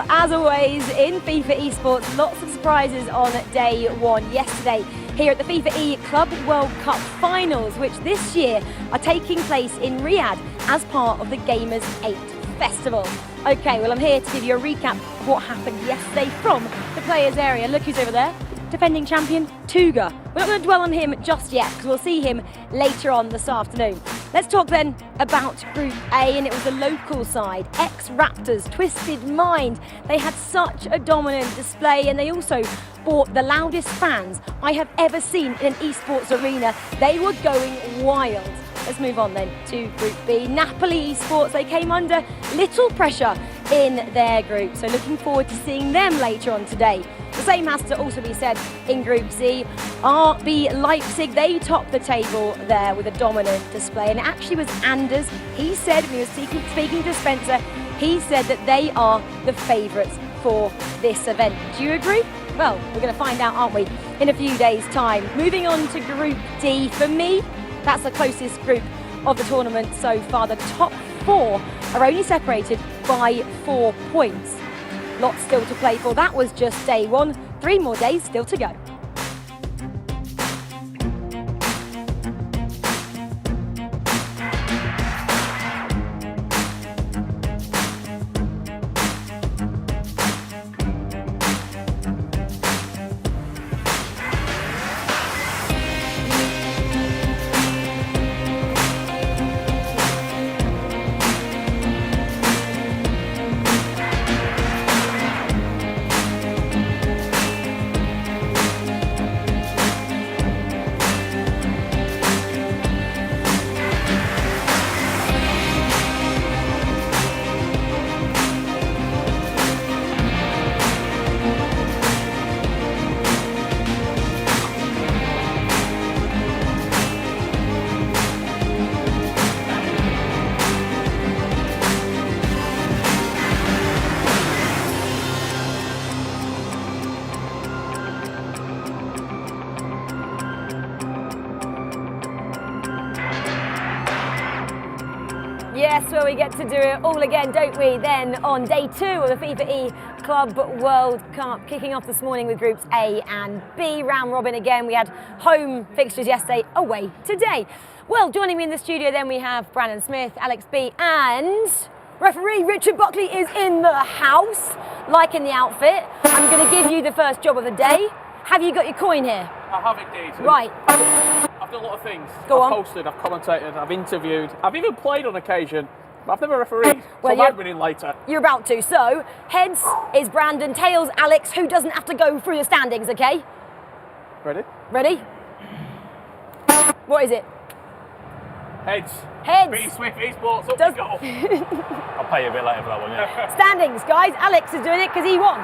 as always, in FIFA eSports, lots of surprises on day one. Yesterday, here at the FIFAe Club World Cup Finals, which this year are taking place in Riyadh as part of the Gamers 8 Festival. Okay, well, I'm here to give you a recap of what happened yesterday from the players' area. Look who's over there. Defending champion, Tuga. We're not going to dwell on him just yet because we'll see him later on this afternoon. Let's talk then about Group A, and it was the local side, ex-Raptors, Twisted Mind. They had such a dominant display and they also brought the loudest fans I have ever seen in an esports arena. They were going wild. Let's move on then to Group B. Napoli Esports, they came under little pressure in their group, so looking forward to seeing them later on today. The same has to also be said in Group C. RB Leipzig, they topped the table there with a dominant display, and it actually was Anders. He said, when he was speaking to Spencer, he said that they are the favourites for this event. Do you agree? Well, we're going to find out, aren't we, in a few days' time. Moving on to Group D, for me, that's the closest group of the tournament so far. The top four are only separated by 4 points. Lots still to play for. That was just day one. 3 more days still to go. Yes, well, we get to do it all again, don't we? Then on day 2 of the FIFAe Club World Cup, kicking off this morning with Groups A and B, round robin again. We had home fixtures yesterday, away today. Well, joining me in the studio then we have Brandon Smith, Alex B, and referee Richard Buckley is in the house, liking the outfit. I'm going to give you the first job of the day. Have you got your coin here? I have indeed. Right. I've done a lot of things. Go on. I've hosted, I've commentated, I've interviewed, I've even played on occasion, but I've never refereed, Well, so I might win in later. You're about to. So, heads is Brandon, tails Alex, who doesn't have to go through the standings, okay? Ready? Ready? What is it? Heads. Heads. Be Swift Esports, up we go. I'll pay you a bit later for that one, yeah. Standings, guys. Alex is doing it because he won.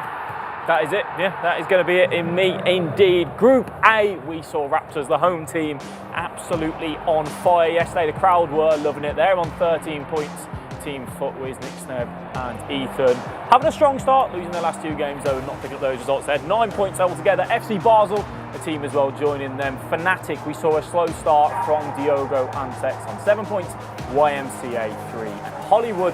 That is it, yeah, that is going to be it in me indeed. Group A, we saw Raptors, the home team, absolutely on fire yesterday. The crowd were loving it. They're on 13 points. Team Footwiz, Nick Sneb and Ethan having a strong start, losing their last 2 games though, not picking up those results. They had 9 points altogether. FC Basel, the team as well, joining them. Fnatic, we saw a slow start from Diogo and Tex on 7 points. YMCA 3. And Hollywood,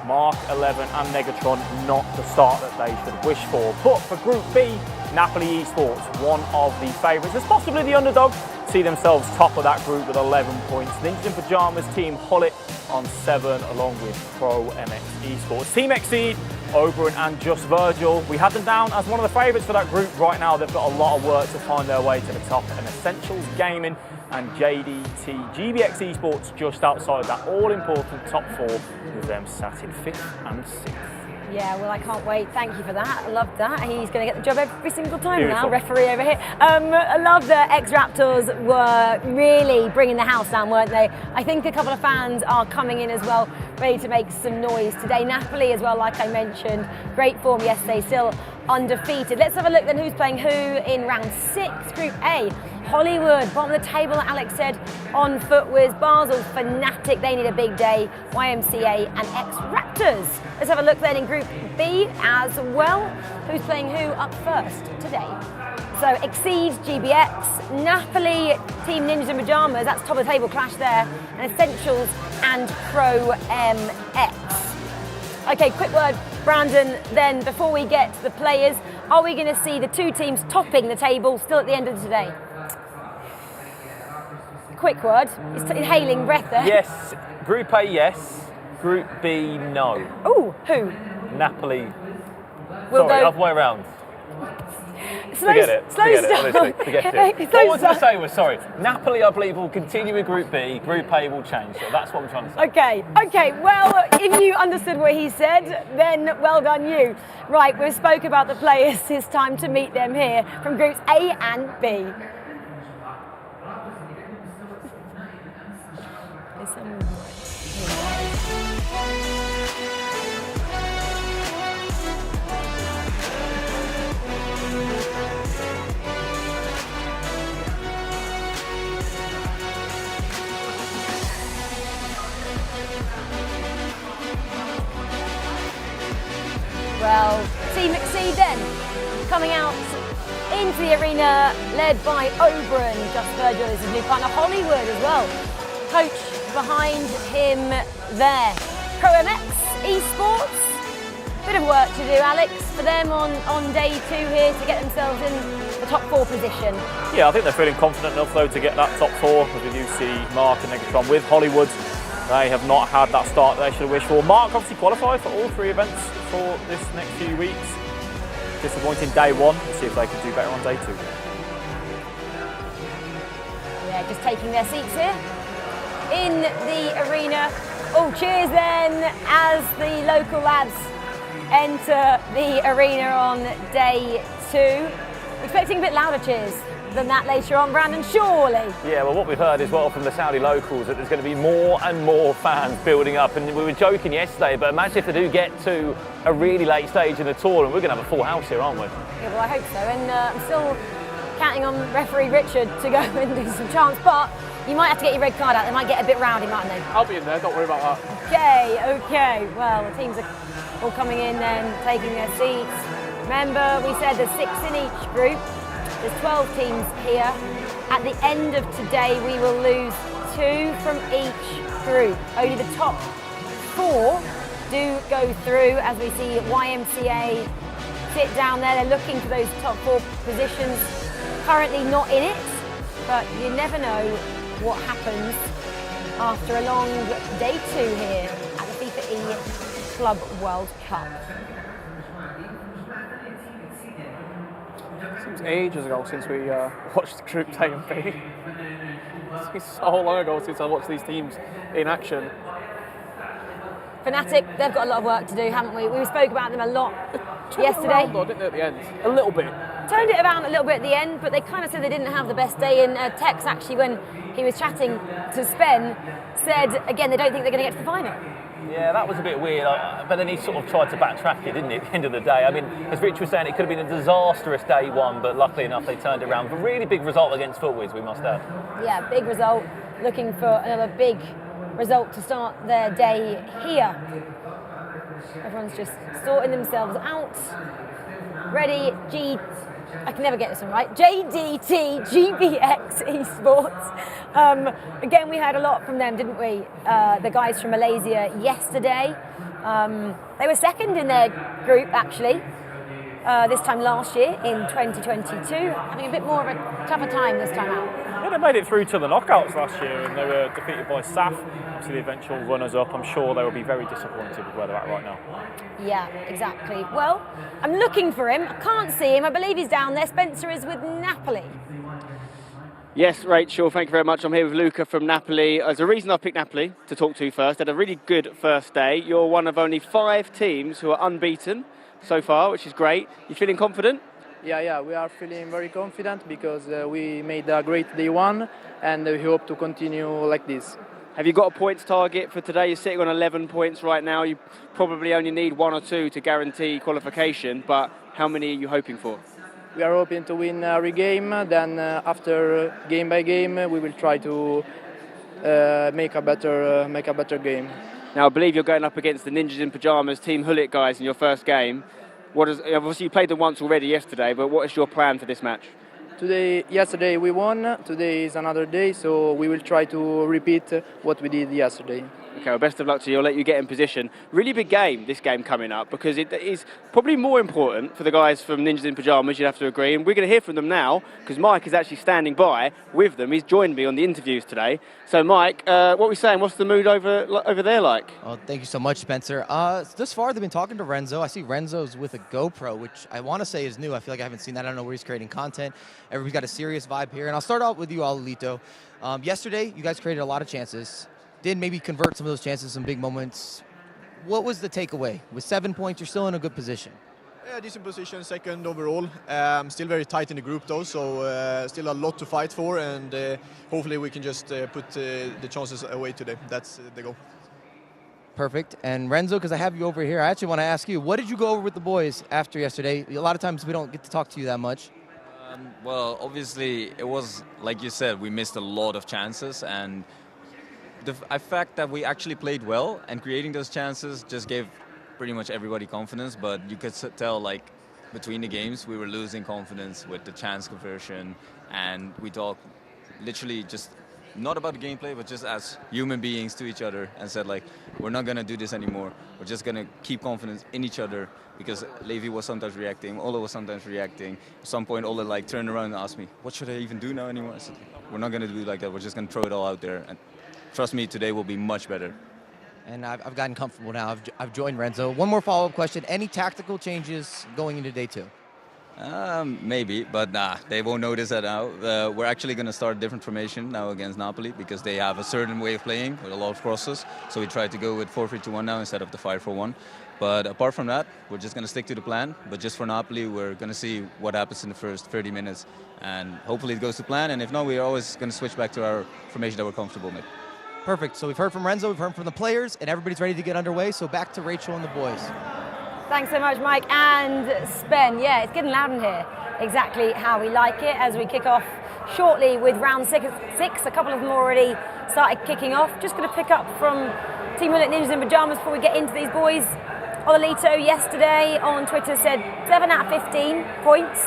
Mark 11 and Negatron, not the start that they should wish for. But for Group B, Napoli Esports, one of the favourites, as possibly the underdog, see themselves top of that group with 11 points. Ninjas in Pyjamas team Hullet on 7, along with Pro MX Esports. Team Exceed, Oberon and Just Virgil. We had them down as one of the favourites for that group. Right now they've got a lot of work to find their way to the top, and Essentials Gaming and JDT GBX Esports just outside that all-important top 4, with them sat in 5th and 6th. Yeah, well, I can't wait. Thank you for that. I love that. He's going to get the job every single time Beautiful. now, referee over here. I love that ex-Raptors were really bringing the house down, weren't they? I think a couple of fans are coming in as well, ready to make some noise today. Napoli as well, like I mentioned. Great form yesterday, still undefeated. Let's have a look then who's playing who in round 6, Group A. Hollywood, bottom of the table, Alex said, on Footwiz. Basel, Fnatic, they need a big day. YMCA and ex-Raptors. Let's have a look then in Group B as well. Who's playing who up first today? So Exceed, GBX, Napoli, Team Ninjas in Pyjamas, that's top of the table clash there, and Essentials and Pro MX. Okay, quick word Brandon, then before we get to the players, are we going to see the two teams topping the table still at the end of today? Quick word, it's inhaling breath there. Yes, Group A, yes. Group B, no. Ooh, who? Napoli. We'll Sorry, go- other way around. Forget it, honestly, forget it. What I was going to say was, sorry, Napoli, I believe, will continue with Group B, Group A will change, so that's what I'm trying to say. Okay, well, if you understood what he said, then well done you. Right, we spoke about the players, it's time to meet them here from Groups A and B. Well, Team Exceed then, coming out into the arena, led by Oberon, Just Virgil is his new partner, Hollywood as well. Coach behind him there. Pro MX Esports, bit of work to do, Alex, for them on day 2 here to get themselves in the top 4 position. Yeah, I think they're feeling confident enough though to get that top 4, as we do see Mark and Negatron with Hollywood. They have not had that start they should have wished for. Mark obviously qualified for all 3 events for this next few weeks. Disappointing day 1, let's see if they can do better on day 2. Yeah, just taking their seats here in the arena. Oh, cheers then as the local lads enter the arena on day 2. Expecting a bit louder cheers than that later on, Brandon, surely. Yeah, well, what we've heard as well from the Saudi locals that there's going to be more and more fans building up, and we were joking yesterday, but imagine if they do get to a really late stage in the tournament, we're going to have a full house here, aren't we? Yeah, well, I hope so, and I'm still counting on referee Richard to go and do some chants, but you might have to get your red card out. They might get a bit rowdy, mightn't they? I'll be in there, don't worry about that. Okay, well, the teams are all coming in then, taking their seats. Remember, we said there's 6 in each group. There's 12 teams here. At the end of today, we will lose 2 from each group. Only the top 4 do go through, as we see YMCA sit down there. They're looking for those top 4 positions. Currently not in it, but you never know what happens after a long day 2 here at the FIFAe Club World Cup. Seems ages ago since we watched Group A and B. It's so long ago since I watched these teams in action. Fnatic, they've got a lot of work to do, haven't we? We spoke about them a lot yesterday. Around, though, didn't they, at the end? A little bit. Turned it around a little bit at the end, but they kind of said they didn't have the best day. And Tex, actually, when he was chatting to Sven, said, again, they don't think they're going to get to the final. Yeah, that was a bit weird, but then he sort of tried to backtrack it, didn't he, at the end of the day? I mean, as Rich was saying, it could have been a disastrous day 1, but luckily enough, they turned it around. A really big result against Footwiz, we must add. Yeah, big result. Looking for another big result to start their day here. Everyone's just sorting themselves out. Ready, I can never get this one right. JDT GBX Esports. Again, we heard a lot from them, didn't we? The guys from Malaysia yesterday. They were second in their group, actually, this time last year in 2022. Having a bit more of a tougher time this time out. Yeah, they made it through to the knockouts last year, and they were defeated by SAF, to the eventual runners-up. I'm sure they will be very disappointed with where they're at right now. Yeah, exactly. Well, I'm looking for him. I can't see him. I believe he's down there. Spencer is with Napoli. Yes, Rachel, thank you very much. I'm here with Luca from Napoli. There's a reason I picked Napoli to talk to first. They had a really good first day. You're one of only 5 teams who are unbeaten so far, which is great. You feeling confident? Yeah, we are feeling very confident because we made a great day 1 and we hope to continue like this. Have you got a points target for today? You're sitting on 11 points right now. You probably only need 1 or 2 to guarantee qualification, but how many are you hoping for? We are hoping to win every game, then after game by game we will try to make a better game. Now I believe you're going up against the Ninjas in Pyjamas Team Hullet guys in your first game. Obviously you played them once already yesterday, but what is your plan for this match? Yesterday we won, today is another day, so we will try to repeat what we did yesterday. Okay, well, best of luck to you. I'll let you get in position. Really big game, this game coming up, because it is probably more important for the guys from Ninjas in Pyjamas, you'd have to agree. And we're going to hear from them now, because Mike is actually standing by with them. He's joined me on the interviews today. So, Mike, what are we saying? What's the mood over there like? Oh, thank you so much, Spencer. Thus far, they've been talking to Renzo. I see Renzo's with a GoPro, which I want to say is new. I feel like I haven't seen that. I don't know where he's creating content. Everybody's got a serious vibe here. And I'll start out with you, Alolito. Yesterday, you guys created a lot of chances. Did maybe convert some of those chances, some big moments. What was the takeaway? With 7 points, you're still in a good position. Yeah, decent position, second overall. Still very tight in the group though, so still a lot to fight for, and hopefully we can just put the chances away today. That's the goal. Perfect. And Renzo, because I have you over here, I actually want to ask you, what did you go over with the boys after yesterday? A lot of times we don't get to talk to you that much. Well, obviously it was, like you said, we missed a lot of chances, and the fact that we actually played well and creating those chances just gave pretty much everybody confidence. But you could tell, like, between the games we were losing confidence with the chance conversion, and we talked literally just not about the gameplay, but just as human beings to each other, and said, like, we're not going to do this anymore. We're just going to keep confidence in each other, because Levi was sometimes reacting, Ola was sometimes reacting. At some point Ola like turned around and asked me, what should I even do now anymore? I said, we're not going to do like that. We're just going to throw it all out there, and trust me, today will be much better. And I've gotten comfortable now. I've joined Renzo. One more follow-up question. Any tactical changes going into day 2? Maybe, but nah, they won't notice that now. We're actually going to start a different formation now against Napoli, because they have a certain way of playing with a lot of crosses. So we try to go with 4-3-2-1 now instead of the 5-4-1. But apart from that, we're just going to stick to the plan. But just for Napoli, we're going to see what happens in the first 30 minutes. And hopefully it goes to plan. And if not, we're always going to switch back to our formation that we're comfortable with. Perfect. So we've heard from Renzo, we've heard from the players, and everybody's ready to get underway. So back to Rachel and the boys. Thanks so much, Mike and Spen. Yeah, it's getting loud in here. Exactly how we like it as we kick off shortly with round six. A couple of them already started kicking off. Just going to pick up from Team Ninjas in Pyjamas before we get into these boys. Ololito yesterday on Twitter said 7 out of 15 points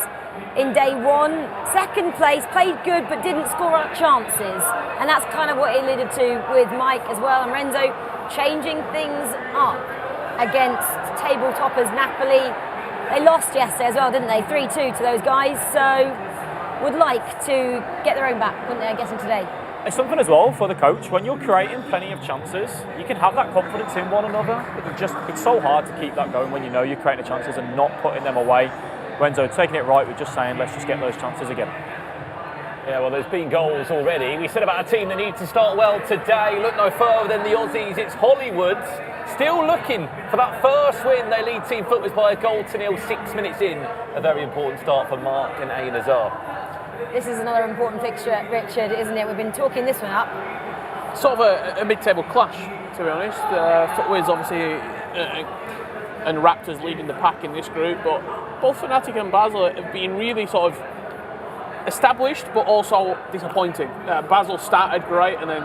in day 1. Second place, played good but didn't score out chances. And that's kind of what he alluded to with Mike as well. And Renzo changing things up against table toppers Napoli. They lost yesterday as well, didn't they? 3-2 to those guys. So would like to get their own back, wouldn't they, I guess, in today? It's something as well for the coach. When you're creating plenty of chances, you can have that confidence in one another. It's so hard to keep that going when you know you're creating chances and not putting them away. Renzo taking it right with just saying, let's just get those chances again. Yeah, well, there's been goals already. We said about a team that needs to start well today. Look no further than the Aussies. It's Hollywood still looking for that first win. They lead Team Footballers by a 1-0, 6 minutes in. A very important start for Mark and Ain Azar. This is another important fixture, Richard, isn't it? We've been talking this one up. Sort of a mid-table clash, to be honest. Footways obviously and Raptors leading the pack in this group, but both Fnatic and Basel have been really sort of established, but also disappointing. Basel started great and then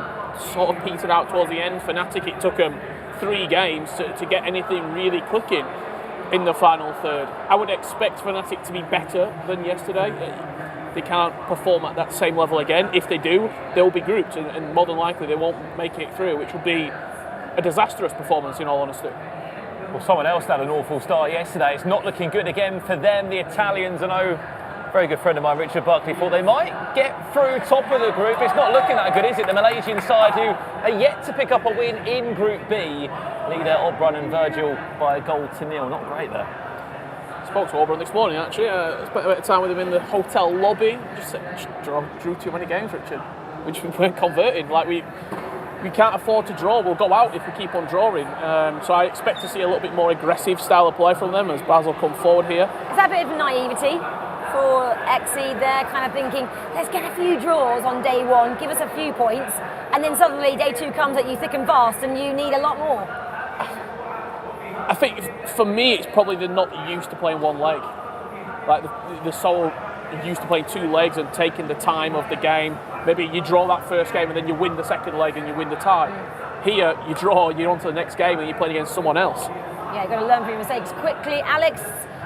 sort of petered out towards the end. Fnatic, it took them 3 games to get anything really clicking in the final third. I would expect Fnatic to be better than yesterday. They can't perform at that same level again. If they do, they'll be grouped, and more than likely they won't make it through, which will be a disastrous performance in all honesty. Well, someone else had an awful start yesterday. It's not looking good again for them. The Italians, I know, a very good friend of mine, Richard Buckley, thought they might get through top of the group. It's not looking that good, is it? The Malaysian side, who are yet to pick up a win in Group B. Leader Obrun and Virgil by 1-0. Not great there. Spoke to Auburn this morning actually. Spent a bit of time with him in the hotel lobby. Just drew too many games, Richard, which we weren't converting. Like we can't afford to draw. We'll go out if we keep on drawing. So I expect to see a little bit more aggressive style of play from them as Basel come forward here. Is that a bit of naivety for XE? They're kind of thinking, let's get a few draws on day 1, give us a few points, and then suddenly day 2 comes at you thick and fast, and you need a lot more. I think for me, it's probably they're not used to playing one leg. Like they're so used to playing 2 legs and taking the time of the game. Maybe you draw that first game and then you win the second leg and you win the tie. Here, you draw, you're on to the next game and you're playing against someone else. Yeah, you've got to learn from your mistakes quickly. Alex,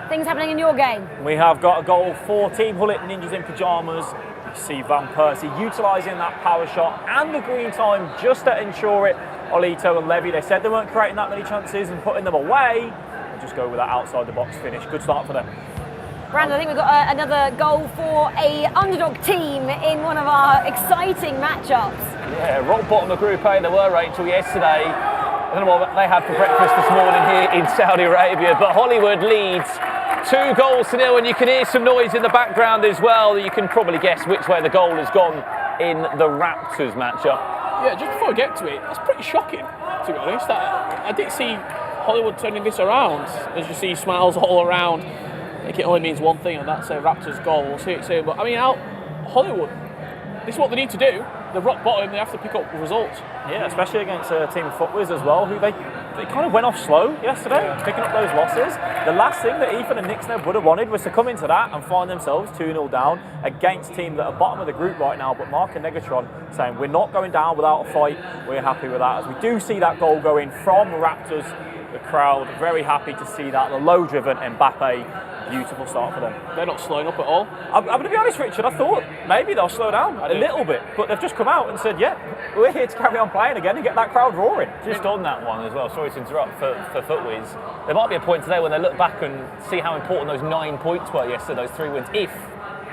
things happening in your game? We have got a goal for Team Hullet Ninjas in Pyjamas. You see Van Persie utilising that power shot and the green time just to ensure it Olito and Levy, they said they weren't creating that many chances and putting them away, and just go with that outside the box finish. Good start for them. Brandon, I think we've got another goal for a underdog team in one of our exciting matchups. Yeah, rock bottom of Group A they were, Rachel, yesterday. I don't know what they had for breakfast this morning here in Saudi Arabia, but Hollywood leads 2-0, and you can hear some noise in the background as well. You can probably guess which way the goal has gone in the Raptors matchup. Yeah, just before I get to it, that's pretty shocking, to be honest. I didn't see Hollywood turning this around. As you see smiles all around, I think it only means one thing, and that's a Raptors goal. We'll see it soon. But I mean, Hollywood, this is what they need to do. They're rock bottom, they have to pick up results. Yeah, especially against a team of Footwiz as well, who they kind of went off slow yesterday, picking up those losses. The last thing that Ethan and Nixon would have wanted was to come into that and find themselves 2-0 down against a team that are bottom of the group right now. But Mark and Negatron saying, we're not going down without a fight. We're happy with that. As we do see that goal go in from Raptors, the crowd very happy to see that. The low-driven Mbappe, beautiful start for them. They're not slowing up at all. I'm going to be honest, Richard, I thought maybe they'll slow down a little bit, but they've just come out and said, yeah, we're here to carry on playing again and get that crowd roaring. Just on that one as well, sorry to interrupt for Footwiz, there might be a point today when they look back and see how important those 9 points were yesterday, those 3 wins, if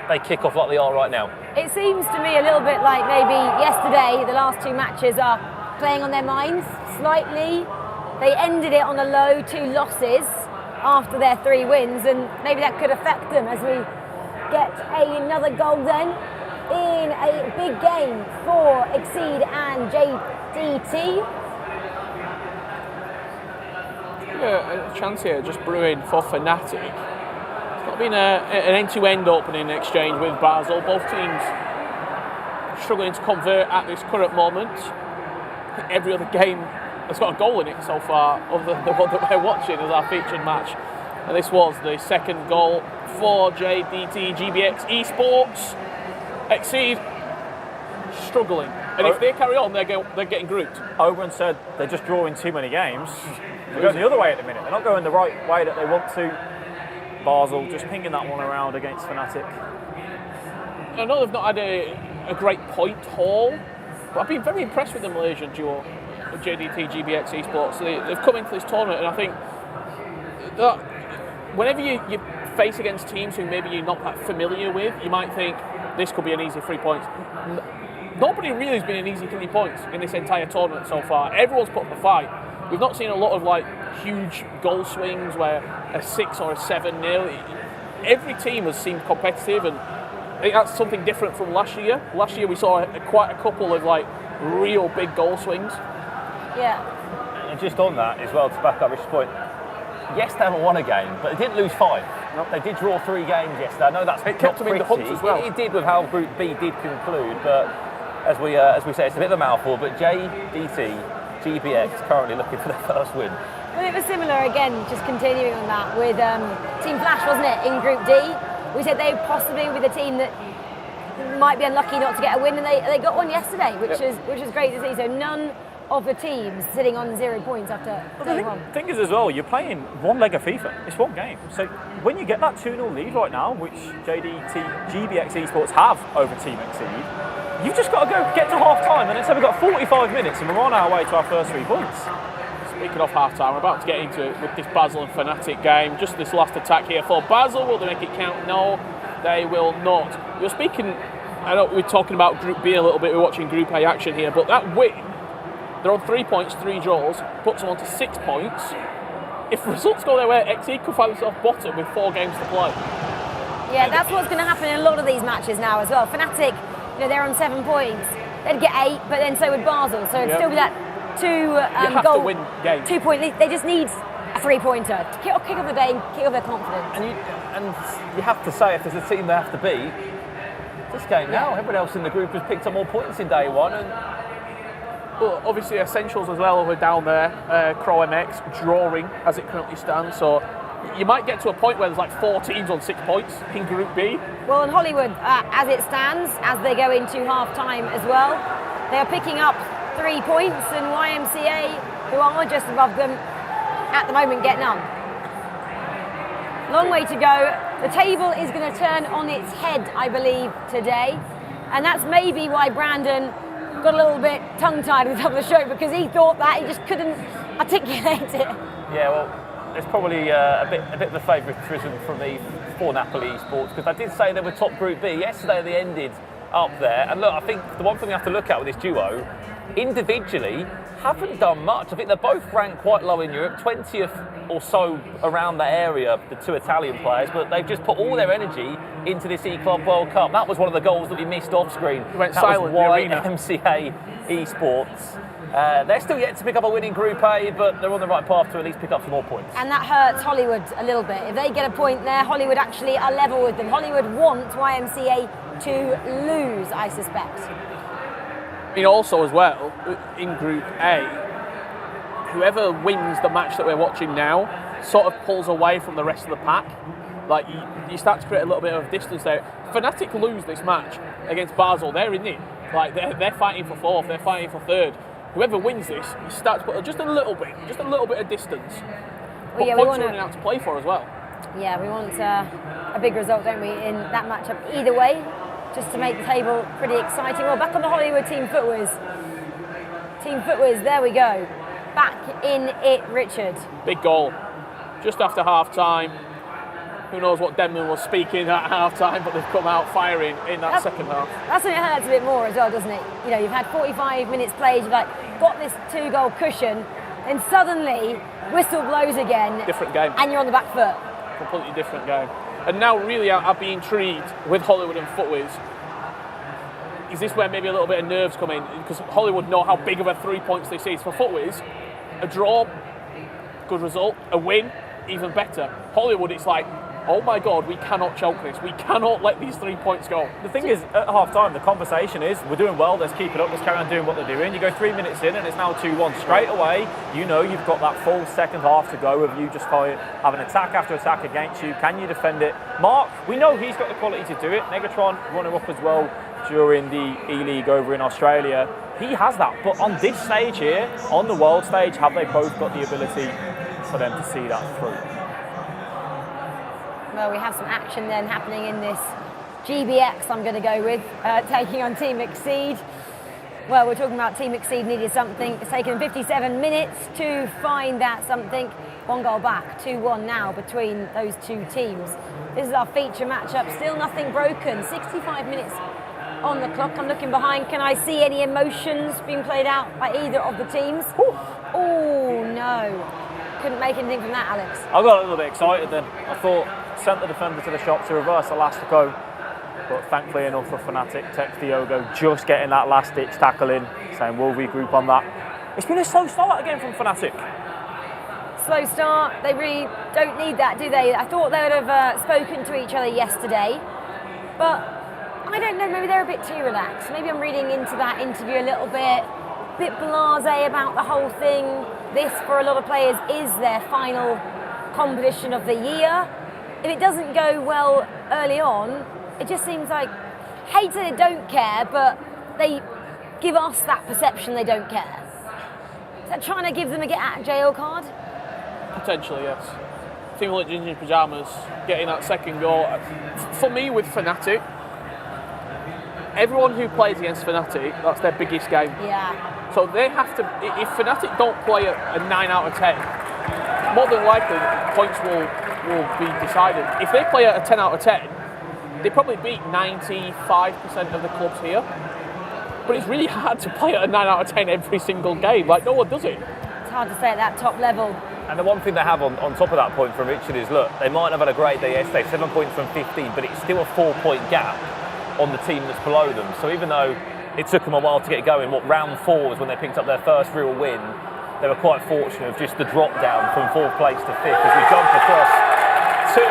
they kick off like they are right now. It seems to me a little bit like maybe yesterday, the last 2 matches are playing on their minds slightly. They ended it on a low 2 losses after their 3 wins, and maybe that could affect them as we get another goal then in a big game for Exceed and JDT. Yeah, a chance here just brewing for Fnatic. It's not been an end-to-end opening exchange with Basel. Both teams struggling to convert at this current moment. Every other game has got a goal in it so far, other than the one that we're watching as our featured match. And this was the second goal for JDT GBX Esports. Exceed struggling, and if they carry on, they're getting grouped. Oberon said they're just drawing too many games. They're going the other way at the minute. They're not going the right way that they want to. Basel just pinging that one around against Fnatic. I know they've not had a great point haul, but I've been very impressed with the Malaysian duo, JDT GBX Esports. They've come into this tournament, and I think that whenever you face against teams who maybe you're not that familiar with, you might think this could be an easy 3 points. Nobody really has been an easy 3 points in this entire tournament so far. Everyone's put up a fight. We've not seen a lot of huge goal swings where a 6 or a 7-0. Every team has seemed competitive, and I think that's something different from last year. Last year we saw quite a couple of real big goal swings. Yeah. And just on that as well, to back up Rich's point, yes, they haven't won a game, but they didn't lose 5. Nope. They did draw 3 games yesterday. I know that's it kept them in the hunt as well. It did with how Group B did conclude, but as we say, it's a bit of a mouthful. But JDT GBX currently looking for their first win. Well, it was similar again, just continuing on that with Team Flash, wasn't it, in Group D? We said they possibly would be the team that might be unlucky not to get a win, and they got one yesterday, which is great to see. So none of the teams sitting on 0 points after day one. The thing is as well, you're playing one leg of FIFA. It's one game. So when you get that 2-0 lead right now, which JDT GBX Esports have over Team Exceed, you've just got to go get to half time, and then so we've got 45 minutes and we're on our way to our first 3 points. Speaking of half time, we're about to get into it with this Basel and Fnatic game. Just this last attack here for Basel. Will they make it count? No, they will not. You're speaking, I know we're talking about Group B a little bit, we're watching Group A action here, but that win, they're on 3 points, 3 draws, puts them on to 6 points. If results go their way, Exceed could find themselves bottom with 4 games to play. Yeah, that's what's going to happen in a lot of these matches now as well. Fnatic, they're on 7 points. They'd get 8, but then so would Basel. So it'd still be that 2 goal, to win games. 2 point lead. They just need a 3-pointer to kick off the day and kick off their confidence. And you have to say, if there's a team they have to beat, this game now, everyone else in the group has picked up more points in day one. And well, obviously Essentials as well over down there, Crow MX drawing as it currently stands, so you might get to a point where there's 4 teams on 6 points in Group B. Well, in Hollywood, as it stands, as they go into half-time as well, they are picking up 3 points, and YMCA, who are just above them at the moment, get none. Long way to go. The table is going to turn on its head, I believe, today, and that's maybe why Brandon got a little bit tongue-tied with the top of the show because he thought that, he just couldn't articulate it. Yeah, well, there's probably a bit of a favouritism from me for Napoli Esports, because I did say they were top Group B. Yesterday they ended up there. And look, I think the one thing we have to look at with this duo, individually, haven't done much. I think they're both ranked quite low in Europe, 20th or so around that area, the two Italian players, but they've just put all their energy into this E-Club World Cup. That was one of the goals that we missed off screen. Went that silent, was why the arena. MCA Esports. They're still yet to pick up a win in Group A, but they're on the right path to at least pick up some more points. And that hurts Hollywood a little bit. If they get a point there, Hollywood actually are level with them. Hollywood want YMCA to lose, I suspect. I mean, also as well, in Group A, whoever wins the match that we're watching now sort of pulls away from the rest of the pack. Like, you start to create a little bit of distance there. Fnatic lose this match against Basel, they're in it. Like, they're fighting for fourth, they're fighting for third. Whoever wins this, you start to put just a little bit of distance. But points are running out to play for as well. Yeah, we want a big result, don't we, in that matchup either way, just to make the table pretty exciting. Well, back on the Hollywood Team Footwiz. Team Footwiz, there we go. Back in it, Richard. Big goal, just after half-time. Who knows what Denman was speaking at half-time, but they've come out firing in that second half. That's when it hurts a bit more as well, doesn't it? You know, you've had 45 minutes played, you've got this 2-goal cushion, then suddenly whistle blows again. Different game. And you're on the back foot. Completely different game. And now really I'd be intrigued with Hollywood and Footwiz. Is this where maybe a little bit of nerves come in? Because Hollywood know how big of a 3 points this is. For Footwiz, a draw, good result. A win, even better. Hollywood, it's like, oh my God, we cannot choke this. We cannot let these 3 points go. The thing is, at half-time, the conversation is, we're doing well, let's keep it up, let's carry on doing what they're doing. You go 3 minutes in and it's now 2-1. Straight away, you know you've got that full second half to go of you just having attack after attack against you. Can you defend it? Mark, we know he's got the quality to do it. Negatron running up as well during the E-League over in Australia. He has that, but on this stage here, on the world stage, have they both got the ability for them to see that through? Well, we have some action then happening in this GBX, I'm going to go with, taking on Team Exceed. Well, we're talking about Team Exceed needed something. It's taken 57 minutes to find that something. 1 goal back, 2-1 now between those two teams. This is our feature matchup, still nothing broken. 65 minutes on the clock. I'm looking behind. Can I see any emotions being played out by either of the teams? Oh, no. Couldn't make anything from that, Alex. I got a little bit excited then. I thought, sent the defender to the shop to reverse Elastico, but thankfully enough for Fnatic, text Diogo just getting that last ditch tackle in, saying we'll regroup on that. It's been a slow start again from Fnatic. Slow start, they really don't need that, do they? I thought they would have spoken to each other yesterday, but I don't know, maybe they're a bit too relaxed. Maybe I'm reading into that interview a little bit blasé about the whole thing. This, for a lot of players, is their final competition of the year. If it doesn't go well early on, it just seems like, hate that they don't care, but they give us that perception they don't care. Is that trying to give them a get out of jail card? Potentially, yes. Team like Ginger Pyjamas getting that second goal. For me, with Fnatic, everyone who plays against Fnatic, that's their biggest game. Yeah. So they have to, if Fnatic don't play a 9 out of 10, more than likely points will be decided. If they play a 10 out of 10, they probably beat 95% of the clubs here. But it's really hard to play at a 9 out of 10 every single game. Like, no one does it. It's hard to say at that top level. And the one thing they have on top of that point from Richard is, look, they might have had a great day yesterday, 7 points from 15, but it's still a 4-point gap on the team that's below them. So even though it took them a while to get going, round 4 was when they picked up their first real win, they were quite fortunate of just the drop down from 4th place to 5th as we jump across to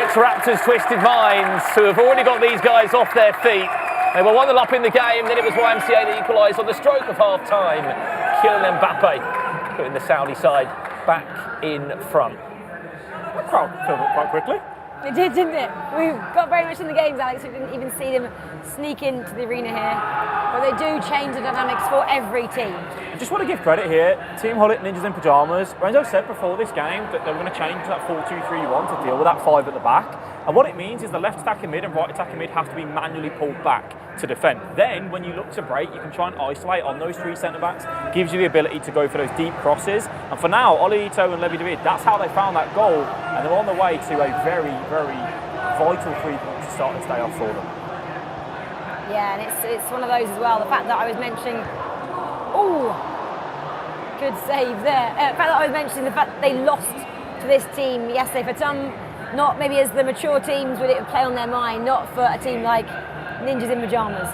ex-Raptors Twisted Minds, who have already got these guys off their feet. They were 1-0 up in the game, then it was YMCA that equalised on the stroke of half-time. Kylian Mbappe putting the Saudi side back in front. The crowd filled up quite quickly. It did, didn't it? We got very much in the games, Alex. We didn't even see them sneak into the arena here. But they do change the dynamics for every team. I just want to give credit here. Team Hollywood Ninjas in Pyjamas. Renzo said before this game that they were going to change that 4-2-3-1 to deal with that 5 at the back. And what it means is the left attacking mid and right attacking mid have to be manually pulled back to defend. Then, when you look to break, you can try and isolate on those 3 centre-backs, gives you the ability to go for those deep crosses. And for now, Olito and Levy David, that's how they found that goal, and they're on the way to a very, very vital 3 points to start this day off for them. Yeah, and it's one of those as well. The fact that I was mentioning, good save there. The fact that I was mentioning the fact that they lost to this team yesterday. For some, not maybe as the mature teams would it play on their mind, not for a team like Ninjas in Pyjamas.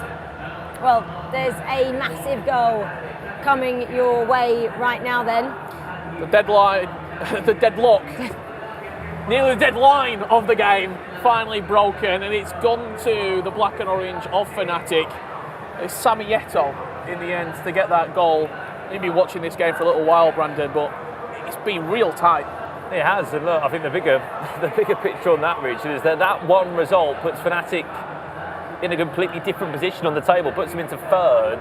Well, there's a massive goal coming your way right now then. The deadline, the deadlock, nearly the deadline of the game finally broken, and it's gone to the black and orange of Fnatic. It's Sami Eto'o in the end to get that goal. You've been watching this game for a little while, Brandon, but it's been real tight. It has, and look, I think the bigger picture on that, Richard, is that one result puts Fnatic in a completely different position on the table, puts them into 3rd.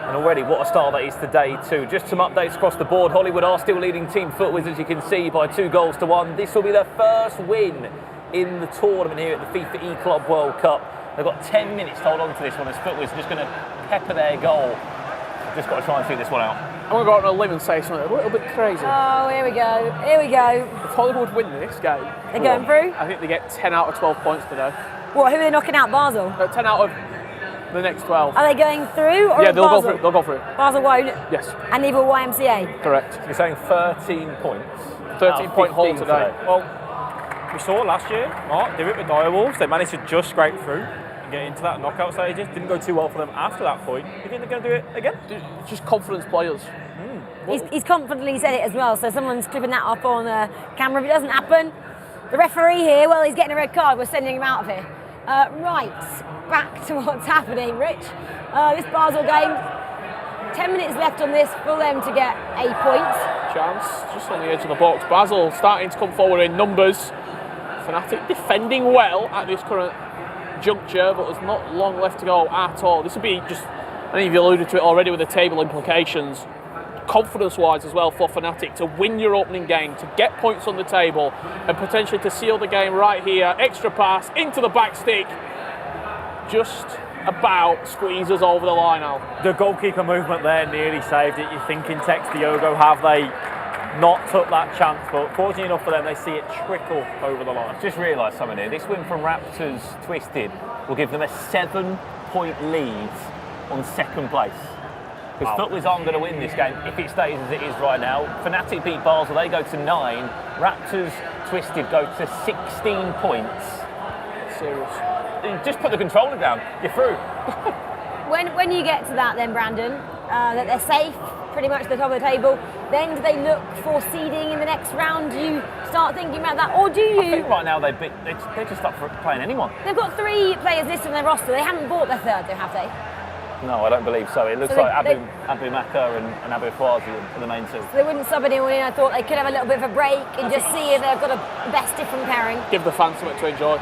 And already, what a start that is to day 2. Just some updates across the board. Hollywood are still leading Team FUTWIZ, as you can see, by 2-1. This will be their first win in the tournament here at the FIFAe Club World Cup. They've got 10 minutes to hold on to this one as FUTWIZ are just going to pepper their goal. Just got to try and see this one out. I'm going to go out on a limb and say something a little bit crazy. Oh, here we go. Here we go. If Hollywood win this game, They're going through? I think they get 10 out of 12 points today. What, who are they knocking out? Basel? 10 out of the next 12. Are they going through? Or Yeah, they'll Basel? go through. They'll go through. Basel won't? Yes. And neither will YMCA? Correct. You're saying 13 points? 13-point haul today. Well, we saw it last year, Mark, do it with Direwolves. They managed to just scrape through and get into that knockout stages. Didn't go too well for them after that point. You think they're going to do it again? Just confidence players. He's confidently said it as well, so someone's clipping that up on camera. If it doesn't happen, the referee here, well, he's getting a red card. We're sending him out of here. Right, back to what's happening, Rich. This Basel game, 10 minutes left on this for them to get a point. Chance just on the edge of the box. Basel starting to come forward in numbers. Fnatic defending well at this current juncture, but there's not long left to go at all. This would be just, I think you've alluded to it already with the table implications, confidence-wise as well for Fnatic to win your opening game, to get points on the table, and potentially to seal the game right here. Extra pass into the back stick, just about squeezes over the line now. The goalkeeper movement there nearly saved it. You're thinking Tex Diogo, have they not took that chance? But fortunately enough for them, they see it trickle over the line. Just realised something here. This win from Raptors Twisted will give them a 7-point lead on 2nd place. Because FUTWIZ aren't going to win this game if it stays as it is right now. Fnatic beat Basel, they go to 9. Raptors Twisted go to 16 points. Serious. Just put the controller down, you're through. When you get to that then, Brandon, that they're safe, pretty much at the top of the table, then do they look for seeding in the next round? Do you start thinking about that, or do you? I think right now they're just up for playing anyone. They've got 3 players listed on their roster. They haven't bought their 3rd, though, have they? No, I don't believe so. It looks So like Abu Makar and Abu Fwazi are the main 2. So they wouldn't sub anyone in. I thought they could have a little bit of a break and just see if they've got a best different pairing. Give the fans something to enjoy.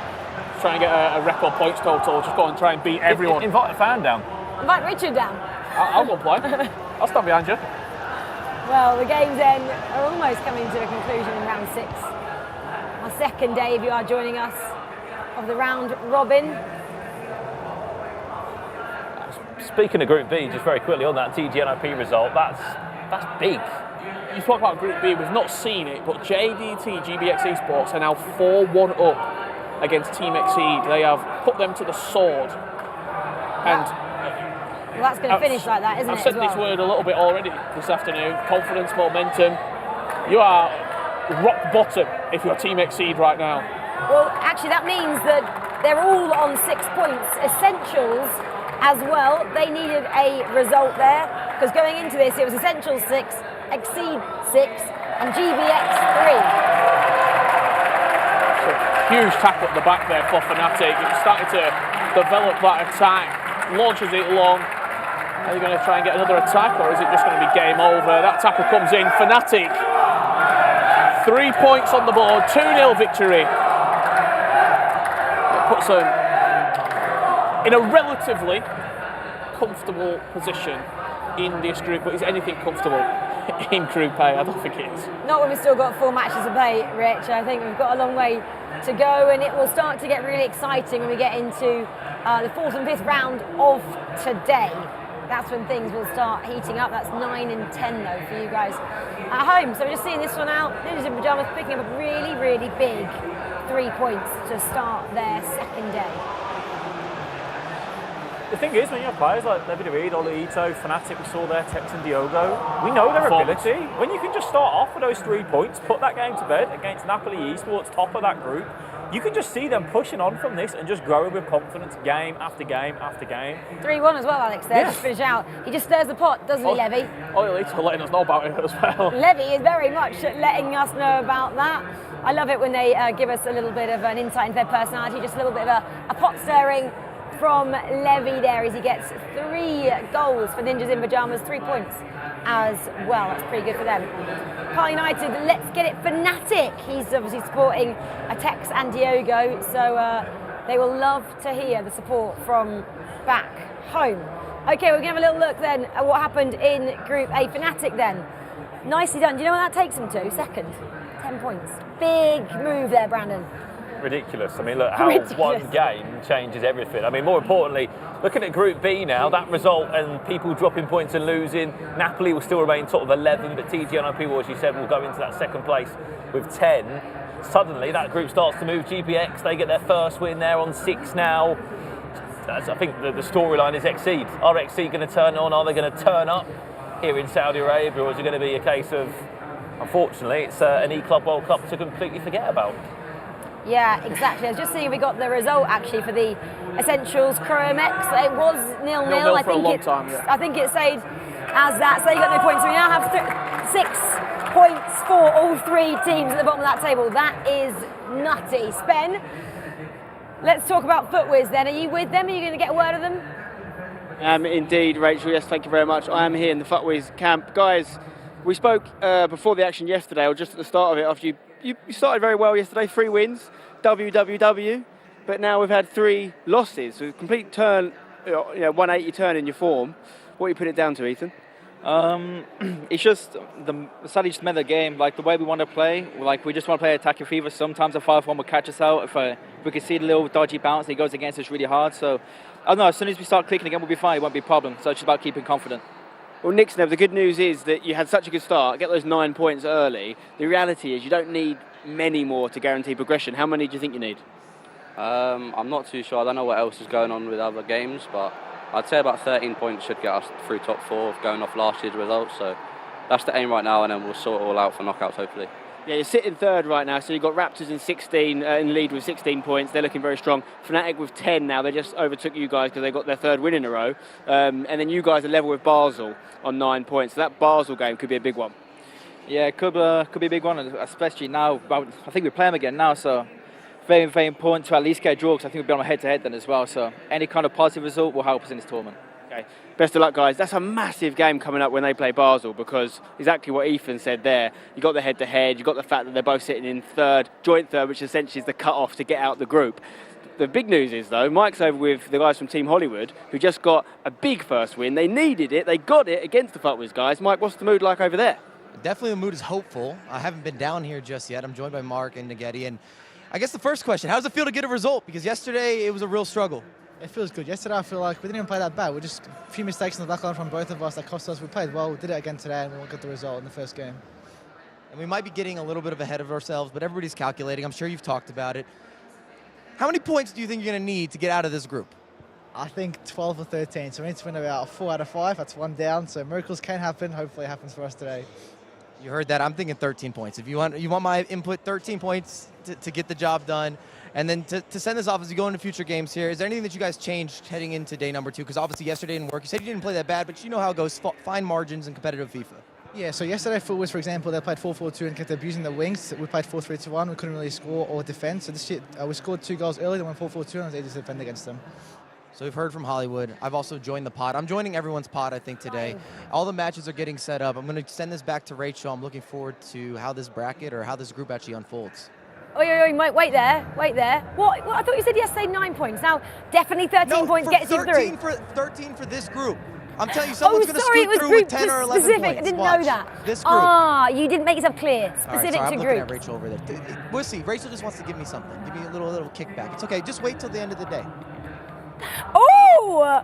Try and get a record points total. Just go and try and beat everyone. Invite a fan down. Invite Richard down. I'll go play. I'll stand behind you. Well, the games then are almost coming to a conclusion in round 6. Our 2nd day, if you are joining us, of the round robin. Speaking of Group B, just very quickly on that TGNOP result, that's big. You talk about Group B, we've not seen it, but JDT GBX Esports are now 4-1 up against Team Exceed. They have put them to the sword. And well, that's going to finish like that, isn't it? I've said this word a little bit already this afternoon. Confidence, momentum. You are rock bottom if you're Team Exceed right now. Well, actually, that means that they're all on 6 points. Essentials as well. They needed a result there, because going into this, it was Essentials 6, Exceed 6, and GBX 3. Huge tackle at the back there for Fnatic. It's starting to develop that attack, launches it long. Are they going to try and get another attack, or is it just going to be game over? That tackle comes in. Fnatic, 3 points on the board, 2-0 victory. It puts them in a relatively comfortable position in this group, but is anything comfortable in Group A? I don't think it is. Not when we've still got 4 matches to play, Rich. I think we've got a long way to go, and it will start to get really exciting when we get into the 4th and 5th round of today. That's when things will start heating up. That's 9 and 10 though for you guys at home. So we're just seeing this one out. Ninjas in Pyjamas picking up a really, really big 3 points to start their second day. The thing is, when you have players like Levi Reed, Ito, Fnatic, we saw there, Tex and Diogo, we know their ability. When you can just start off with those 3 points, put that game to bed against Napoli Esports, top of that group, you can just see them pushing on from this and just growing with confidence game after game after game. 3-1 as well, Alex, there, just finish out. He just stirs the pot, doesn't he, Levy? Ito letting us know about it as well. Levy is very much letting us know about that. I love it when they give us a little bit of an insight into their personality, just a little bit of a pot stirring from Levy there as he gets 3 goals for Ninjas in Pyjamas, 3 points as well. That's pretty good for them. Carl United, let's get it Fnatic. He's obviously supporting Tex and Diogo, so they will love to hear the support from back home. Okay, we're going to have a little look then at what happened in Group A. Fnatic then. Nicely done. Do you know what that takes them to? Second. 10 points. Big move there, Brandon. Ridiculous. I mean, look, how one game changes everything. I mean, more importantly, looking at Group B now, that result and people dropping points and losing, Napoli will still remain top of 11, but TGNOP, as you said, will go into that second place with 10. Suddenly, that group starts to move. GPX, they get their first win there on 6 now. I think the storyline is Exceed. Are Exceed going to turn on? Are they going to turn up here in Saudi Arabia, or is it going to be a case of, unfortunately, it's an E-Club World Cup to completely forget about? Yeah, exactly. I was just seeing we got the result actually for the Essentials Chromex. It was 0-0. I think for a long time, yeah. I think it stayed as that. So you got no points. So we now have 6 points for all 3 teams at the bottom of that table. That is nutty. Spen, let's talk about FUTWIZ then. Are you with them? Are you going to get a word of them? Indeed, Rachel. Yes, thank you very much. I am here in the FUTWIZ camp. Guys, we spoke before the action yesterday, or just at the start of it, after you started very well yesterday, 3 wins, WWW, but now we've had 3 losses. So a complete turn, 180 turn in your form. What do you put it down to, Ethan? It's just sadly just meant the game, like the way we want to play. Like we just want to play attacking FIFA. Sometimes a 5-1 will catch us out. If we can see the little dodgy bounce, it goes against us really hard. So I don't know. As soon as we start clicking again, we'll be fine. It won't be a problem. So it's just about keeping confident. Well, Nixon, the good news is that you had such a good start, get those 9 points early. The reality is you don't need many more to guarantee progression. How many do you think you need? I'm not too sure. I don't know what else is going on with other games, but I'd say about 13 points should get us through top 4, going off last year's results. So that's the aim right now, and then we'll sort it all out for knockouts, hopefully. Yeah, you're sitting 3rd right now, so you've got Raptors in 16, in lead with 16 points. They're looking very strong. Fnatic with 10 now. They just overtook you guys because they got their 3rd win in a row. And then you guys are level with Basel on 9 points. So that Basel game could be a big one. Yeah, it could be a big one, especially now. I think we play them again now, so very, very important to at least get a draw, because I think we'll be on a head-to-head then as well. So any kind of positive result will help us in this tournament. Okay, best of luck, guys. That's a massive game coming up when they play Basel, because exactly what Ethan said there. You got the head-to-head. You got the fact that they're both sitting in 3rd, joint 3rd, which essentially is the cut-off to get out the group. The big news is, though, Mike's over with the guys from Team Hollywood, who just got a big first win. They needed it. They got it against the FUTWIZ guys. Mike, what's the mood like over there? Definitely the mood is hopeful. I haven't been down here just yet. I'm joined by Mark and Nageti. And I guess the first question, how does it feel to get a result? Because yesterday it was a real struggle. It feels good. Yesterday I feel like we didn't even play that bad. We just a few mistakes in the back line from both of us that cost us. We played well. We did it again today, and we got the result in the first game. And we might be getting a little bit of ahead of ourselves, but everybody's calculating. I'm sure you've talked about it. How many points do you think you're going to need to get out of this group? I think 12 or 13. So we need to win about 4 out of 5. That's 1 down. So miracles can happen. Hopefully it happens for us today. You heard that. I'm thinking 13 points. If you want my input, 13 points to get the job done. And then to send this off as you go into future games here, is there anything that you guys changed heading into day number 2? Because obviously yesterday didn't work. You said you didn't play that bad, but you know how it goes. Fine margins in competitive FIFA. Yeah, so yesterday FUTWIZ, for example, they played 4-4-2 and kept abusing the wings. We played 4-3-2-1. We couldn't really score or defend. So this year, we scored 2 goals early, then went 4-4-2, and I was able to defend against them. So we've heard from Hollywood. I've also joined the pod. I'm joining everyone's pod, I think, today. All the matches are getting set up. I'm going to send this back to Rachel. I'm looking forward to how this bracket or how this group actually unfolds. Oi, Mike, wait there. What? I thought you said yesterday 9 points. Now, definitely 13 points gets you through. 13 for this group. I'm telling you, someone's going to scoot through with 10 or 11 specific. points. I didn't Watch. know that. This group. Ah, you didn't make yourself clear. All right, Specific sorry, to I'm looking group. at Rachel over there. We'll see. Rachel just wants to give me something. Give me a little kickback. It's okay. Just wait till the end of the day. Oh!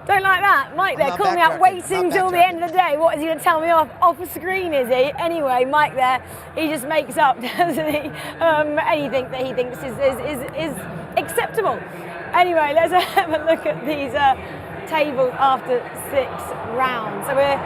Don't like that. Mike there, not calling me out, backtracking. waiting Not till the end of the day. What, is he going to tell me off the screen, is he? Anyway, Mike there, he just makes up, doesn't he? Anything that he thinks is acceptable. Anyway, let's have a look at these tables after 6 rounds. So we're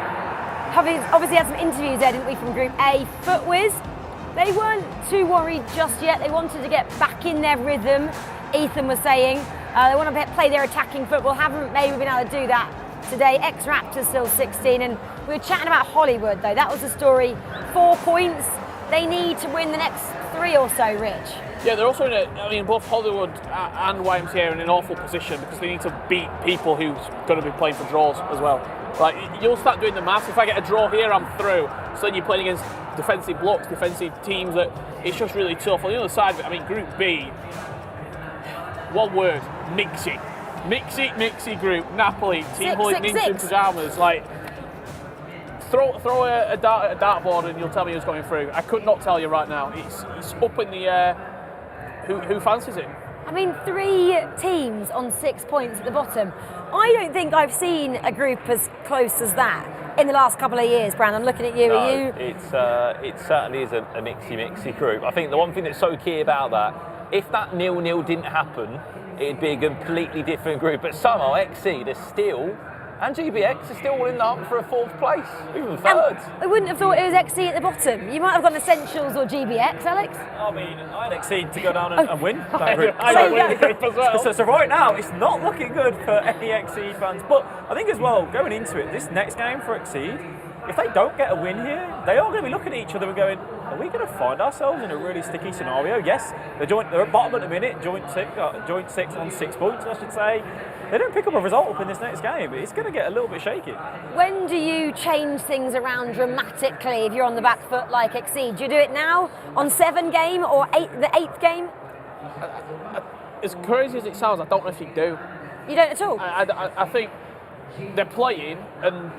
obviously had some interviews there, didn't we, from Group A. FUTWIZ, they weren't too worried just yet. They wanted to get back in their rhythm, Ethan was saying. They want to play their attacking football, haven't maybe been able to do that today. Ex-Raptors still 16, and we were chatting about Hollywood though. That was the story. 4 points. They need to win the next 3 or so, Rich. Yeah, they're also both Hollywood and YMCA are in an awful position because they need to beat people who's going to be playing for draws as well. Like, you'll start doing the maths. If I get a draw here, I'm through. So then you're playing against defensive blocks, defensive teams that it's just really tough. On the other side of it, Group B, one word, mixy. Mixy group. Napoli, Team Holy Ninja in pajamas. Like, throw a dartboard and you'll tell me who's going through. I could not tell you right now. It's up in the air. Who fancies it? 3 teams on 6 points at the bottom. I don't think I've seen a group as close as that in the last couple of years, Brandon. I'm looking at you. No, Are you? It certainly is a mixy group. I think the one thing that's so key about that, if that 0-0 didn't happen, it'd be a completely different group. But somehow Exceed are still, and GBX are still all in the hunt for a 4th place, even 3rd. I wouldn't have thought it was XC at the bottom. You might have gone Essentials or GBX, Alex. I had Exceed to go down and win that group. I win the group as well. So right now, it's not looking good for any Exceed fans. But I think as well, going into it, this next game for Exceed, if they don't get a win here, they are going to be looking at each other and going, are we going to find ourselves in a really sticky scenario? Yes, they're at bottom at the minute, joint six on 6 points, I should say. They don't pick up a result up in this next game, it's going to get a little bit shaky. When do you change things around dramatically if you're on the back foot like Exceed? Do you do it now on 7 game or the 8th game? As crazy as it sounds, I don't know if you do. You don't at all? I think they're playing and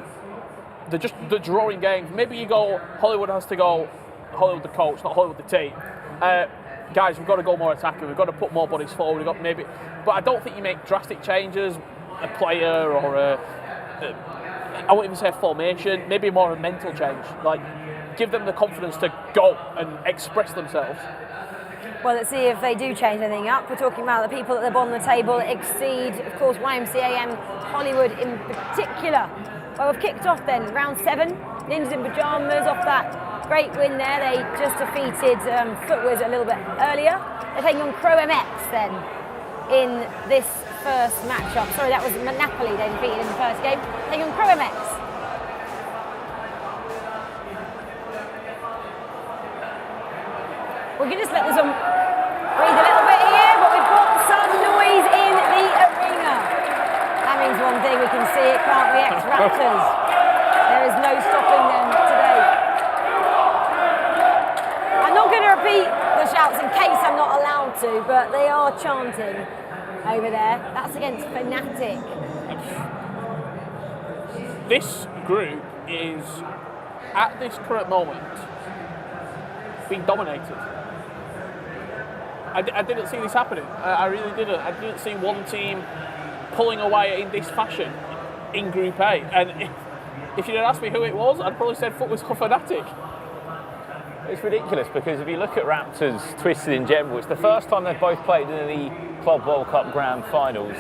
they're drawing games. Maybe you go, Hollywood has to go, Hollywood the coach, not Hollywood the team. Guys, we've got to go more attacking, we've got to put more bodies forward, but I don't think you make drastic changes, a player or I won't even say a formation, maybe more a mental change. Like, give them the confidence to go and express themselves. Well, let's see if they do change anything up. We're talking about the people at the bottom of the table, Exceed, of course, YMCA and Hollywood in particular. Well, we've kicked off then, round 7, Ninjas in Pajamas off that great win there. They just defeated FUTWIZ a little bit earlier. They're taking on Crow MX then in this first matchup. Sorry, that was Napoli they defeated in the first game. Taking on Crow MX. We can just let this one breathe a little bit here, but we've got some noise in the arena. That means one thing, we can see it, can't we, Ex-Raptors? There is no stopping them today. I'm not going to repeat the shouts in case I'm not allowed to, but they are chanting over there. That's against Fnatic. This group is, at this current moment, being dominated. I didn't see this happening. I really didn't. I didn't see one team pulling away in this fashion in Group A. And if you'd asked me who it was, I'd probably said FUTWIZ or Fnatic. It's ridiculous because if you look at Raptors Twisted in general, it's the first time they've both played in the Club World Cup Grand Finals.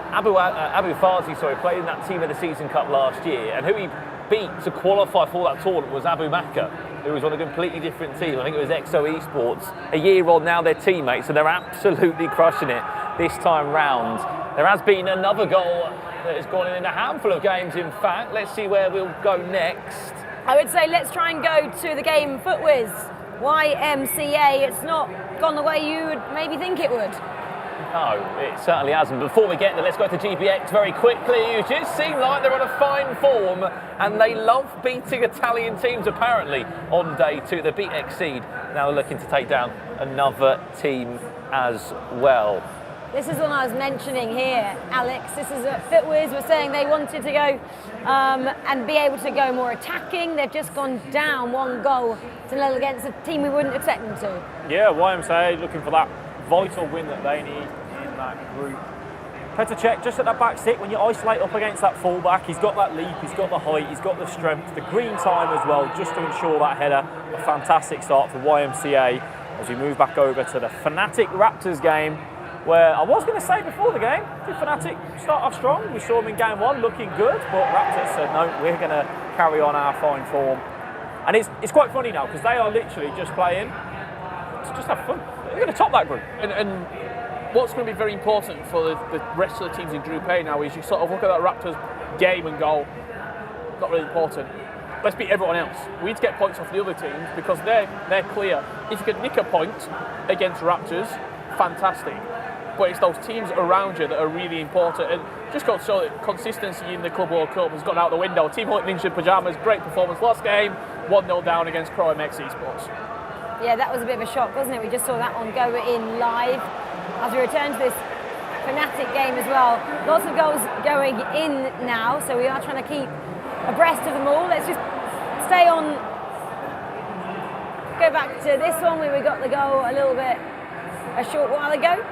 Abu Fazi, played in that Team of the Season Cup last year, and who he beat to qualify for that tournament was Abu Maka, who was on a completely different team. I think it was EXO Esports. A year on now, they're teammates, and they're absolutely crushing it this time round. There has been another goal that has gone in a handful of games, in fact. Let's see where we'll go next. I would say let's try and go to the game FUTWIZ. YMCA, it's not gone the way you would maybe think it would. No, it certainly hasn't. Before we get there, let's go to GBX very quickly. You just seem like they're on a fine form, and they love beating Italian teams, apparently, on day 2. They beat Exceed. Now they're looking to take down another team as well. This is one I was mentioning here, Alex. This is FIFAe were saying they wanted to go and be able to go more attacking. They've just gone down 1 goal to nil against a team we wouldn't expect them to. Yeah, YMCA looking for that vital win that they need in that group. Petr Cech just at that back stick, when you isolate up against that fullback, he's got that leap, he's got the height, he's got the strength, the green time as well, just to ensure that header. A fantastic start for YMCA as we move back over to the Fnatic Raptors game, where I was going to say before the game, did Fnatic start off strong? We saw them in game 1 looking good, but Raptors said no, we're going to carry on our fine form. And it's quite funny now because they are literally just playing to just have fun. They're going to top that group. And what's going to be very important for the rest of the teams in Group A now is you sort of look at that Raptors game and go, not really important. Let's beat everyone else. We need to get points off the other teams because they're clear. If you could nick a point against Raptors, fantastic. But it's those teams around you that are really important. And just got to show that consistency in the Club World Cup has gone out the window. Team like Ninja Pyjamas, great performance last game, 1-0 down against Pro MX Esports. Yeah, that was a bit of a shock, wasn't it? We just saw that one go in live. As we return to this Fnatic game as well, lots of goals going in now, so we are trying to keep abreast of them all. Let's just stay on, go back to this one where we got the goal a short while ago.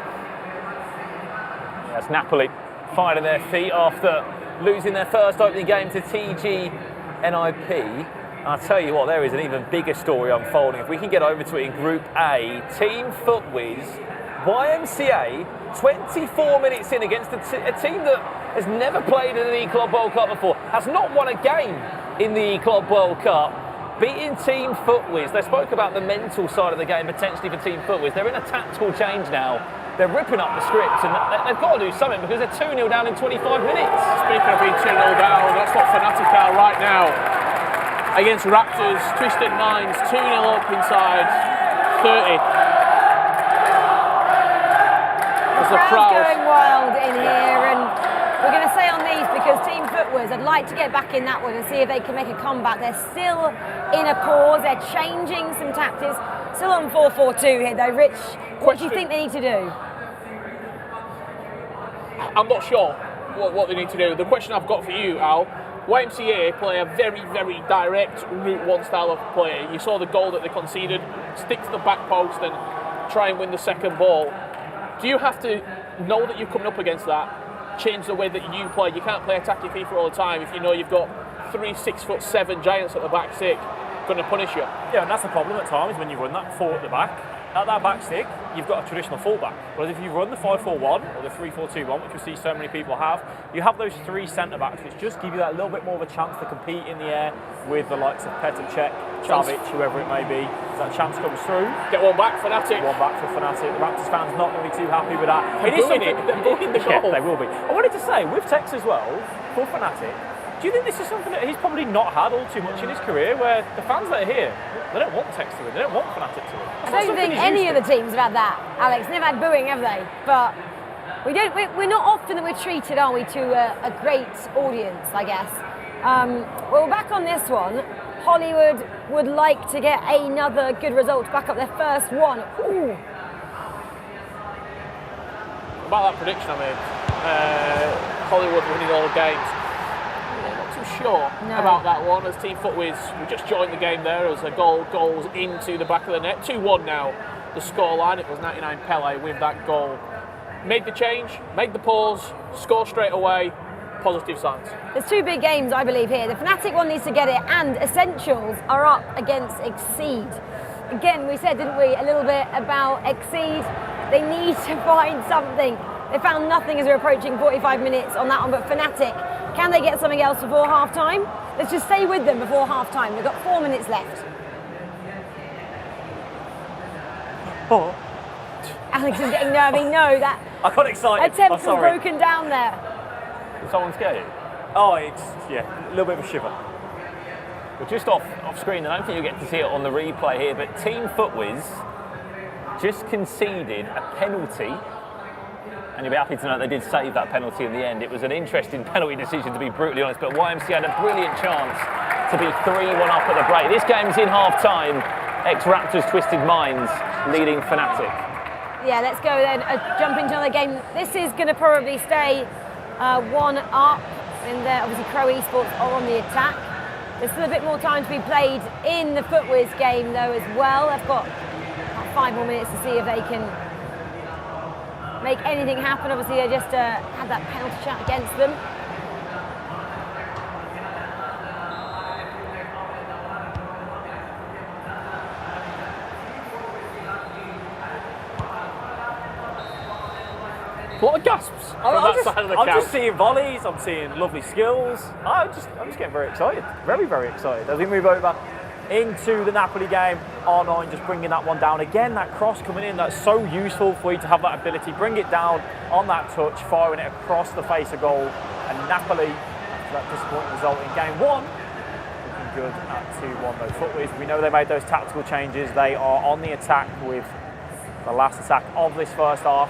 That's Napoli finding their feet after losing their first opening game to TG NIP. I'll tell you what, there is an even bigger story unfolding. If we can get over to it in Group A, Team FIFAe, YMCA, 24 minutes in against a team that has never played in an E-Club World Cup before, has not won a game in the E-Club World Cup, beating Team FIFAe. They spoke about the mental side of the game potentially for Team FIFAe. They're in a tactical change now. They're ripping up the script and they've got to do something because they're 2-0 down in 25 minutes. Speaking of being 2-0 down, that's what Fnatic are right now. Against Raptors, Twisted Minds, 2-0 up inside 30. As the crowd going wild in here, and we're going to stay on these because Team FIFAe, I'd like to get back in that one and see if they can make a comeback. They're still in a pause, they're changing some tactics. Still on 4-4-2 here though. Rich, what do you think they need to do? I'm not sure what they need to do. The question I've got for you, Al, YMCA play a very, very direct Route 1 style of play. You saw the goal that they conceded, stick to the back post and try and win the second ball. Do you have to know that you're coming up against that, change the way that you play? You can't play attacking FIFA all the time if you know you've got 3 6'7" giants at the back stick going to punish you. Yeah, and that's the problem at times when you run that 4 at the back. At that back stick, you've got a traditional fullback. Whereas if you run the 5-4-1 or the 3-4-2-1, which we see so many people have, you have those 3 centre backs, which just give you that little bit more of a chance to compete in the air with the likes of Petr Cech, Savic, whoever it may be. As that chance comes through. Get one back for Fnatic. One back for Fnatic. The Raptors fans not going to be too happy with that. They're booing the goal. Yeah, they will be. I wanted to say, with Tex as well, for Fnatic, do you think this is something that he's probably not had all too much in his career, where the fans that are here, they don't want Tex to win, they don't want Fnatic to win? I don't think any of the teams have had that, Alex. They've had booing, have they? But we're not often that we're treated, are we, to a great audience, I guess. Well, back on this one, Hollywood would like to get another good result to back up their first one. Ooh. About that prediction I made, Hollywood winning all the games. Sure about that one, as Team FIFAe, we just joined the game there as a goal goes into the back of the net. 2-1 now, the scoreline. It was 99 Pele with that goal. Made the change, made the pause, score straight away, positive signs. There's 2 big games, I believe, here. The Fnatic one needs to get it, and Essentials are up against Exceed. Again, we said, didn't we, a little bit about Exceed. They need to find something. They found nothing as we're approaching 45 minutes on that one, but Fnatic, can they get something else before half-time? Let's just stay with them before half-time. We've got 4 minutes left. Oh. Alex is getting nervy. No, that I got excited. attempt was broken down there. Did someone scare you? Oh, it's, yeah, a little bit of a shiver. We're just off screen, and I don't think you'll get to see it on the replay here, but Team FIFAe just conceded a penalty. And you'll be happy to know they did save that penalty in the end. It was an interesting penalty decision, to be brutally honest, but YMCA had a brilliant chance to be 3-1 up at the break. This game's in half-time. Ex-Raptors Twisted Minds leading Fnatic. Yeah, let's go then. Jump into another game. This is going to probably stay 1 up. And obviously Crow Esports are on the attack. There's still a bit more time to be played in the FUTWIZ game though as well. They've got about 5 more minutes to see if they can make anything happen. Obviously they just had that penalty shot against them. A lot of gasps from that side of the couch. I'm just seeing volleys, I'm seeing lovely skills. I'm just getting very excited, very, very excited. As we move over into the Napoli game, R9 just bringing that one down. Again, that cross coming in, that's so useful for you to have that ability. Bring it down on that touch, firing it across the face of goal. And Napoli, after that disappointing result in game 1, looking good at 2-1 though. FUTWIZ, we know they made those tactical changes. They are on the attack with the last attack of this first half.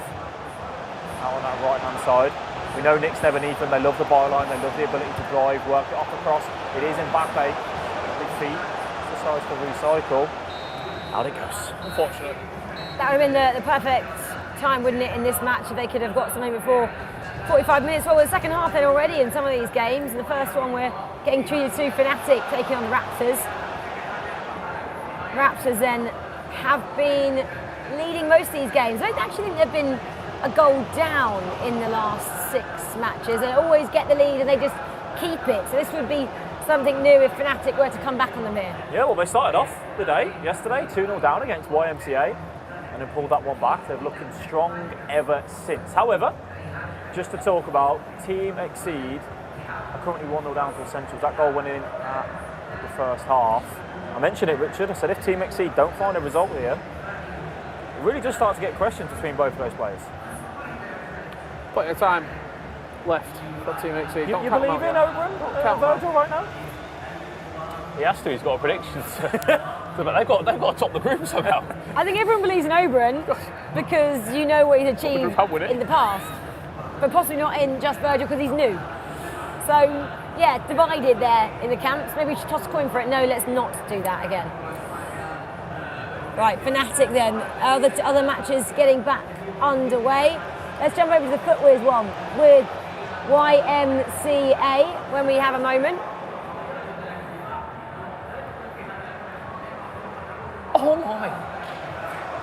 On that right-hand side. We know Nick's never need them. They love the byline, they love the ability to drive, work it off across. It is Mbappe, big feet, decides to recycle. Out it goes. Unfortunate. That would have been the perfect time, wouldn't it, in this match if they could have got something before 45 minutes. Well, the second half then already in some of these games. In the first one, we're getting treated to Fnatic taking on the Raptors. Raptors then have been leading most of these games. I don't actually think they've been a goal down in the last 6 matches. They always get the lead and they just keep it. So this would be something new if Fnatic were to come back on them here. Yeah, well, they started off the day yesterday 2-0 down against YMCA and then pulled that one back. They're looking strong ever since. However, just to talk about, Team Exceed are currently 1-0 down to Essentials. That goal went in at the first half. I mentioned it, Richard. I said if Team Exceed don't find a result here, it really does start to get questions between both of those players. Plenty of time left for Team Exceed. You believe in Oberon, Virgil, right now? He has to, he's got a prediction. But they've got to top the group somehow. I think everyone believes in Oberon because you know what he's achieved in the past. But possibly not in just Virgil because he's new. So, yeah, divided there in the camps. Maybe we should toss a coin for it. No, let's not do that again. Right, Fnatic then. Other matches getting back underway. Let's jump over to the FUTWIZ one with YMCA when we have a moment. Oh my!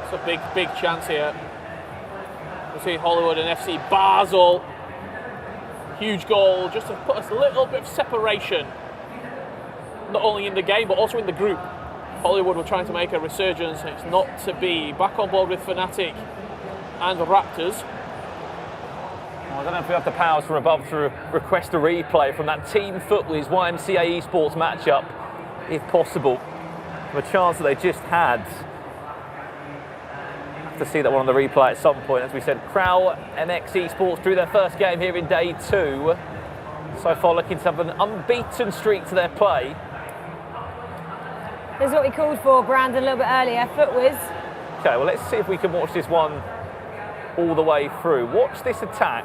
It's a big chance here. Between Hollywood and FC Basel. Huge goal just to put us a little bit of separation. Not only in the game but also in the group. Hollywood were trying to make a resurgence. It's not to be. Back on board with Fnatic and the Raptors. I don't know if we have the powers from above to request a replay from that Team FUTWIZ YMCA Esports matchup, if possible. The chance that they just had. Have to see that one on the replay at some point. As we said, Crow MX Esports drew their first game here in day 2. So far looking to have an unbeaten streak to their play. This is what we called for, Brandon, a little bit earlier. FUTWIZ. Okay, well, let's see if we can watch this one all the way through. Watch this attack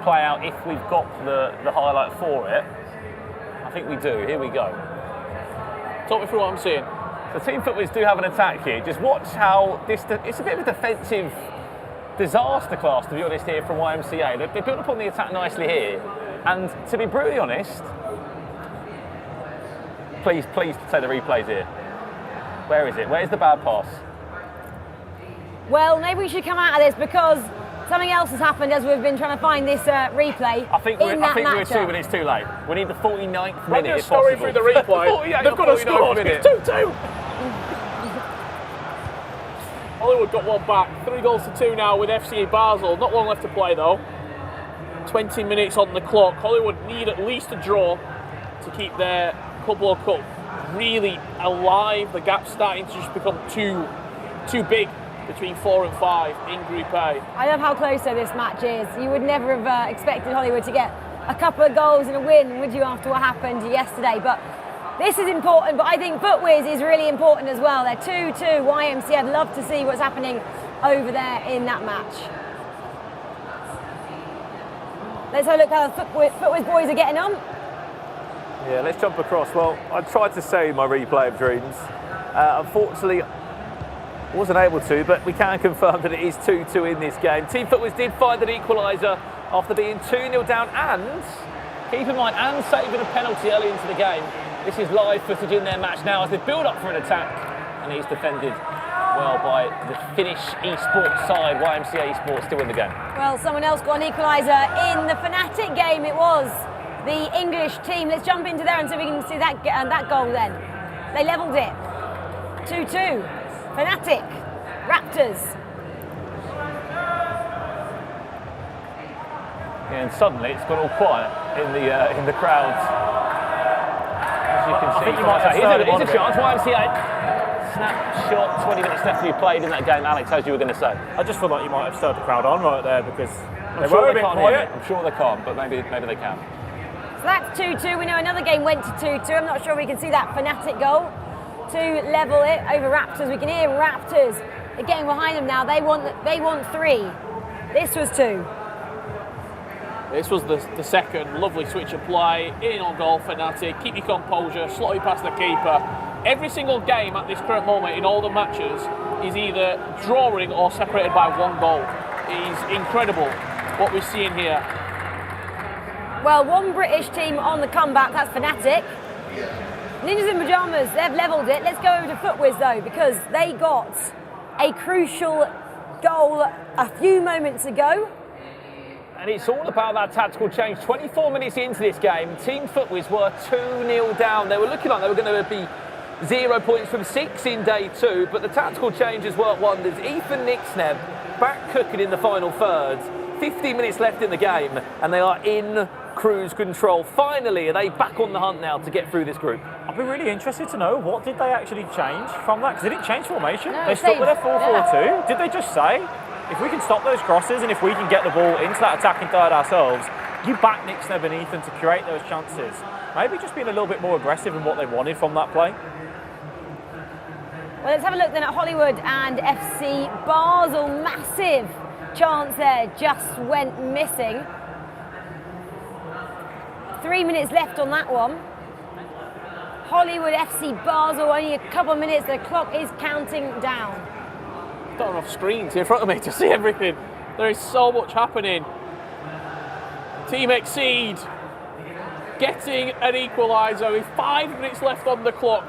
play out if we've got the highlight for it. I think we do. Here we go. Talk me through what I'm seeing. The Team FUTWIZ do have an attack here. Just watch how it's a bit of a defensive disaster class, to be honest, here from YMCA. They built up on the attack nicely here. And to be brutally honest, please say the replays here. Where is it? Where's the bad pass? Well, maybe we should come out of this because something else has happened as we've been trying to find this replay. I think we're 2 minutes too late. We need the 49th minute if possible. Story through the replay. They've got to score. It's 2-2. Hollywood got one back. 3 goals to 2 now with FC Basel. Not long left to play though. 20 minutes on the clock. Hollywood need at least a draw to keep their Club World Cup really alive. The gap's starting to just become too big between 4 and 5 in Group A. I love how close this match is. You would never have expected Hollywood to get a couple of goals and a win, would you, after what happened yesterday? But this is important, but I think FUTWIZ is really important as well. They're 2-2 YMCA. I'd love to see what's happening over there in that match. Let's have a look how the FUTWIZ boys are getting on. Yeah, let's jump across. Well, I tried to say my replay of dreams. Unfortunately, wasn't able to, but we can confirm that it is 2-2 in this game. Team Footwiz did find an equaliser after being 2-0 down, and keep in mind, and saving a penalty early into the game. This is live footage in their match now as they build up for an attack, and he's defended well by the Finnish esports side. YMCA Esports still in the game. Well, someone else got an equaliser in the Fnatic game. It was the English team. Let's jump into there and see if we can see that goal then. They levelled it. 2-2. Fnatic. Raptors. And suddenly it's gone all quiet in the crowds. As you can see, I think you might have it's a chance. YMCA. Snapshot, 20 minutes left to be played in that game. Alex, as you were going to say. I just feel like you might have stirred the crowd on right there because I'm sure they can't hear me. I'm sure they can't, but maybe they can. So that's 2-2. We know another game went to 2-2. I'm not sure we can see that Fnatic goal to level it over Raptors. We can hear Raptors. They're getting behind them now. They want 3. This was 2. This was the second lovely switch of play, in on goal Fnatic, keep your composure, slot it past the keeper. Every single game at this current moment in all the matches is either drawing or separated by 1 goal. It is incredible what we're seeing here. Well, one British team on the comeback, that's Fnatic. Ninjas in Pyjamas, they've levelled it. Let's go over to Footwiz though, because they got a crucial goal a few moments ago. And it's all about that tactical change. 24 minutes into this game, Team Footwiz were 2-0 down. They were looking like they were going to be 0 points from 6 in day 2, but the tactical changes worked wonders. Ethan Nixneb back cooking in the final third. 15 minutes left in the game, and they are in cruise control. Finally, are they back on the hunt now to get through this group? I'd be really interested to know, what did they actually change from that? Because they didn't change formation. No, they stuck with their 4-4-2. Did they just say, if we can stop those crosses and if we can get the ball into that attacking third ourselves, you back Nixneb and Ethan to create those chances? Maybe just being a little bit more aggressive in what they wanted from that play. Well, let's have a look then at Hollywood and FC Basel. Massive chance there, just went missing. 3 minutes left on that one. Hollywood FC Basel, only a couple of minutes, the clock is counting down. Not enough screens in front of me to see everything. There is so much happening. Team Exceed getting an equaliser with 5 minutes left on the clock.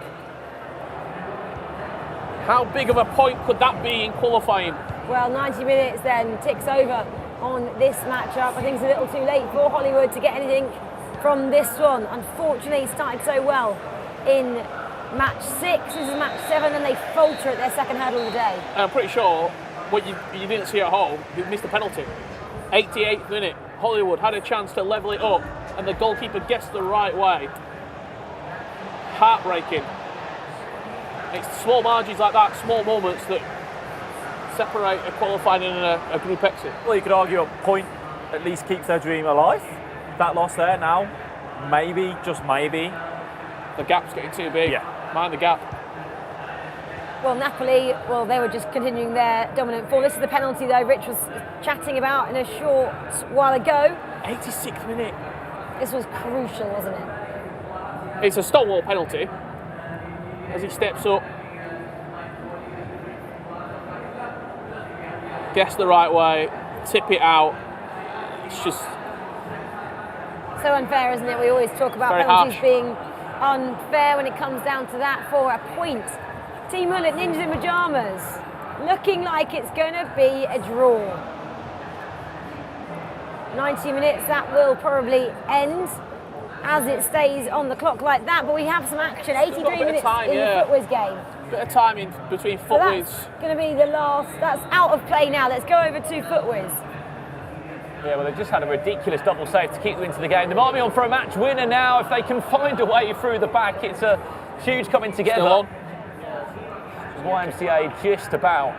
How big of a point could that be in qualifying? Well, 90 minutes then ticks over on this matchup. I think it's a little too late for Hollywood to get anything from this one. Unfortunately, started so well in match 6. This is match 7, and they falter at their second hurdle of the day. I'm pretty sure what you didn't see at home, you missed a penalty. 88th minute, Hollywood had a chance to level it up, and the goalkeeper guessed the right way. Heartbreaking. It's small margins like that, small moments that separate a qualifying and a group exit. Well, you could argue a point at least keeps their dream alive. That loss there now, maybe, just maybe. The gap's getting too big. Yeah. Mind the gap. Well, Napoli, well, they were just continuing their dominant form. This is the penalty, though, Rich was chatting about in a short while ago. 86th minute. This was crucial, wasn't it? It's a stonewall penalty as he steps up. Guess the right way, tip it out. It's just so unfair, isn't it? We always talk about very penalties harsh. being unfair when it comes down to that for a point. Team Mullet, Ninjas in Pyjamas, looking like it's going to be a draw. 90 minutes, that will probably end as it stays on the clock like that, but we have some action. 83 minutes time, in yeah. the Footwiz game. Bit of time in between So Footwiz. that's going to be the last, that's out of play now. Let's go over to Footwiz. Yeah, well, they've just had a ridiculous double save to keep them into the game. They might be on for a match winner now if they can find a way through the back. It's a huge coming together. Still on. YMCA just about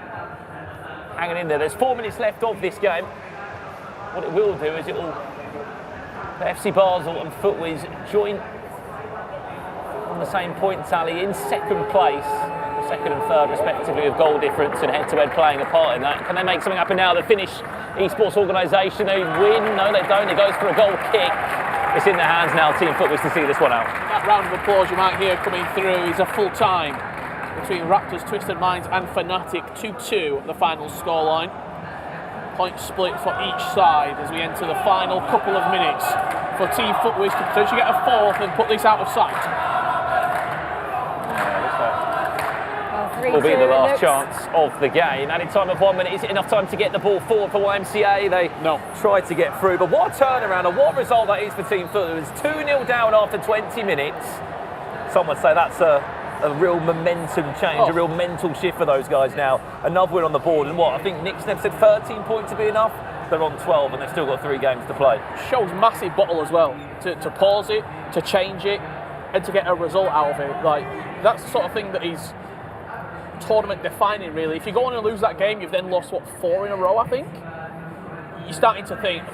hanging in there. There's 4 minutes left of this game. What it will do is it will FC Basel and Footwiz join on the same point tally in second place, second and third respectively, with goal difference and head-to-head playing a part in that. Can they make something happen now? The Finnish esports organisation, they win. No, they don't. It goes for a goal kick. It's in their hands now, Team Footwiz, to see this one out. That round of applause you might hear coming through is a full time. between Raptors, Twisted Minds and Fnatic, 2-2 the final scoreline. Point split for each side as we enter the final couple of minutes for Team Footwiz to potentially get a fourth and put this out of sight. Will be the last chance of the game. And in time of 1 minute, is it enough time to get the ball forward for YMCA? They tried to get through, but what a turnaround and what a result that is for Team Foot. It was 2-0 down after 20 minutes. Some would say that's a real momentum change, a real mental shift for those guys now. Another win on the board, and what, I think Nick Sneb said 13 points to be enough. They're on 12 and they've still got 3 games to play. Shows massive bottle as well, to pause it, to change it, and to get a result out of it. Like, that's the sort of thing that is tournament defining, really. If you go on and lose that game, you've then lost, what, 4 in a row, I think? You're starting to think,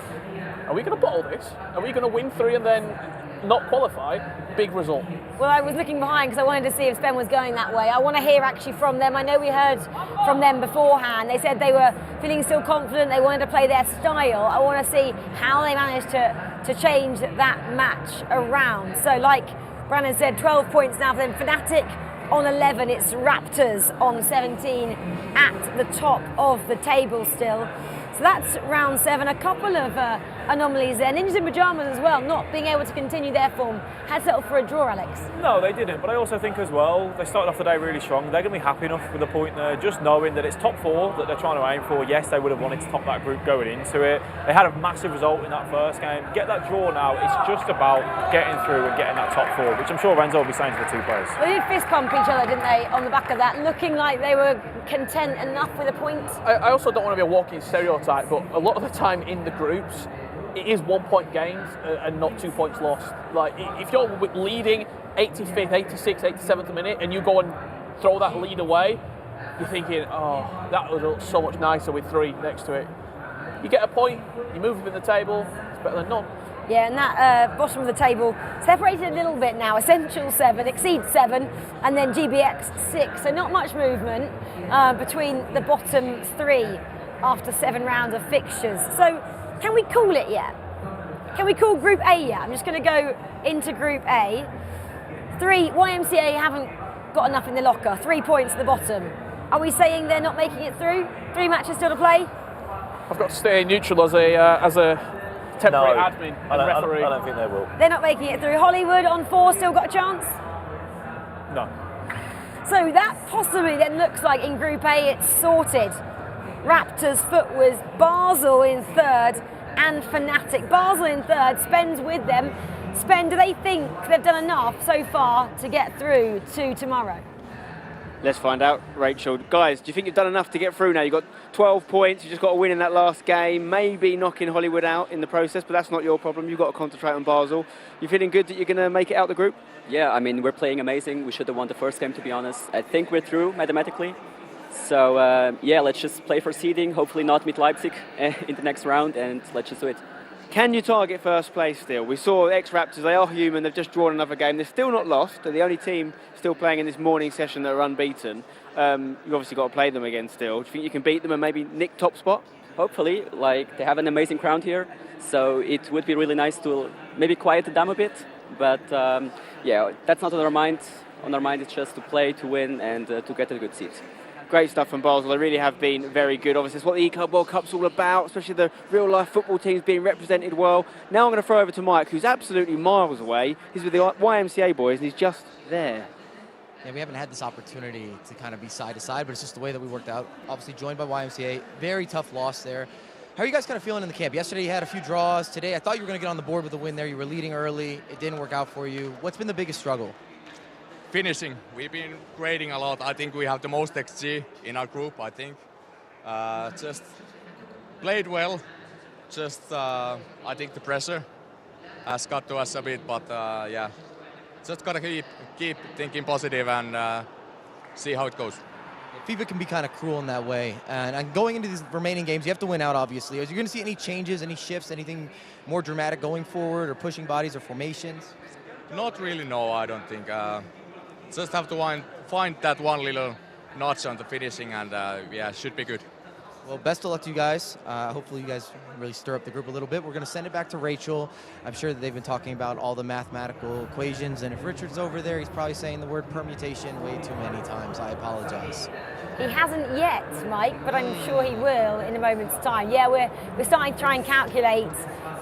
are we going to bottle this? Are we going to win 3 and then not qualify? Big result. Well, I was looking behind because I wanted to see if Spen was going that way. I want to hear actually from them. I know we heard from them beforehand. They said they were feeling still confident. They wanted to play their style. I want to see how they managed to change that match around. So like Brandon said, 12 points now for them. Fnatic on 11, it's Raptors on 17 at the top of the table still. So that's round 7. A couple of anomalies there. Ninjas in Pyjamas as well, not being able to continue their form. Had settled for a draw, Alex. No, they didn't, but I also think as well, they started off the day really strong. They're going to be happy enough with the point there, just knowing that it's top 4 that they're trying to aim for. Yes, they would have wanted to top that group going into it. They had a massive result in that first game. Get that draw now, it's just about getting through and getting that top 4, which I'm sure Renzo will be saying to the 2 players. Well, they did fist pump each other, didn't they, on the back of that, looking like they were content enough with a point. I also don't want to be a walking stereotype, but a lot of the time in the groups, it is 1-point games and not 2 points lost. Like, if you're leading 85th, 86th, 87th minute and you go and throw that lead away, you're thinking, oh, that would look so much nicer with 3 next to it. You get a point, you move up in the table, it's better than none. Yeah, and that bottom of the table separated a little bit now. Essential 7, Exceed 7, and then GBX 6. So not much movement between the bottom 3 after 7 rounds of fixtures. So can we call it yet? Can we call Group A yet? I'm just going to go into Group A. 3, YMCA haven't got enough in the locker. 3 points at the bottom. Are we saying they're not making it through? 3 matches still to play? I've got to stay neutral as a temporary admin and referee. I don't think they will. They're not making it through. Hollywood on 4 still got a chance? No. So that possibly then looks like in Group A it's sorted. Raptors, Footwiz, Basel in 3rd and Fnatic. Basel in 3rd, Spen's with them. Spen, do they think they've done enough so far to get through to tomorrow? Let's find out, Rachel. Guys, do you think you've done enough to get through now? You've got 12 points, you just got to win in that last game, maybe knocking Hollywood out in the process, but that's not your problem. You've got to concentrate on Basel. You feeling good that you're going to make it out the group? Yeah, I mean, we're playing amazing. We should have won the first game, to be honest. I think we're through mathematically. So, yeah, let's just play for seeding, hopefully not meet Leipzig in the next round, and let's just do it. Can you target first place still? We saw ex-Raptors, they are human, they've just drawn another game. They're still not lost, they're the only team still playing in this morning session that are unbeaten. You've obviously got to play them again still. Do you think you can beat them and maybe nick top spot? Hopefully, like, they have an amazing crowd here, so it would be really nice to maybe quiet them down a bit. But, yeah, that's not on our mind. On our mind, it's just to play, to win, and to get a good seat. Great stuff from Basel. They really have been very good. Obviously, it's what the E-Club World Cup's all about, especially the real-life football teams being represented well. Now I'm going to throw over to Mike, who's absolutely miles away. He's with the YMCA boys, and he's just there. Yeah, we haven't had this opportunity to kind of be side to side, but it's just the way that we worked out. Obviously joined by YMCA. Very tough loss there. How are you guys kind of feeling in the camp? Yesterday you had a few draws. Today I thought you were going to get on the board with a win there. You were leading early. It didn't work out for you. What's been the biggest struggle? Finishing. We've been grading a lot. I think we have the most XG in our group, I think. Just played well. Just, I think the pressure has got to us a bit, but yeah. Just got to keep thinking positive and see how it goes. FIFA can be kind of cruel in that way. And going into these remaining games, you have to win out, obviously. Are you going to see any changes, any shifts, anything more dramatic going forward, or pushing bodies or formations? Not really, no, I don't think. Just have to find that one little notch on the finishing, and yeah, should be good. Well, best of luck to you guys. Hopefully you guys really stir up the group a little bit. We're going to send it back to Rachel. I'm sure that they've been talking about all the mathematical equations, and if Richard's over there, he's probably saying the word permutation way too many times. I apologize. He hasn't yet, Mike, but I'm sure he will in a moment's time. Yeah, we're starting to try and calculate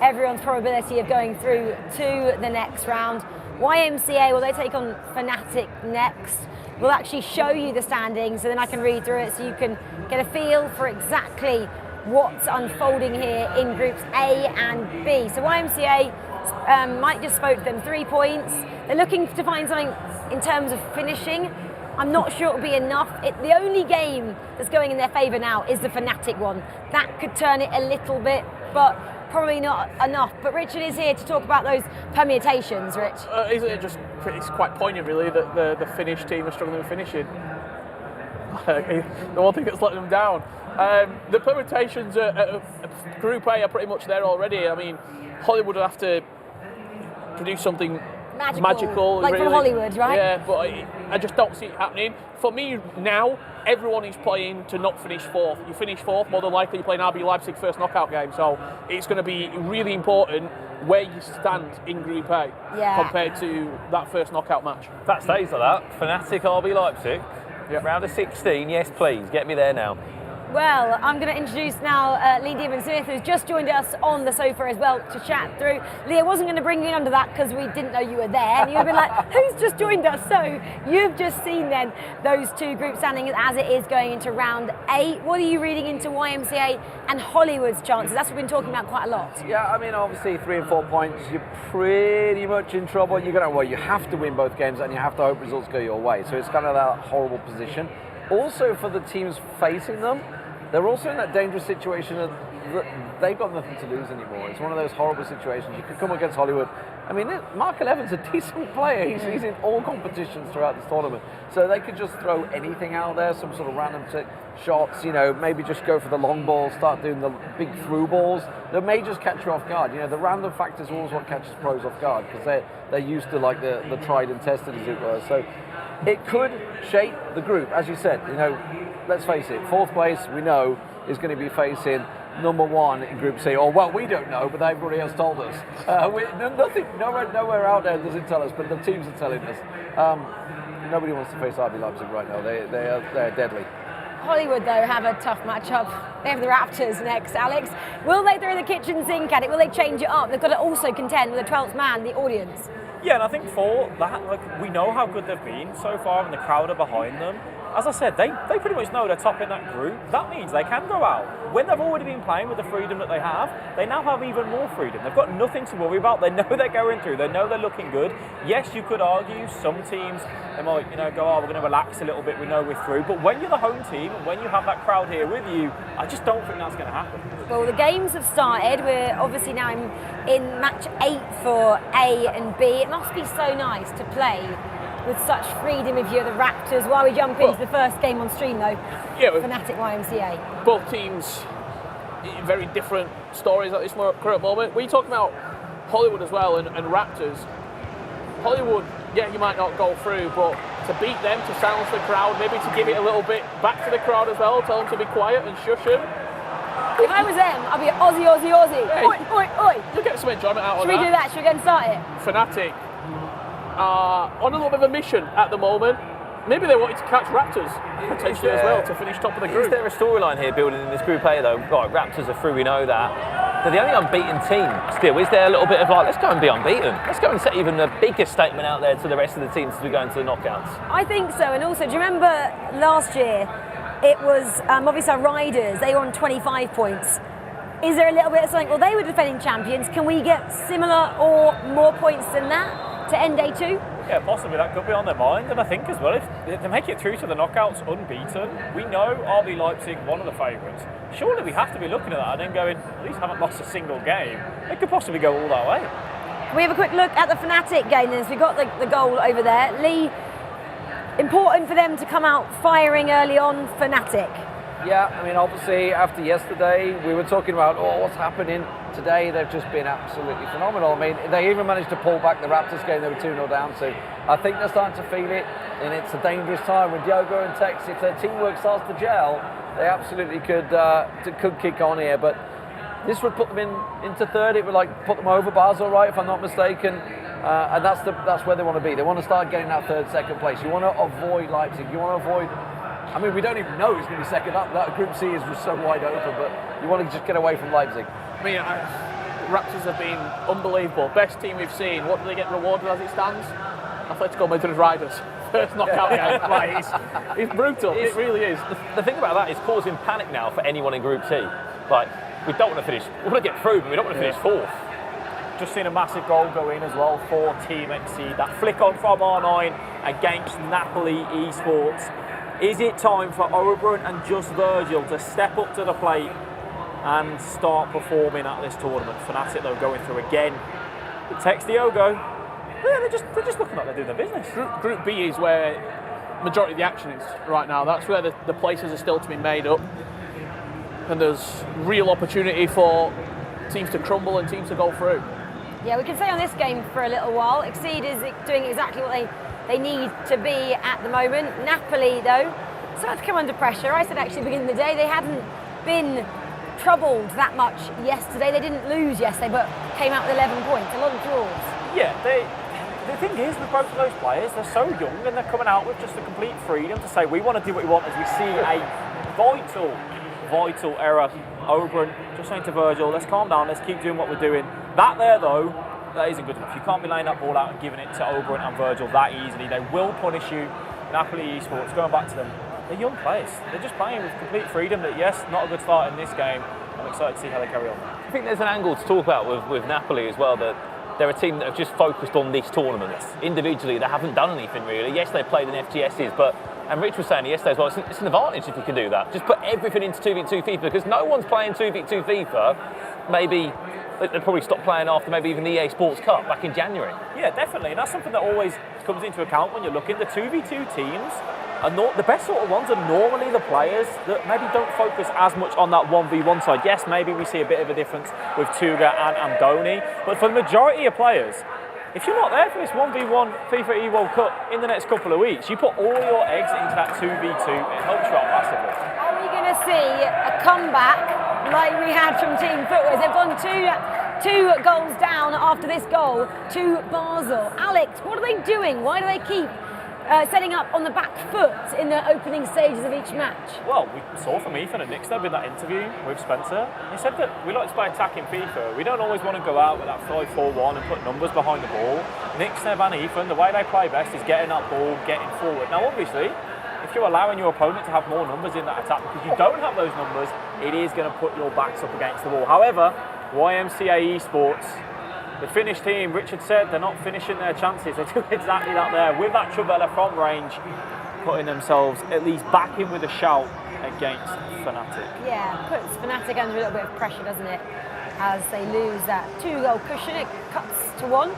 everyone's probability of going through to the next round. YMCA, well, they take on Fnatic next. We'll actually show you the standings, so then I can read through it so you can get a feel for exactly what's unfolding here in groups A and B. So YMCA, Mike just spoke to them, 3 points. They're looking to find something in terms of finishing. I'm not sure it'll be enough. The only game that's going in their favour now is the Fnatic one. That could turn it a little bit, but probably not enough. But Richard is here to talk about those permutations, Rich. Isn't it just, it's quite poignant really that the Finnish team are struggling with finishing. The one thing that's letting them down. The permutations at Group A are pretty much there already. I mean, Hollywood will have to produce something magical like really. from Hollywood, right? Yeah, but I just don't see it happening. For me now, everyone is playing to not finish fourth. You finish fourth, more than likely you're playing RB Leipzig first knockout game. So it's going to be really important where you stand in Group A compared to that first knockout match. That stays like that. Fnatic RB Leipzig, round of 16. Yes, please, get me there now. Well, I'm going to introduce now Lee Dearman-Smith, who's just joined us on the sofa as well to chat through. Lee, I wasn't going to bring you in under that because we didn't know you were there, and you'd have been like, who's just joined us? So you've just seen then those two group standings as it is going into round 8. What are you reading into YMCA and Hollywood's chances? That's what we've been talking about quite a lot. Yeah, I mean, obviously 3 and 4 points, you're pretty much in trouble. You're going to, well, you have to win both games and you have to hope results go your way. So it's kind of that horrible position. Also for the teams facing them, they're also in that dangerous situation of they've got nothing to lose anymore. It's one of those horrible situations. You could come against Hollywood. I mean, Mark Eleven's a decent player. He's in all competitions throughout this tournament. So they could just throw anything out there, some sort of random shots, you know, maybe just go for the long ball, start doing the big through balls. That may just catch you off guard. You know, the random factor is always what catches pros off guard because they're used to like the tried and tested, as it were. So it could shape the group, as you said. You know, let's face it, 4th place we know is going to be facing number 1 in Group C. Or well, we don't know, but everybody else told us. Nowhere out there does it tell us, but the teams are telling us. Nobody wants to face RB Leipzig right now. They're deadly. Hollywood, though, have a tough matchup. They have the Raptors next, Alex. Will they throw the kitchen sink at it? Will they change it up? They've got to also contend with the 12th man, the audience. Yeah, and I think for that, like, we know how good they've been so far, and the crowd are behind them. As I said, they pretty much know they're top in that group. That means they can go out. When they've already been playing with the freedom that they have, they now have even more freedom. They've got nothing to worry about. They know they're going through. They know they're looking good. Yes, you could argue some teams, they might, go, oh, we're going to relax a little bit. We know we're through. But when you're the home team, and when you have that crowd here with you, I just don't think that's going to happen. Well, the games have started. We're obviously now in match 8 for A and B. It must be so nice to play with such freedom if you're the Raptors. While we jump into the first game on stream, though, Fnatic YMCA. Both teams, very different stories at this current moment. We talk about Hollywood as well and Raptors. Hollywood, you might not go through, but to beat them, to silence the crowd, maybe to give it a little bit back to the crowd as well, tell them to be quiet and shush them. If I was them, I'd be Aussie, Aussie, Aussie. Hey, oi, oi, oi. You'll get some enjoyment out of that. Should we do that? Should we go and start it? Fnatic are on a little bit of a mission at the moment. Maybe they wanted to catch Raptors potentially as well to finish top of the group. Is there a storyline here building in this Group A though? Right, Raptors are through, we know that. They're the only unbeaten team still. Is there a little bit of like, let's go and be unbeaten? Let's go and set even a bigger statement out there to the rest of the teams as we go into the knockouts? I think so, and also, do you remember last year, it was obviously our Riders, they were on 25 points. Is there a little bit of something, well, they were defending champions, can we get similar or more points than that to end day 2? Yeah, possibly that could be on their mind, and I think as well, if they make it through to the knockouts unbeaten, we know RB Leipzig, one of the favourites. Surely we have to be looking at that and then going, at least haven't lost a single game. They could possibly go all that way. Can we have a quick look at the Fnatic game then? So we've got the goal over there. Lee, important for them to come out firing early on, Fnatic. Yeah, I mean, obviously, after yesterday, we were talking about, what's happening today. They've just been absolutely phenomenal. I mean, they even managed to pull back the Raptors game they were 2-0 down to. I think they're starting to feel it, and it's a dangerous time with Diogo and Tex. If their teamwork starts to gel, they absolutely could kick on here. But this would put them into third. It would put them over Basel, right, if I'm not mistaken. And that's where they want to be. They want to start getting that second place. You want to avoid Leipzig. You want to avoid. I mean, we don't even know who's going to be second up. That Group C is just so wide open, but you want to just get away from Leipzig. I mean, Raptors have been unbelievable. Best team we've seen. What do they get rewarded as it stands? Atletico Madrid Riders. First knockout game. Right, it's brutal. It really is. The thing about that is causing panic now for anyone in Group C. Like, we don't want to finish. We want to get through, but we don't want to finish fourth. Just seen a massive goal go in as well for Team Exceed. That flick on from R9 against Napoli Esports. Is it time for Oberon and Just Virgil to step up to the plate and start performing at this tournament? Fnatic, though, going through again. It takes Diogo. Yeah, they're just looking like they're doing their business. Group B is where majority of the action is right now. That's where the places are still to be made up. And there's real opportunity for teams to crumble and teams to go through. Yeah, we can stay on this game for a little while. Exceed is doing exactly what they need to be at the moment. Napoli, though, started to come under pressure. I said actually at the beginning of the day they hadn't been troubled that much yesterday. They didn't lose yesterday, but came out with 11 points, a lot of draws. Yeah, the thing is with both of those players, they're so young and they're coming out with just a complete freedom to say we want to do what we want as we see a vital error. Oberon just saying to Virgil, let's calm down, let's keep doing what we're doing. That there though, that isn't good enough. You can't be laying that ball out and giving it to Oberon and Virgil that easily. They will punish you. Napoli Esports, going back to them, they're young players. They're just playing with complete freedom that yes, not a good start in this game. I'm excited to see how they carry on. I think there's an angle to talk about with Napoli as well, that they're a team that have just focused on this tournament. Individually, they haven't done anything really. Yes, they've played in FGSs, but, and Rich was saying yesterday as well, it's an advantage if you can do that. Just put everything into 2v2 FIFA, because no one's playing 2v2 FIFA. Maybe they'll probably stop playing after maybe even the EA Sports Cup back in January. Yeah, definitely, and that's something that always comes into account when you're looking. The 2v2 teams, the best sort of ones are normally the players that maybe don't focus as much on that 1v1 side. Yes, maybe we see a bit of a difference with Tuga and Andoni, but for the majority of players, if you're not there for this 1v1 FIFAe World Cup in the next couple of weeks, you put all your eggs into that 2v2, it helps you out massively. Are we going to see a comeback like we had from Team Footwear? They've gone two goals down after this goal to Basel. Alex, what are they doing? Why do they keep setting up on the back foot in the opening stages of each match? Well, we saw from Ethan and Nickstead with that interview with Spencer. He said that we like to play attacking FIFA. We don't always want to go out with that 5-4-1 and put numbers behind the ball. Nickstead and Ethan, the way they play best is getting that ball, getting forward. Now, obviously, if you're allowing your opponent to have more numbers in that attack because you don't have those numbers, it is going to put your backs up against the wall. However, YMCA Esports, the Finnish team, Richard said, they're not finishing their chances. They do exactly that there. With that Travella from range, putting themselves at least back in with a shout against Fnatic. Yeah, puts Fnatic under a little bit of pressure, doesn't it? As they lose that 2-goal cushion, it cuts to 1.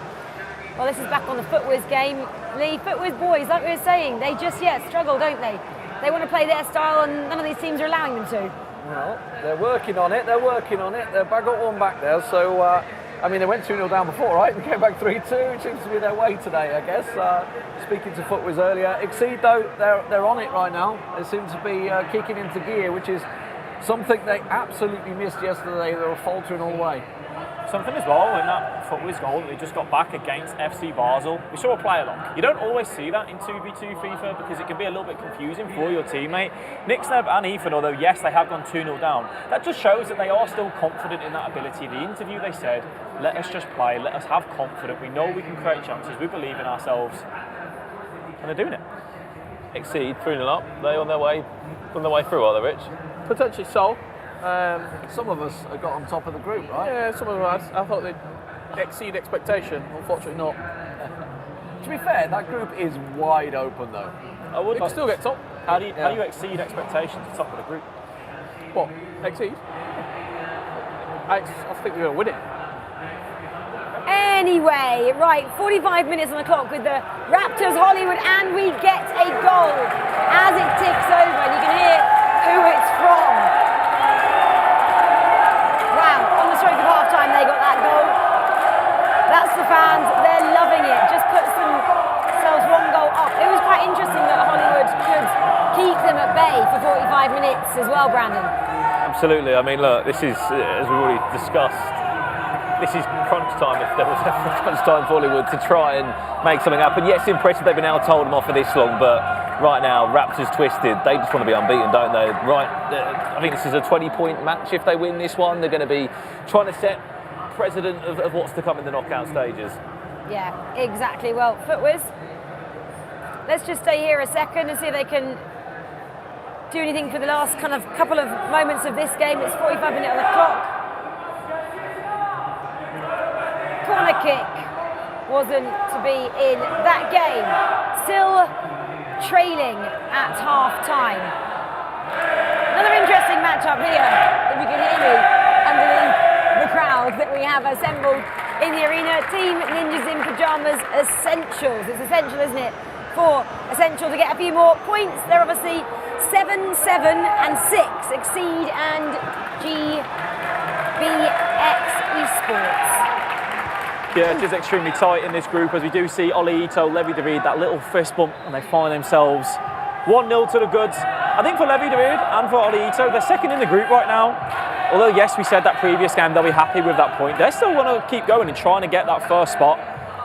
Well, this is back on the Footwiz game. The Footwiz boys, like we were saying, they just, struggle, don't they? They want to play their style and none of these teams are allowing them to. Well, they're working on it. They've got one back there, so... I mean, they went 2-0 down before, right? They came back 3-2. It seems to be their way today, I guess. Speaking to Footwiz earlier, Exceed, though, they're on it right now. They seem to be kicking into gear, which is something they absolutely missed yesterday. They were faltering all the way. Something as well in that Footwiz goal that they just got back against FC Basel. We saw a player lock. You don't always see that in 2v2 FIFA because it can be a little bit confusing for your teammate. Nickstead and Ethan, although yes, they have gone 2-0 down, that just shows that they are still confident in that ability. In the interview they said, let us just play, let us have confidence. We know we can create chances, we believe in ourselves. And they're doing it. Exceed 3-0 up. They on their way through, are they, Rich? Potentially so. Some of us have got on top of the group, right? Yeah, some of them had. I thought they'd exceed expectation. Unfortunately not. To be fair, that group is wide open though. They can still get top. How do you exceed expectations at top of the group? What? Exceed? I think we're going to win it. Anyway, right, 45 minutes on the clock with the Raptors Hollywood, and we get a goal as it ticks over, and you can hear who it's from. Wow, on the stroke of half-time they got that goal. That's the fans, they're loving it. Just puts themselves one goal up. It was quite interesting that Hollywood could keep them at bay for 45 minutes as well, Brandon. Absolutely. I mean, look, this is, as we've already discussed, this is crunch time if there was ever crunch time for Hollywood to try and make something happen. Yes, impressive they've been able to hold them off for this long, but right now, Raptors twisted. They just want to be unbeaten, don't they? Right, I think this is a 20-point match if they win this one. They're going to be trying to set precedent of what's to come in the knockout stages. Yeah, exactly. Well, Footwiz, let's just stay here a second and see if they can do anything for the last kind of couple of moments of this game. It's 45 minutes on the clock. Corner kick wasn't to be in that game. Still trailing at half-time. Another interesting matchup here, if you can hear me, underneath the crowd that we have assembled in the arena. Team Ninjas in Pyjamas Essentials. It's essential, isn't it, for Essential to get a few more points. They're obviously 7, 7 and 6. Exceed and GBX Esports. Yeah, it is extremely tight in this group as we do see Oli Ito, Levi David, that little fist bump, and they find themselves 1-0 to the goods. I think for Levi David and for Oli Ito, they're second in the group right now. Although, yes, we said that previous game they'll be happy with that point. They still want to keep going and trying to get that first spot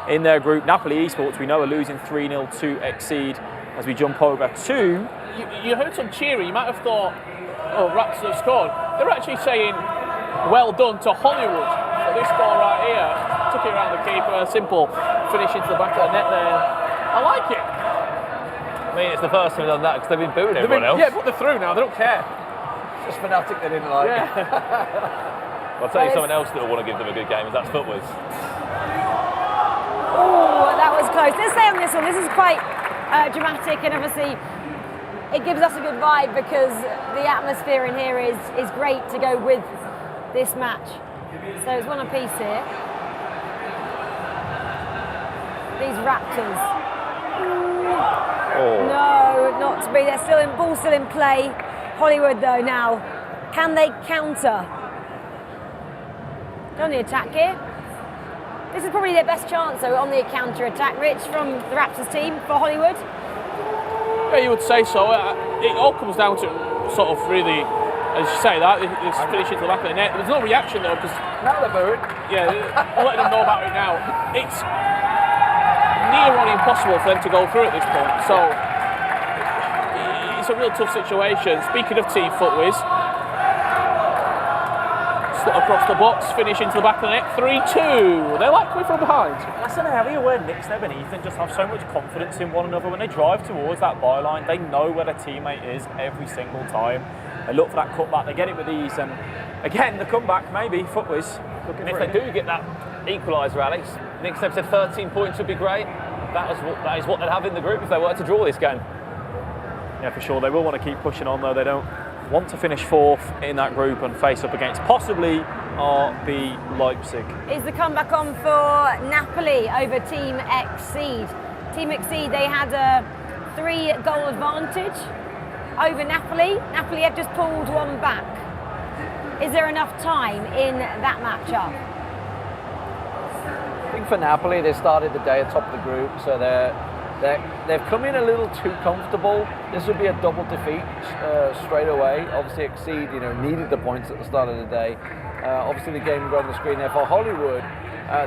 in their group. Napoli Esports, we know, are losing 3-0 to Exceed as we jump over to... You heard some cheering. You might have thought, oh, Raptors have scored. They're actually saying, well done to Hollywood for this goal right here. Took it around the keeper, simple finish into the back of the net there. I like it. I mean, it's the first time they've done that because they've been booing everyone else. Yeah, but they're through now. They don't care. Just Fnatic they didn't like. Yeah. I'll tell you someone else that will want to give them a good game, and that's Footwiz. Oh, that was close. Let's stay on this one. This is quite dramatic, and obviously it gives us a good vibe because the atmosphere in here is great to go with this match. So it's one apiece here. These Raptors. Oh. No, not to be. They're still in ball, still in play. Hollywood though now. Can they counter? On the attack here. This is probably their best chance though on the counter attack. Rich, from the Raptors team for Hollywood. Yeah, you would say so. It all comes down to sort of really, as you say, that it's finishing to the back of the net. There's no reaction though because now they're booing. Yeah, I'm letting them know about it now. It's near on impossible for them to go through at this point. So it's a real tough situation. Speaking of Team Footwiz, slot across the box, finish into the back of the net, 3-2. They like coming from behind. That's an area where Knicks there beneath and just have so much confidence in one another. When they drive towards that byline, they know where their teammate is every single time. They look for that cutback, they get it with ease, and again, the comeback, maybe, Footwiz. And if they do get that equaliser, Alex, Knicks have said 13 points would be great. That is what they'd have in the group if they were to draw this game. Yeah, for sure. They will want to keep pushing on, though. They don't want to finish fourth in that group and face up against possibly RB Leipzig. Is the comeback on for Napoli over Team Exceed? Team Exceed, they had a 3-goal advantage over Napoli. Napoli have just pulled one back. Is there enough time in that matchup? I think for Napoli, they started the day atop the group, so they've come in a little too comfortable. This would be a double defeat straight away. Obviously, Exceed, needed the points at the start of the day. Obviously, the game will go on the screen there for Hollywood.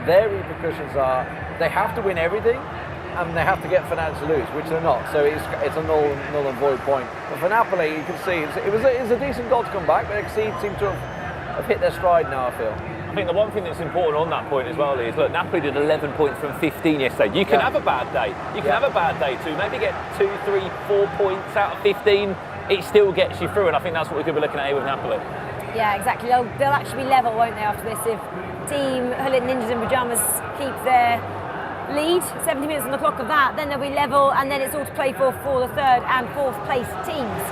Their repercussions are they have to win everything, and they have to get Fnatic to lose, which they're not. So it's a null and void point. But for Napoli, you can see it was a decent goal to come back, but Exceed seem to have hit their stride now, I feel. I think the one thing that's important on that point as well is, look, Napoli did 11 points from 15 yesterday. You can have a bad day. You can have a bad day too. Maybe get 2, 3, 4 points out of 15. It still gets you through, and I think that's what we could be looking at here with Napoli. Yeah, exactly. They'll actually be level, won't they, after this, if Team Hooded Ninjas in Pyjamas keep their lead. 70 minutes on the clock of that, then they'll be level, and then it's all to play for the third and fourth place teams.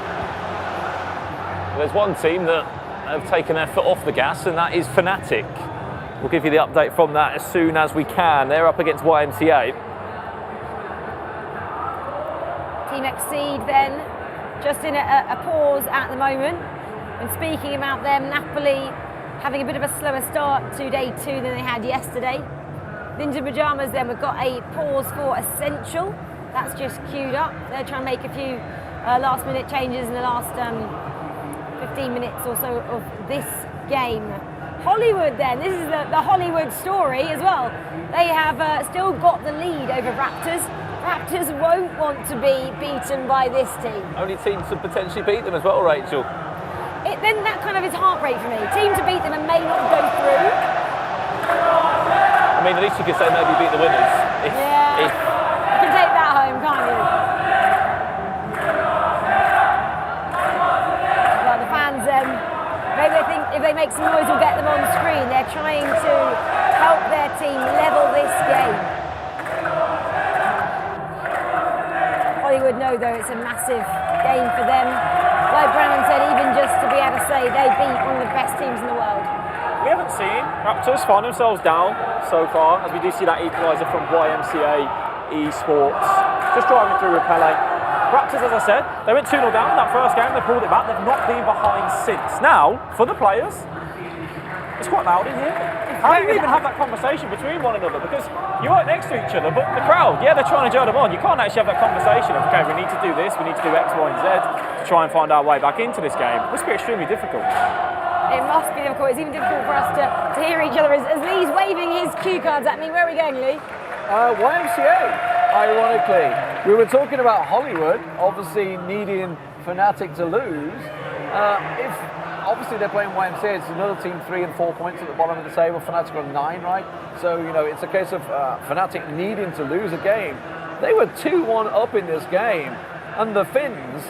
There's one team that have taken their foot off the gas, and that is Fnatic. We'll give you the update from that as soon as we can. They're up against YMCA. Team Exceed then just in a pause at the moment. And speaking about them, Napoli having a bit of a slower start to day 2 than they had yesterday. Ninja Pyjamas then, we've got a pause for Essential. That's just queued up. They're trying to make a few last minute changes in the last 15 minutes or so of this game. Hollywood then, this is the Hollywood story as well. They have still got the lead over Raptors. Raptors won't want to be beaten by this team. Only team to potentially beat them as well, Rachel. Then that kind of is heartbreak for me. Team to beat them and may not go through. I mean, at least you could say maybe beat the winners. You can take that home, can't you? Well, the fans, maybe they think if they make some noise, we'll get them on screen. They're trying to help their team level this game. Hollywood know, though, it's a massive game for them. Like Brandon said, even just to be able to say they beat one of the best teams in the world. We haven't seen Raptors find themselves down so far, as we do see that equaliser from YMCA Esports. Just driving through with Pele. Raptors, as I said, they went 2-0 down in that first game, they pulled it back, they've not been behind since. Now, for the players, it's quite loud in here. How do you even have that conversation between one another? Because you weren't next to each other, but the crowd, yeah, they're trying to gel them on. You can't actually have that conversation of, okay, we need to do this, we need to do X, Y, and Z to try and find our way back into this game. It must be extremely difficult. It must be difficult. It's even difficult for us to hear each other. As Lee's waving his cue cards at me. Where are we going, Lee? YMCA, ironically. We were talking about Hollywood, obviously needing Fnatic to lose. If obviously they're playing YMCA, it's another team 3 and 4 points at the bottom of the table. Fnatic are on 9, right? So, you know, it's a case of Fnatic needing to lose a game. They were 2-1 up in this game, and the Finns,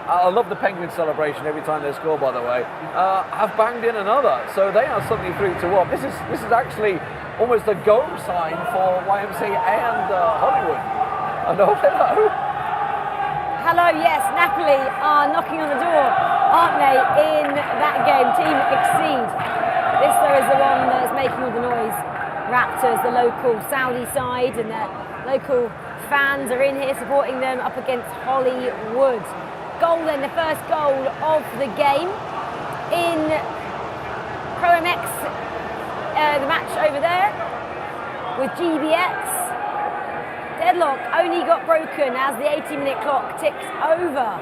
I love the Penguin celebration every time they score, by the way, have banged in another. So they are suddenly 3-1. This is actually almost a go sign for YMCA and Hollywood. I know. Hello, yes, Napoli are knocking on the door, aren't they, in that game? Team Exceed. This, though, is the one that's making all the noise. Raptors, the local Saudi side, and their local fans are in here supporting them up against Hollywood. Goal then, the first goal of the game in Pro MX, the match over there with GBX. Deadlock only got broken as the 80-minute clock ticks over.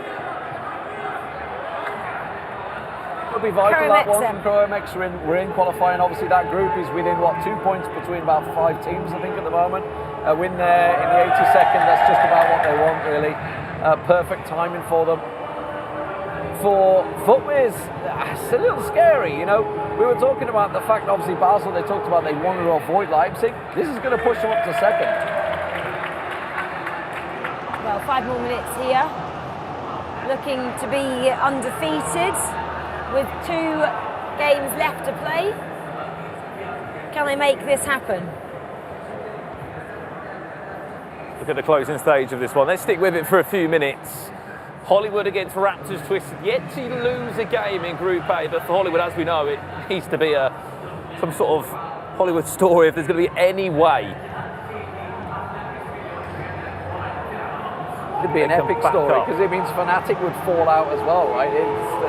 It'll be vital, that one. Pro MX we're in qualifying. Obviously, that group is within, 2 points between about 5 teams, I think, at the moment. A win there in the 82nd, that's just about what they want, really. Perfect timing for them. For Footwears, it's a little scary, you know. We were talking about the fact, obviously, Basel, they talked about they wanted to avoid Leipzig. This is going to push them up to second. Well, 5 more minutes here. Looking to be undefeated with 2 games left to play. Can they make this happen? Look at the closing stage of this one. Let's stick with it for a few minutes. Hollywood against Raptors twisted. Yet to lose a game in Group A, but for Hollywood, as we know, it needs to be some sort of Hollywood story if there's going to be any way. It'd be an epic story because it means Fnatic would fall out as well, right?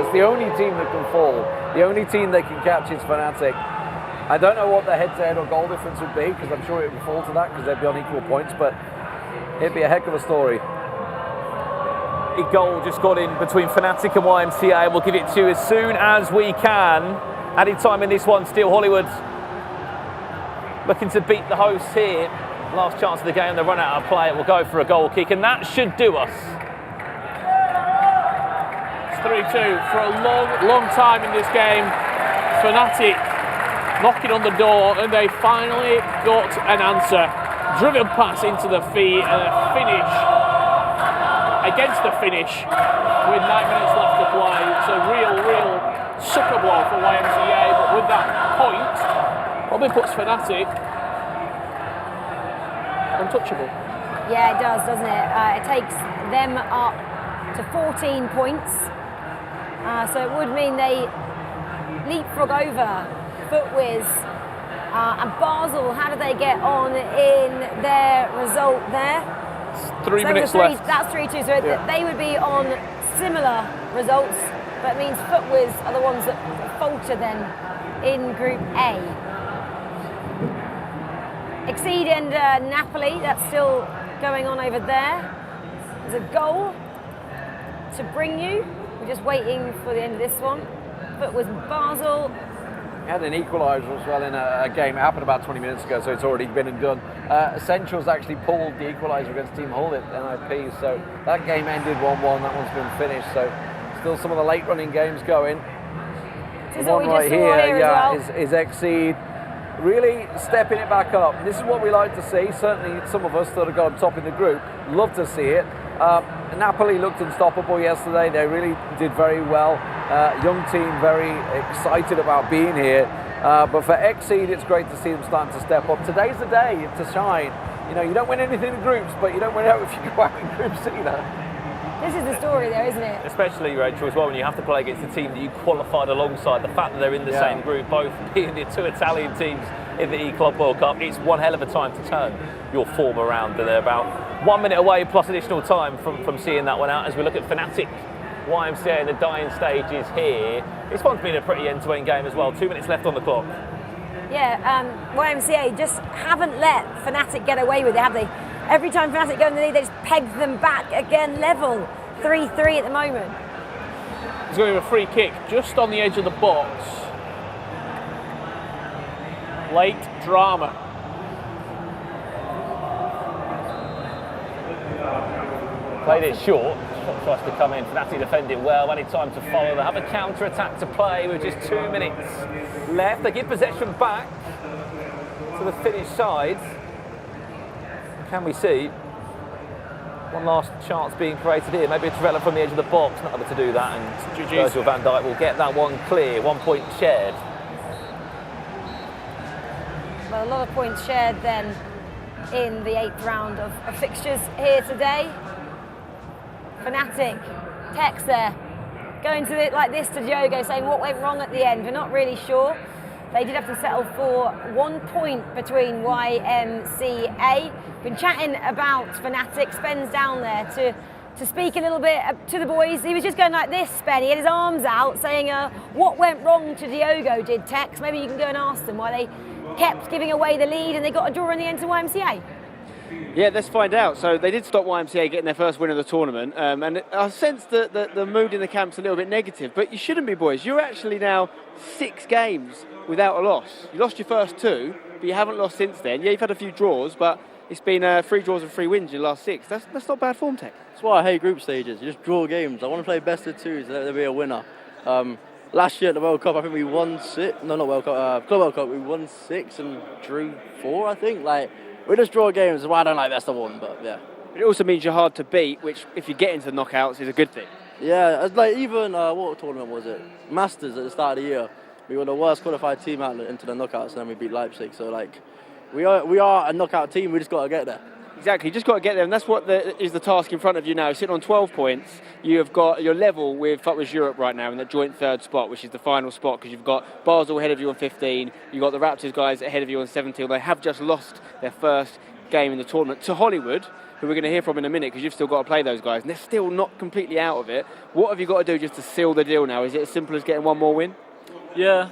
It's the only team that can fall. The only team they can catch is Fnatic. I don't know what the head-to-head or goal difference would be because I'm sure it would fall to that because they'd be on equal points, but it'd be a heck of a story. A goal just got in between Fnatic and YMCA. We'll give it to you as soon as we can. Added time in this one still. Hollywood looking to beat the hosts here. Last chance of the game, they run out of play. It will go for a goal kick, and that should do us. It's 3-2 for a long time in this game. Fnatic knocking on the door, and they finally got an answer. Driven pass into the feet, and a finish against the finish with 9 minutes left to play. It's a real sucker blow for YMCA, but with that point, probably puts Fnatic untouchable. Yeah, it does, doesn't it? It takes them up to 14 points. So it would mean they leapfrog over Footwiz and Basel. How did they get on in their result there? 3 minutes left. That's 3-2, so they would be on similar results, but it means FIFAe are the ones that falter then in Group A. Exceed and Napoli, that's still going on over there. There's a goal to bring you. We're just waiting for the end of this one. FIFAe Basel. We had an equaliser as well in a game. It happened about 20 minutes ago, so it's already been and done. Essentials actually pulled the equaliser against Team Hull at NIP, so that game ended 1-1. That one's been finished, so still some of the late running games going. This The one what we right just saw here, yeah, as well. is Exceed. Really stepping it back up. This is what we like to see. Certainly some of us that have got top in the group love to see it. Napoli looked unstoppable yesterday. They really did very well. Young team, very excited about being here. But for Exceed, it's great to see them starting to step up. Today's the day to shine. You know, you don't win anything in groups, but you don't win out if you go out in groups either. This is the story though, isn't it? Especially, Rachel, as well, when you have to play against the team that you qualified alongside. The fact that they're in the same group, both being the two Italian teams in the E-Club World Cup, it's one hell of a time to turn your form around. And they're about 1 minute away plus additional time from seeing that one out as we look at Fnatic. YMCA in the dying stages here. This one's been a pretty end-to-end game as well. 2 minutes left on the clock. Yeah, YMCA just haven't let Fnatic get away with it, have they? Every time Fnatic go in the lead, they just peg them back again, level. 3-3 at the moment. There's going to be a free kick just on the edge of the box. Late drama. Played it short. Shot tries to come in. Fnatic defended well. Any time to follow. They have a counter-attack to play with just 2 minutes left. They give possession back to the Finnish side. Can we see one last chance being created here? Maybe it's Trevella from the edge of the box, not able to do that, and Virgil van Dijk will get that one clear. 1 point shared. Well, a lot of points shared then in the 8th round of fixtures here today. Fnatic, text there, going to it like this to Diogo, saying what went wrong at the end. We're not really sure. They did have to settle for 1 point between YMCA. Been chatting about Fnatic. Spen's down there to speak a little bit to the boys. He was just going like this, Spen. He had his arms out saying, what went wrong to Diogo, did Tex? Maybe you can go and ask them why they kept giving away the lead and they got a draw in the end to YMCA. Yeah, let's find out. So they did stop YMCA getting their first win of the tournament, and I sense that the mood in the camp's a little bit negative, but you shouldn't be, boys. You're actually now 6 games without a loss. You lost your first 2, but you haven't lost since then. Yeah, you've had a few draws, but it's been 3 draws and 3 wins in the last 6. That's not bad form, Tech. That's why I hate group stages. You just draw games. I want to play best of 2s so that there be a winner. Last year at the World Cup, I think we won 6. No, not World Cup. Club World Cup, we won 6 and drew 4, I think. Like, we just draw games. That's why I don't like best of 1, but yeah. It also means you're hard to beat, which, if you get into the knockouts, is a good thing. Yeah, it's like even, what tournament was it? Masters at the start of the year. We were the worst qualified team out into the knockouts, and then we beat Leipzig. So, like, we are a knockout team. We just got to get there. Exactly, you just got to get there, and that's what is the task in front of you now. Sitting on 12 points, you've got your level with FIFAe Europe right now in that joint 3rd spot, which is the final spot, because you've got Basel ahead of you on 15, you've got the Raptors guys ahead of you on 17. They have just lost their first game in the tournament to Hollywood, who we're going to hear from in a minute, because you've still got to play those guys, and they're still not completely out of it. What have you got to do just to seal the deal now? Is it as simple as getting one more win? Yeah,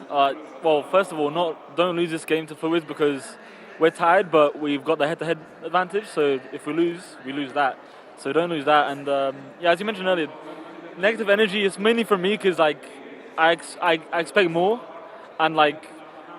well, first of all, don't lose this game to FIFAe because we're tied, but we've got the head-to-head advantage. So if we lose that. So don't lose that. And yeah, as you mentioned earlier, negative energy is mainly for me because like I expect more, and like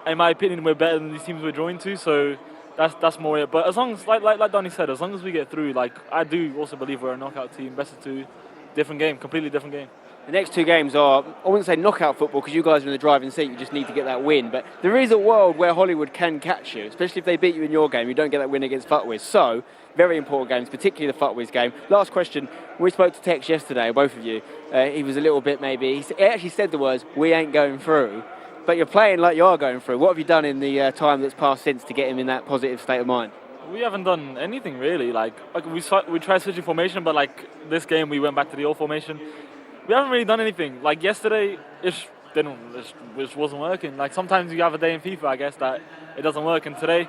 in my opinion, we're better than these teams we're drawing to. So that's more it. But as long as like Donny said, as long as we get through, like I do also believe we're a knockout team, best of 2, different game, completely different game. The next 2 games are, I wouldn't say knockout football because you guys are in the driving seat, you just need to get that win. But there is a world where Hollywood can catch you, especially if they beat you in your game, you don't get that win against FIFAe. So, very important games, particularly the FIFAe game. Last question, we spoke to Tex yesterday, both of you. He was a little bit maybe, he actually said the words, we ain't going through. But you're playing like you are going through. What have you done in the time that's passed since to get him in that positive state of mind? We haven't done anything really. Like we tried switching formation, but like this game we went back to the old formation. We haven't really done anything. Like yesterday, it wasn't working. Like sometimes you have a day in FIFA, I guess, that it doesn't work. And today,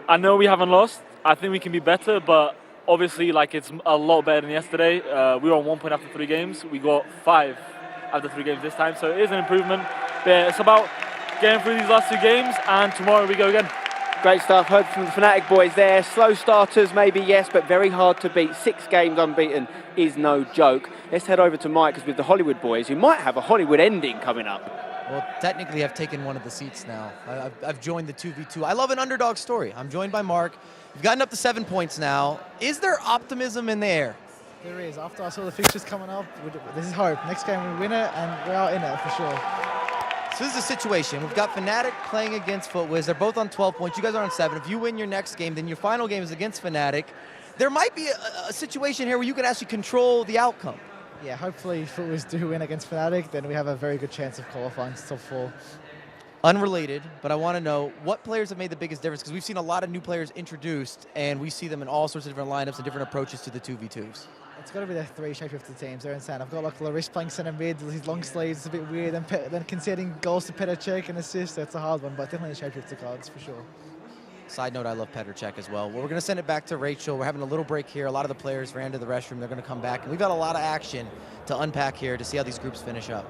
I know we haven't lost. I think we can be better, but obviously, like, it's a lot better than yesterday. We were on 1 point after 3 games. We got 5 after 3 games this time, so it is an improvement. But yeah, it's about getting through these last 2 games, and tomorrow we go again. Great stuff. Heard from the Fnatic boys there. Slow starters, maybe, yes, but very hard to beat. 6 games unbeaten is no joke. Let's head over to Mike, because with the Hollywood boys, who might have a Hollywood ending coming up. Well, technically, I've taken one of the seats now. I've joined the 2v2. I love an underdog story. I'm joined by Mark. You've gotten up to 7 points now. Is there optimism in the air? There is. After I saw the fixtures coming up, this is hope. Next game we win it, and we're out in it for sure. So this is a situation. We've got Fnatic playing against FUTWIZ. They're both on 12 points. You guys are on 7. If you win your next game, then your final game is against Fnatic. There might be a situation here where you can actually control the outcome. Yeah, hopefully if FUTWIZ do win against Fnatic, then we have a very good chance of qualifying to top 4. Unrelated, but I want to know what players have made the biggest difference, because we've seen a lot of new players introduced, and we see them in all sorts of different lineups and different approaches to the 2v2s. It's got to be the 3 shapeshifter teams. They're insane. I've got like Laris playing center mid, his long sleeves, it's a bit weird, and then conceding goals to Petr and assists. It's a hard one, but definitely the shapeshifter cards for sure. Side note, I love Petr as well. Well, we're going to send it back to Rachel. We're having a little break here. A lot of the players ran to the restroom. They're going to come back. And we've got a lot of action to unpack here to see how these groups finish up.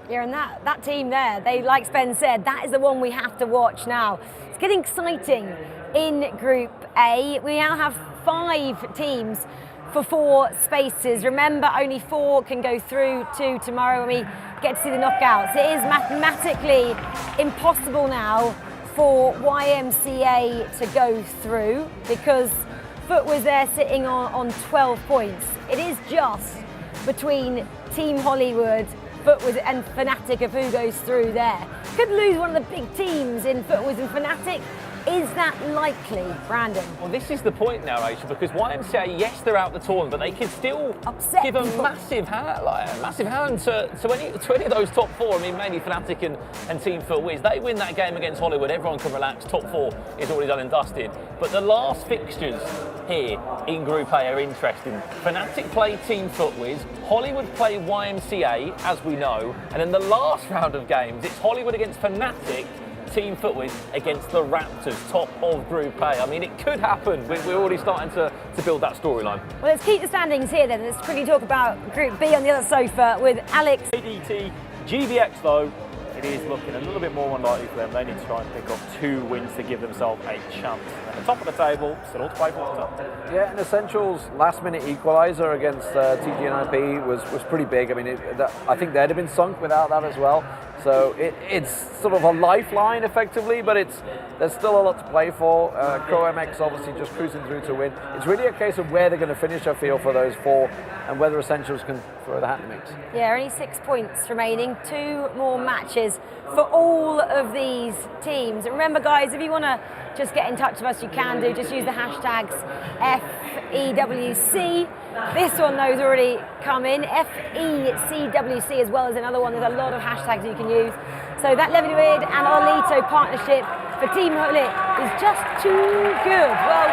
Yeah, and that team there, like Sven said, that is the one we have to watch now. It's getting exciting in Group A. We now have 5 teams for 4 spaces. Remember, only 4 can go through to tomorrow when we get to see the knockouts. It is mathematically impossible now for YMCA to go through because FUTWIZ there sitting on 12 points. It is just between Team Hollywood, FUTWIZ and Fnatic of who goes through there. Could lose one of the big teams in FUTWIZ and Fnatic. Is that likely, Brandon? Well, this is the point now, Rachel, because YMCA, yes, they're out the tournament, but they can still give a massive hand to any of those top 4. I mean, mainly Fnatic and Team FUTWIZ. They win that game against Hollywood, everyone can relax. Top 4 is already done and dusted. But the last fixtures here in Group A are interesting. Fnatic play Team FUTWIZ, Hollywood play YMCA, as we know, and in the last round of games, it's Hollywood against Fnatic, Team FUTWIZ against the Raptors, top of Group A. I mean, it could happen. We're already starting to build that storyline. Well, let's keep the standings here then. Let's quickly talk about Group B on the other sofa with Alex. ADT, GVX though, it is looking a little bit more unlikely for them. They need to try and pick up 2 wins to give themselves a chance. At the top of the table, still all to play for. Yeah, and Essentials' last-minute equaliser against TGNIP was pretty big. I mean, I think they'd have been sunk without that as well. So it's sort of a lifeline, effectively, but there's still a lot to play for. Crow MX obviously just cruising through to win. It's really a case of where they're going to finish, I feel, for those 4, and whether Essentials can throw the hat in the mix. Yeah, only 6 points remaining, 2 more matches for all of these teams. And remember, guys, if you want to just get in touch with us, you can do. Just use the hashtags FEWC. This one, though, has already come in. FECWC as well as another one. There's a lot of hashtags you can use. So that Levinuid and Olito partnership for Team Hulit is just too good. Well,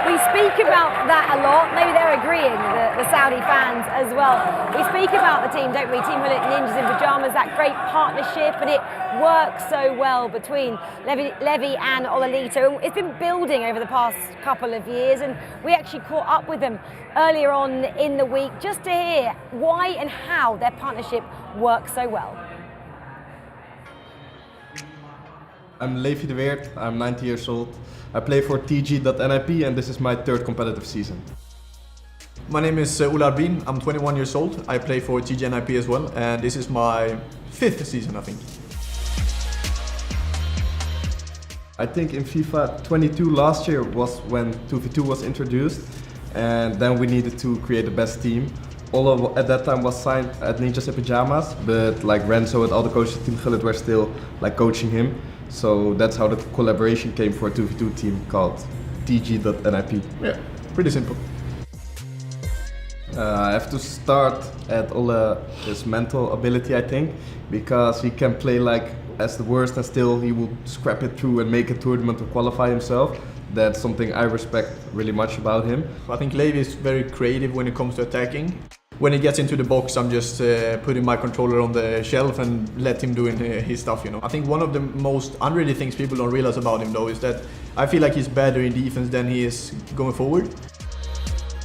we speak about that a lot. Maybe they're agreeing, the Saudi fans as well. We speak about the team, don't we? Team Hulit Ninjas in Pyjamas, that great partnership, and it works so well between Levi and Olito. It's been building over the past couple of years, and we actually caught up with them earlier on in the week just to hear why and how their partnership works so well. I'm Levi de Weert, I'm 19 years old. I play for TG.NIP and this is my 3rd competitive season. My name is Ular Bin, I'm 21 years old. I play for TGNIP as well, and this is my 5th season, I think. I think in FIFA 22 last year was when 2v2 was introduced, and then we needed to create the best team. Olo at that time was signed at Ninjas in Pyjamas, but like Renzo and all the coaches at Team Gullit were still like coaching him. So that's how the collaboration came for a 2v2 team called TG.NIP. Yeah, pretty simple. I have to start at Ole his mental ability, I think, because he can play like as the worst and still he will scrap it through and make a tournament to qualify himself. That's something I respect really much about him. I think Levi is very creative when it comes to attacking. When he gets into the box, I'm just putting my controller on the shelf and let him doing his stuff, you know. I think one of the most unready things people don't realize about him though is that I feel like he's better in defense than he is going forward.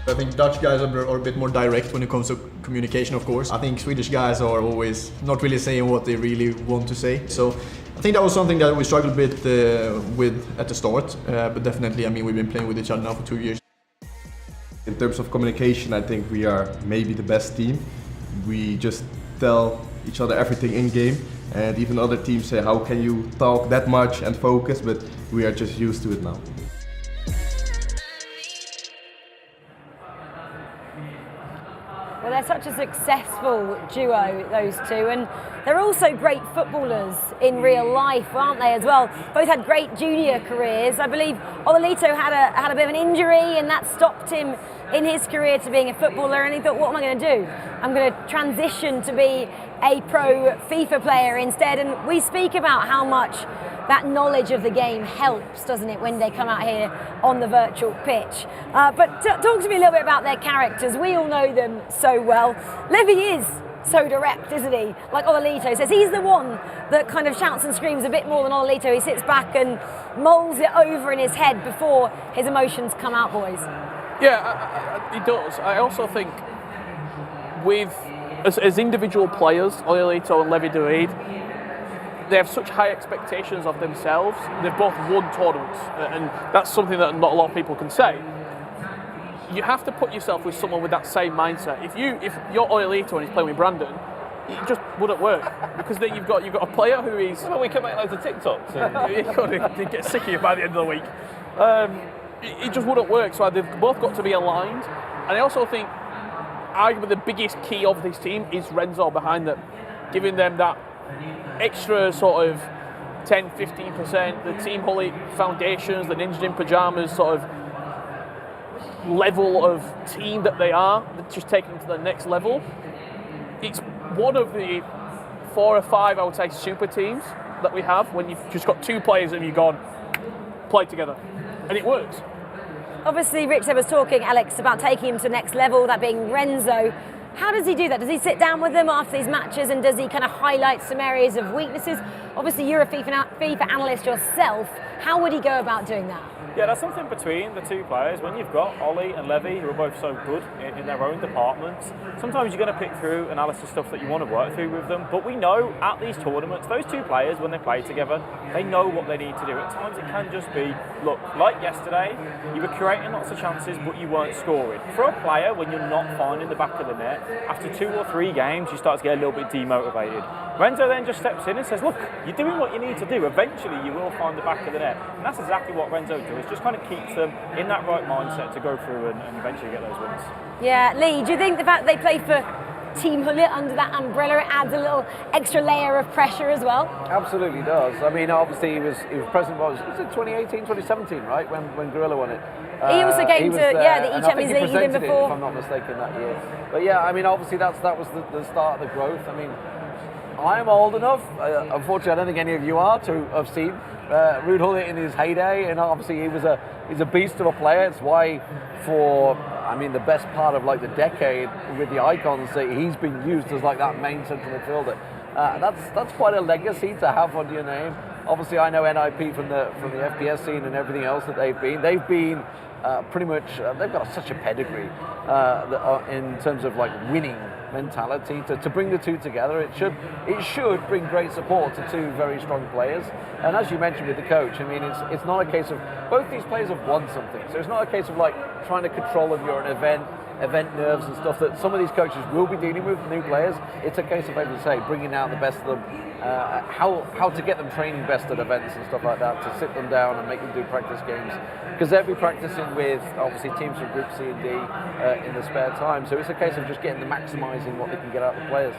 I think Dutch guys are a bit more direct when it comes to communication, of course. I think Swedish guys are always not really saying what they really want to say. So I think that was something that we struggled a bit with at the start. But definitely, I mean, we've been playing with each other now for 2 years. In terms of communication, I think we are maybe the best team. We just tell each other everything in game, and even other teams say, how can you talk that much and focus? But we are just used to it now. Well, they're such a successful duo, those two, and they're also great footballers in real life, aren't they, as well? Both had great junior careers. I believe Ololito had a bit of an injury, and that stopped him in his career to being a footballer, and he thought, what am I going to do? I'm going to transition to be a pro FIFA player instead. And we speak about how much that knowledge of the game helps, doesn't it, when they come out here on the virtual pitch. But talk to me a little bit about their characters. We all know them so well. Levy is so direct, isn't he? Like Ololito says, he's the one that kind of shouts and screams a bit more than Ololito. He sits back and mulls it over in his head before his emotions come out, boys. Yeah, he does. I also think as individual players, Ololito and Levy David, they have such high expectations of themselves. They've both won tournaments, and that's something that not a lot of people can say. You have to put yourself with someone with that same mindset. If you're Ololito and he's playing with Brandon, it just wouldn't work, because then you've got a player who is. Well, we can make loads of TikToks. And you get sick of you by the end of the week. It just wouldn't work. So they've both got to be aligned, and I also think arguably the biggest key of this team is Renzo behind them, giving them that extra sort of 10-15%, the Team Hully foundations, the Ninja in Pyjamas sort of level of team that they are, just taking them to the next level. It's one of the 4 or 5, I would say, super teams that we have when you've just got 2 players and you've gone, play together. And it works. Obviously, Rich was talking, Alex, about taking him to the next level, that being Renzo. How does he do that? Does he sit down with them after these matches, and does he kind of highlight some areas of weaknesses? Obviously, you're a FIFA analyst yourself. How would he go about doing that? Yeah, that's something between the two players. When you've got Ollie and Levy, who are both so good in their own departments, sometimes you're going to pick through analysis stuff that you want to work through with them. But we know at these tournaments, those two players, when they play together, they know what they need to do. At times it can just be, look, like yesterday, you were creating lots of chances, but you weren't scoring. For a player, when you're not finding the back of the net, after 2 or 3 games, you start to get a little bit demotivated. Renzo then just steps in and says, look, you're doing what you need to do. Eventually, you will find the back of the net. And that's exactly what Renzo does. Just kind of keeps them in that right mindset to go through and eventually get those wins. Yeah, Lee, do you think the fact that they play for Team Hully under that umbrella adds a little extra layer of pressure as well? Absolutely does. I mean, obviously he was present. Was it 2018, 2017, right? When Gorilla won it. He also came to the Champions League even before. If I'm not mistaken, that year. But yeah, I mean, obviously that was the start of the growth. I mean, I'm old enough. Unfortunately, I don't think any of you are to have seen Ruud Hully in his heyday, and obviously he's a beast of a player. It's why for the best part of like the decade with the Icons, he's been used as like that main central midfielder. That's quite a legacy to have on your name. Obviously, I know NIP from the FPS scene and everything else that they've been pretty much. They've got such a pedigree in terms of like winning mentality. To bring the two together, it should bring great support to 2 very strong players. And as you mentioned with the coach, I mean, it's not a case of both these players have won something, so it's not a case of like trying to control if you're an event nerves and stuff that some of these coaches will be dealing with new players. It's a case of, as you say, bringing out the best of them, how to get them training best at events and stuff like that, to sit them down and make them do practice games, because they'll be practicing with obviously teams from Group C and D in the spare time. So it's a case of just maximising what they can get out of the players.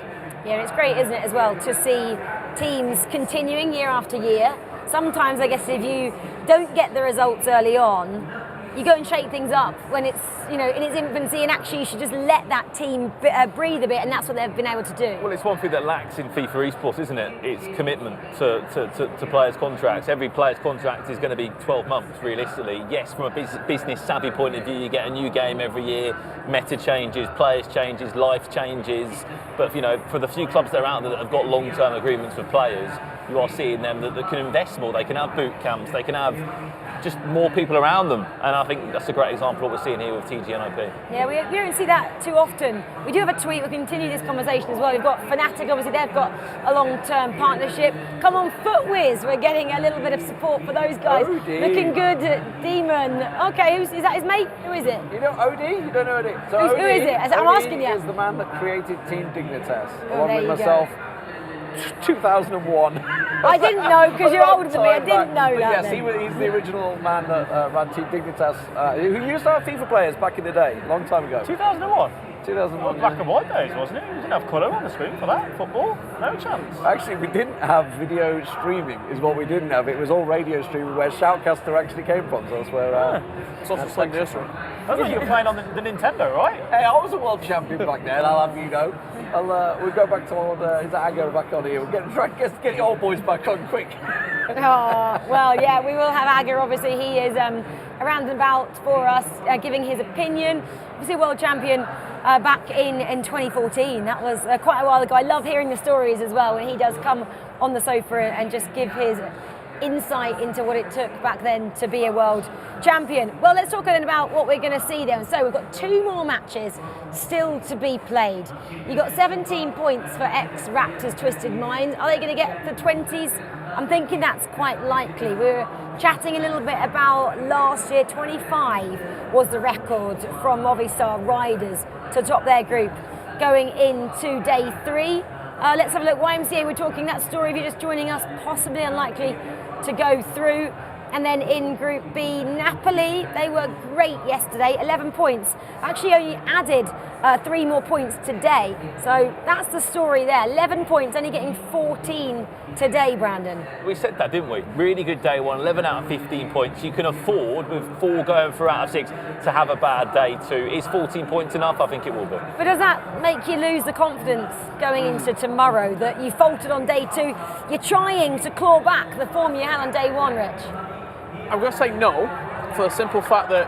Yeah, it's great, isn't it, as well, to see teams continuing year after year. Sometimes, I guess, if you don't get the results early on, you go and shake things up when it's in its infancy, and actually you should just let that team breathe a bit, and that's what they've been able to do. Well, it's one thing that lacks in FIFA esports, isn't it? It's commitment to players' contracts. Every player's contract is going to be 12 months, realistically. Yes, from a business savvy point of view, you get a new game every year, meta changes, players changes, life changes. But for the few clubs that are out there that have got long-term agreements with players, you are seeing them that can invest more. They can have boot camps, they can have just more people around them. And I think that's a great example of what we're seeing here with TGNOP. Yeah, we don't see that too often. We do have a tweet, we'll continue this conversation as well. We've got Fnatic, obviously they've got a long-term partnership. Come on, FootWiz, we're getting a little bit of support for those guys. Looking good, Demon. Okay, is that his mate? Who is it? You know OD? You don't know OD? So who is it? I'm asking you. Is the man that created Team Dignitas, Oh, along with myself. 2001. I didn't know, because you're older than me, I didn't know that. Yes, he's the original man that ran Team Dignitas, who used to have FIFA players back in the day, a long time ago. 2001? 2001. Black and white days, wasn't it? We didn't have colour on the screen for that. Football, no chance. Actually, we didn't have video streaming, is what we didn't have. It was all radio streaming, where Shoutcaster actually came from. So that's where. It's also the same nursery. That's what you were playing on the Nintendo, right? Hey, I was a world champion back then. I'll have you know. We'll go back to old. Is that Agger back on here? We'll try to get the old boys back on quick. Oh, well, yeah, we will have Agger. Obviously, he is around and about for us, giving his opinion. Obviously, world champion back in 2014. That was quite a while ago. I love hearing the stories as well when he does come on the sofa and just give his insight into what it took back then to be a world champion. Well, let's talk then about what we're going to see then. So we've got 2 more matches still to be played. You've got 17 points for ex-Raptors Twisted Minds. Are they going to get the 20s? I'm thinking that's quite likely. We were chatting a little bit about last year. 25 was the record from Movistar Riders to top their group going into day 3. Let's have a look. YMCA, we're talking that story. If you're just joining us, possibly unlikely to go through. And then in Group B, Napoli, they were great yesterday, 11 points. Actually only added 3 more points today. So that's the story there. 11 points, only getting 14 today, Brandon. We said that, didn't we? Really good day one, 11 out of 15 points. You can afford, with 4 going through out of 6, to have a bad day too. Is 14 points enough? I think it will be. But does that make you lose the confidence going into tomorrow that you faltered on day 2? You're trying to claw back the form you had on day 1, Rich? I'm going to say no, for the simple fact that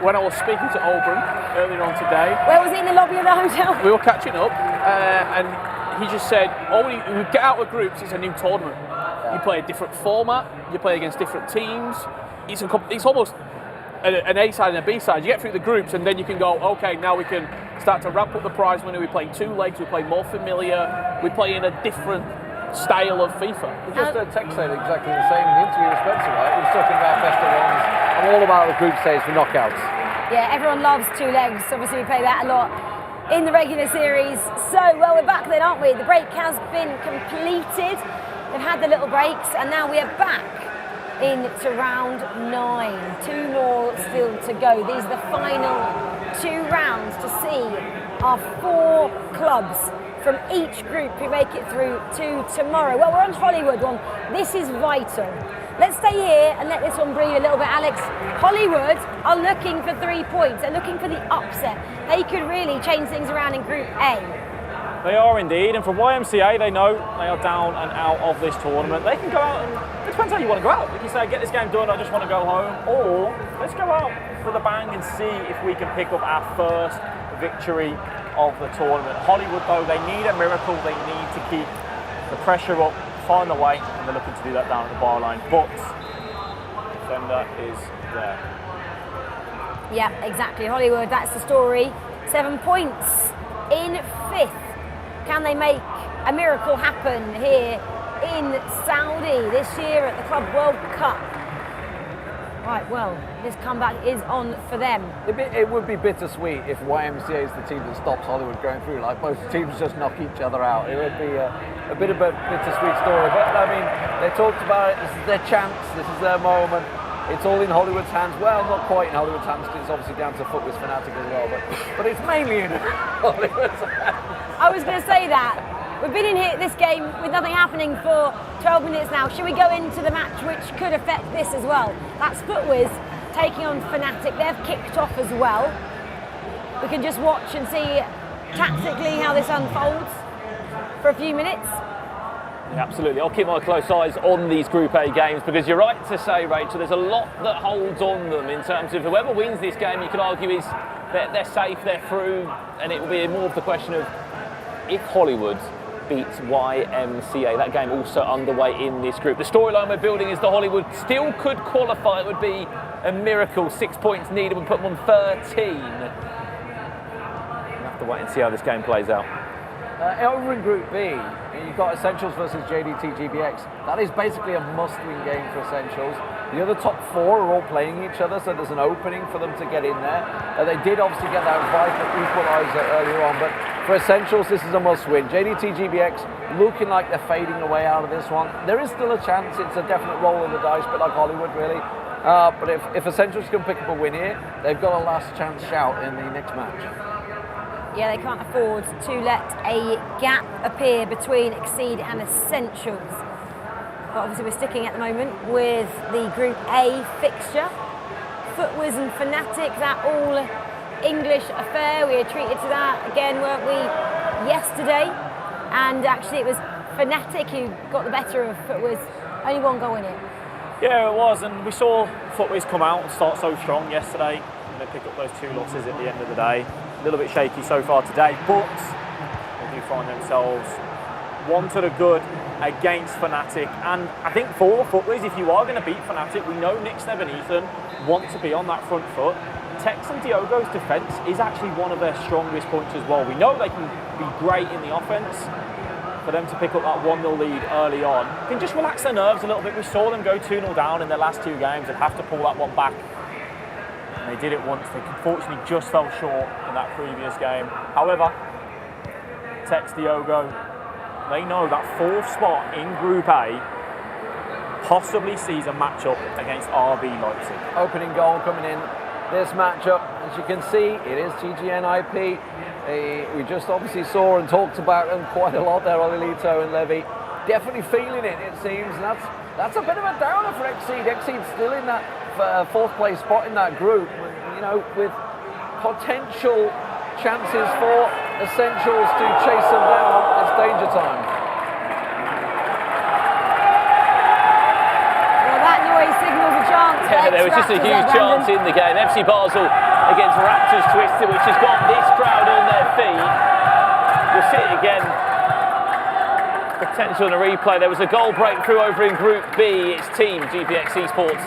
when I was speaking to Oldham earlier on today... Where was he, in the lobby of the hotel? We were catching up, and he just said, when you get out of groups, it's a new tournament. You play a different format, you play against different teams. It's almost an A side and a B side. You get through the groups, and then you can go, okay, now we can start to ramp up the prize money. We play 2 legs, we play more familiar, we play in a different style of FIFA. We just heard Tech say exactly the same in the interview with Spencer, right? He was talking about best of ones. I'm all about the group stage for knockouts. Yeah, everyone loves 2 legs. Obviously, we play that a lot in the regular series. So, well, we're back then, aren't we? The break has been completed. They've had the little breaks, and now we are back into round 9. 2 more still to go. These are the final 2 rounds to see our 4 clubs from each group who make it through to tomorrow. Well, we're on Hollywood one. This is vital. Let's stay here and let this one breathe a little bit, Alex. Hollywood are looking for 3 points. They're looking for the upset. They could really change things around in Group A. They are indeed, and for YMCA, they know they are down and out of this tournament. They can go out and, it depends how you want to go out. You can say, get this game done, I just want to go home, or let's go out with a bang and see if we can pick up our first victory of the tournament. Hollywood, though, they need a miracle. They need to keep the pressure up, find the way, and they're looking to do that down at the bar line. But defender is there. Yeah, exactly. Hollywood, that's the story. 7 points in 5th. Can they make a miracle happen here in Saudi this year at the Club World Cup? Right, well, this comeback is on for them. It would be bittersweet if YMCA is the team that stops Hollywood going through. Like, both teams just knock each other out. It would be a bit of a bittersweet story. But, I mean, they talked about it. This is their chance. This is their moment. It's all in Hollywood's hands. Well, not quite in Hollywood's hands, because it's obviously down to FootWiz Fnatic as well. But it's mainly in Hollywood's hands. I was going to say that. We've been in here this game with nothing happening for 12 minutes now. Should we go into the match which could affect this as well? That's FootWiz taking on Fnatic. They've kicked off as well. We can just watch and see tactically how this unfolds for a few minutes. Yeah, absolutely. I'll keep my close eyes on these Group A games, because you're right to say, Rachel, there's a lot that holds on them in terms of whoever wins this game, you could argue is they're safe, they're through, and it will be more of the question of if Hollywood beats YMCA. That game also underway in this group. The storyline we're building is that Hollywood still could qualify. It would be a miracle. 6 points needed would put them on 13. We'll have to wait and see how this game plays out. Over in Group B, you've got Essentials versus JDT GBX. That is basically a must-win game for Essentials. The other top 4 are all playing each other, so there's an opening for them to get in there. They did obviously get that vital equaliser earlier on, but for Essentials, this is a must-win. JDT GBX looking like they're fading away out of this one. There is still a chance. It's a definite roll of the dice, but like Hollywood, really. But if Essentials can pick up a win here, they've got a last chance shout in the next match. Yeah, they can't afford to let a gap appear between Exceed and Essentials. But obviously we're sticking at the moment with the Group A fixture. Footwiz and Fnatic, that all English affair. We were treated to that again, weren't we, yesterday? And actually it was Fnatic who got the better of Footwiz. Only one goal in it. Yeah, it was, and we saw Footwiz come out and start so strong yesterday. And they pick up those 2 losses at the end of the day. A little bit shaky so far today, but they do find themselves one to the good against Fnatic. And I think for Footwiz, if you are going to beat Fnatic, we know Nick Snev and Ethan want to be on that front foot. Tex and Diogo's defence is actually one of their strongest points as well. We know they can be great in the offence. For them to pick up that 1-0 lead early on, can just relax their nerves a little bit. We saw them go 2-0 down in their last 2 games and have to pull that one back. And they did it once. They unfortunately just fell short in that previous game. However, Tex, Diogo, they know that 4th spot in Group A possibly sees a matchup against RB Leipzig. Opening goal coming in this matchup. As you can see, it is GGNIP. We just obviously saw and talked about them quite a lot there, Olilito and Levy. Definitely feeling it, it seems. And that's a bit of a downer for Exceed. Exceed's still in that 4th place spot in that group, you know, with potential chances for Essentials to chase them down. It's danger time. Well, that noise signals a chance. Yeah, there was just a huge chance in the game. FC Basel against Raptors Twisted, which has got this crowd on their feet. We'll see it again. Potential in a replay. There was a goal breakthrough over in Group B. It's Team GBX Esports.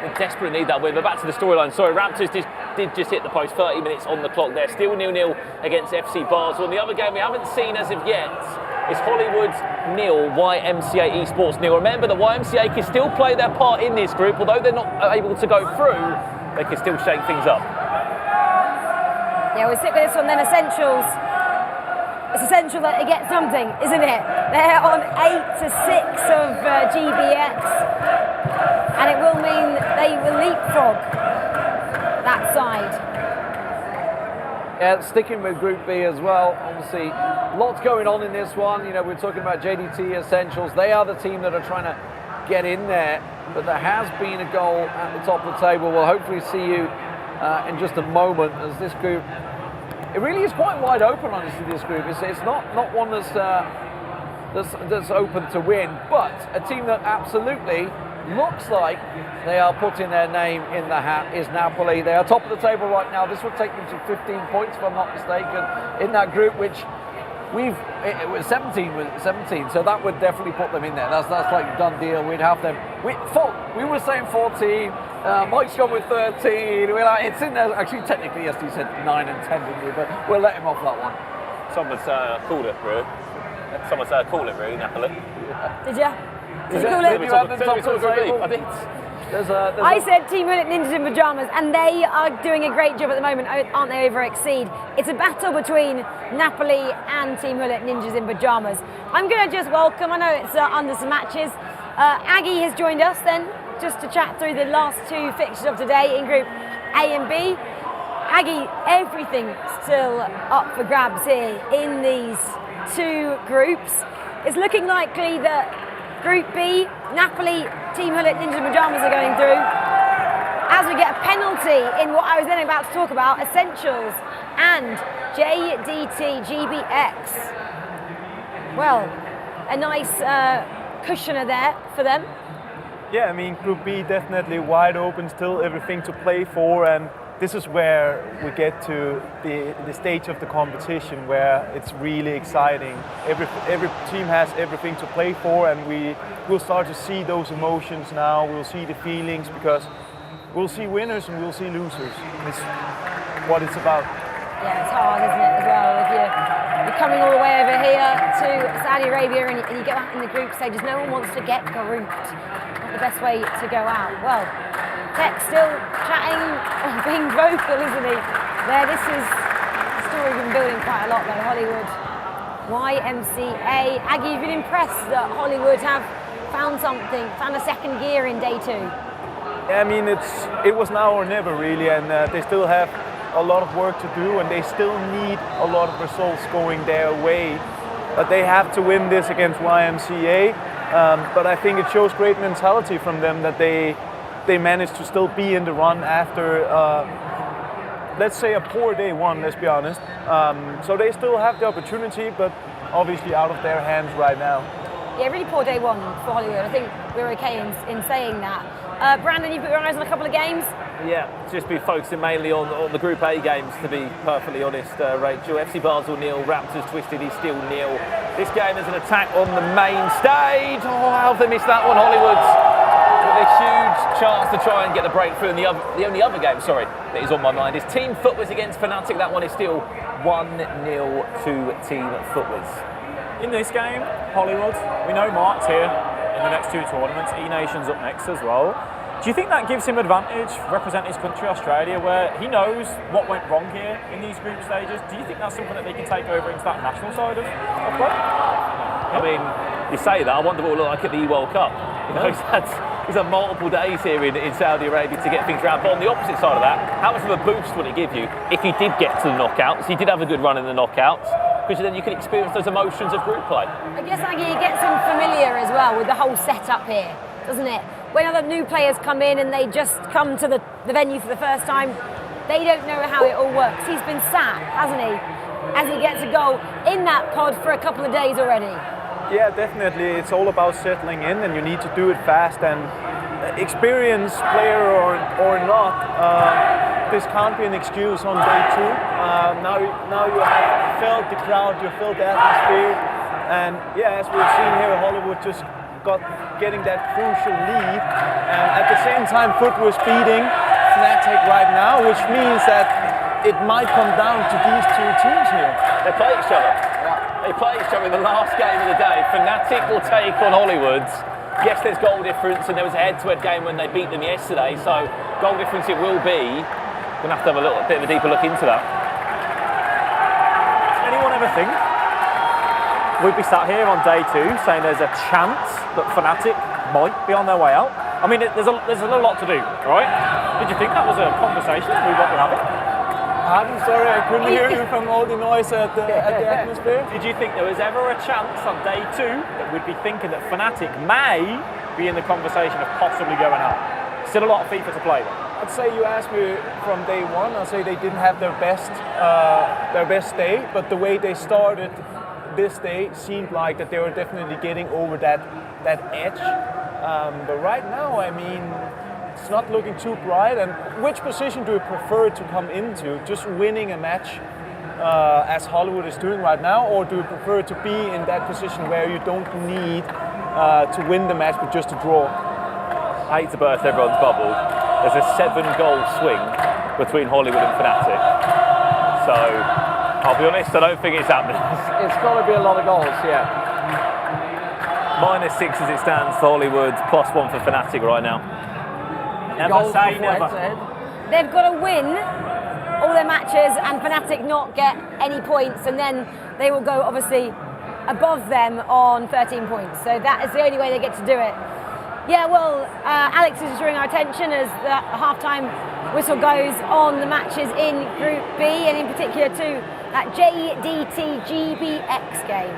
They desperately need that win. But back to the storyline. Sorry, Raptors did just hit the post. 30 minutes on the clock there. Still 0-0 against FC Basel. And the other game we haven't seen as of yet is Hollywood's 0, YMCA Esports 0. Remember that YMCA can still play their part in this group. Although they're not able to go through, they can still shake things up. Yeah, we'll stick with this one then. Essentials. It's essential that they get something, isn't it? They're on 8-6 of GBX, and it will mean they will leapfrog that side. Yeah, sticking with Group B as well. Obviously, lots going on in this one. You know, we're talking about JDT Essentials. They are the team that are trying to get in there, but there has been a goal at the top of the table. We'll hopefully see you in just a moment as this group. It really is quite wide open, honestly, this group. It's not one that's open to win, but a team that absolutely looks like they are putting their name in the hat is Napoli. They are top of the table right now. This will take them to 15 points, if I'm not mistaken, in that group, which it was 17, so that would definitely put them in there. That's like a done deal. We'd have them. We were saying 14. Mike's gone with 13. We're like, it's in there. Actually, technically, yes, he said 9 and 10, didn't he? But we'll let him off that one. Someone's called it, really. Napoli. Did you? Did you call it? Did you have them top of the table? I did. I said Team Hullet Ninjas in Pyjamas, and they are doing a great job at the moment, aren't they, over Exceed? It's a battle between Napoli and Team Hullet Ninjas in Pyjamas. I'm going to just welcome, I know it's under some matches, Aggie has joined us then, just to chat through the last 2 fixtures of today in Group A and B. Aggie, everything still up for grabs here in these 2 groups. It's looking likely that Group B, Napoli, Team Hullet Ninja Pyjamas are going through. As we get a penalty in what I was then about to talk about, Essentials and JDT GBX. Well, a nice cushioner there for them. Yeah, I mean, Group B definitely wide open, still everything to play for, and this is where we get to the stage of the competition where it's really exciting. Every team has everything to play for, and we'll start to see those emotions now. We'll see the feelings, because we'll see winners and we'll see losers. It's what it's about. Yeah, it's hard, isn't it, as well? If you're coming all the way over here to Saudi Arabia and you get out in the group stages, no one wants to get grouped. Not the best way to go out. Well, Tech still chatting, being vocal, isn't he? There, this is a story we've been building quite a lot though, Hollywood. YMCA. Aggie, you've been impressed that Hollywood have found something, found a second gear in day 2. I mean, it was now or never really, and they still have a lot of work to do, and they still need a lot of results going their way. But they have to win this against YMCA. But I think it shows great mentality from them that they managed to still be in the run after, let's say, a poor day 1, let's be honest. So they still have the opportunity, but obviously out of their hands right now. Yeah, really poor day 1 for Hollywood. I think we're okay in saying that. Brandon, you've got your eyes on a couple of games? Yeah, just be focusing mainly on the Group A games, to be perfectly honest, Rachel. FC Basel 0, Raptors Twisted is still 0. This game is an attack on the main stage. Oh, how have they missed that one, Hollywood? With a huge chance to try and get the breakthrough. And the only other game, that is on my mind is Team Footwiz against Fnatic. That one is still 1-0 to Team Footwiz. In this game, Hollywood, we know Mark's here in the next 2 tournaments. E-Nation's up next as well. Do you think that gives him advantage, represent his country, Australia, where he knows what went wrong here in these group stages? Do you think that's something that they can take over into that national side of play? I mean, you say that, I wonder what it will look like at the World Cup. You know, he's had multiple days here in Saudi Arabia to get things around. But on the opposite side of that, how much of a boost would it give you if you did get to the knockouts? You did have a good run in the knockouts, because then you can experience those emotions of group play. I guess Aggie, it gets him familiar as well with the whole setup here, doesn't it? When other new players come in and they just come to the venue for the first time, they don't know how it all works. He's been sat, hasn't he, as he gets a goal in that pod for a couple of days already. Yeah, definitely. It's all about settling in, and you need to do it fast. And experienced player or not, this can't be an excuse on day 2. Now you have felt the crowd, you felt the atmosphere, and yeah, as we've seen here, Hollywood just getting that crucial lead, and at the same time Footwiz beating Fnatic right now, which means that it might come down to these 2 teams here. They play each other. They play each other in the last game of the day. Fnatic will take on Hollywood. Yes, there's goal difference, and there was a head-to-head game when they beat them yesterday, so goal difference it will be. We're going to have a little bit of a deeper look into that. Anyone ever think we'd be sat here on day 2 saying there's a chance that Fnatic might be on their way out? I mean, there's a lot to do, right? Did you think that was a conversation we were having? I'm sorry, I couldn't hear you from all the noise at the atmosphere. Did you think there was ever a chance on day 2 that we'd be thinking that Fnatic may be in the conversation of possibly going out? Still a lot of FIFA to play though. I'd say you asked me from day 1, I'd say they didn't have their best day, but the way they started this day seemed like that they were definitely getting over that edge. But right now, I mean, it's not looking too bright. And which position do you prefer to come into? Just winning a match as Hollywood is doing right now, or do you prefer to be in that position where you don't need to win the match but just to draw? I hate to burst everyone's bubble. There's a 7-goal swing between Hollywood and Fnatic. So I'll be honest, I don't think it's happening. It's got to be a lot of goals, yeah. -6 as it stands for Hollywood, +1 for Fnatic right now. Never say never. They've got to win all their matches and Fnatic not get any points, and then they will go obviously above them on 13 points. So that is the only way they get to do it. Yeah, well, Alex is drawing our attention as the halftime whistle goes on the matches in Group B, and in particular to that JDT GBX game.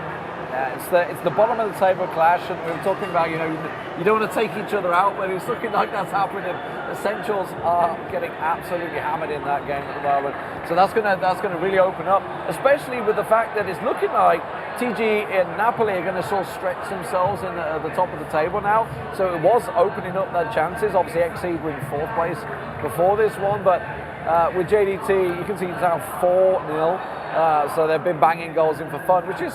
Yeah, it's the bottom of the table clash, and we were talking about, you don't want to take each other out, but it's looking like that's happening. Essentials are getting absolutely hammered in that game at the moment, so that's gonna really open up, especially with the fact that it's looking like TG and Napoli are going to sort of stretch themselves in at the top of the table now. So it was opening up their chances. Obviously, Exceed were in 4th place before this one, but With JDT, you can see it's now 4-0. So they've been banging goals in for fun, which is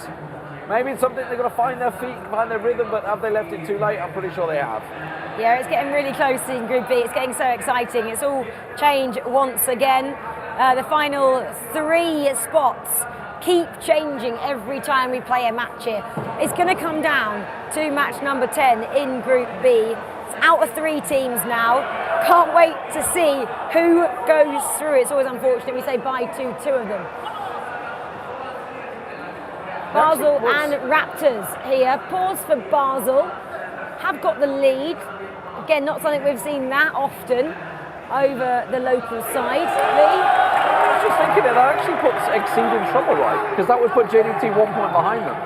maybe it's something they've got to find their feet, find their rhythm, but have they left it too late? I'm pretty sure they have. Yeah, it's getting really close in Group B. It's getting so exciting. It's all change once again. The final 3 spots keep changing every time we play a match here. It's going to come down to match number 10 in Group B. It's out of 3 teams now. Can't wait to see who goes through. It's always unfortunate we say bye to 2 of them. Basel and Raptors here. Pause for Basel. Have got the lead. Again, not something we've seen that often over the local side. Lee? I was just thinking that actually puts Exceed in trouble, right? Because that would put JDT 1 point behind them.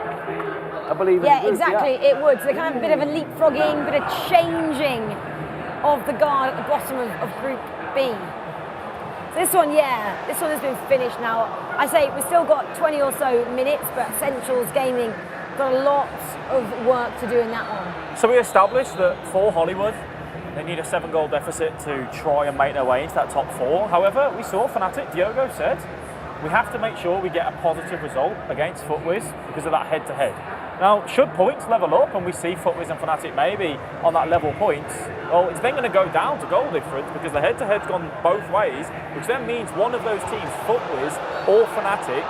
I believe. Yeah, exactly. It would. So they kind of a bit of a leapfrogging, bit of changing of the guard at the bottom of Group B. So this one has been finished now. I say we've still got 20 or so minutes, but Essentials Gaming got a lot of work to do in that one. So we established that for Hollywood, they need a 7-goal deficit to try and make their way into that top 4. However, we saw Fnatic, Diogo said, we have to make sure we get a positive result against FUTWIZ because of that head-to-head. Now, should points level up and we see FUTWIZ and Fnatic maybe on that level points, well, it's then going to go down to goal difference because the head-to-head's gone both ways, which then means one of those teams, FUTWIZ or Fnatic,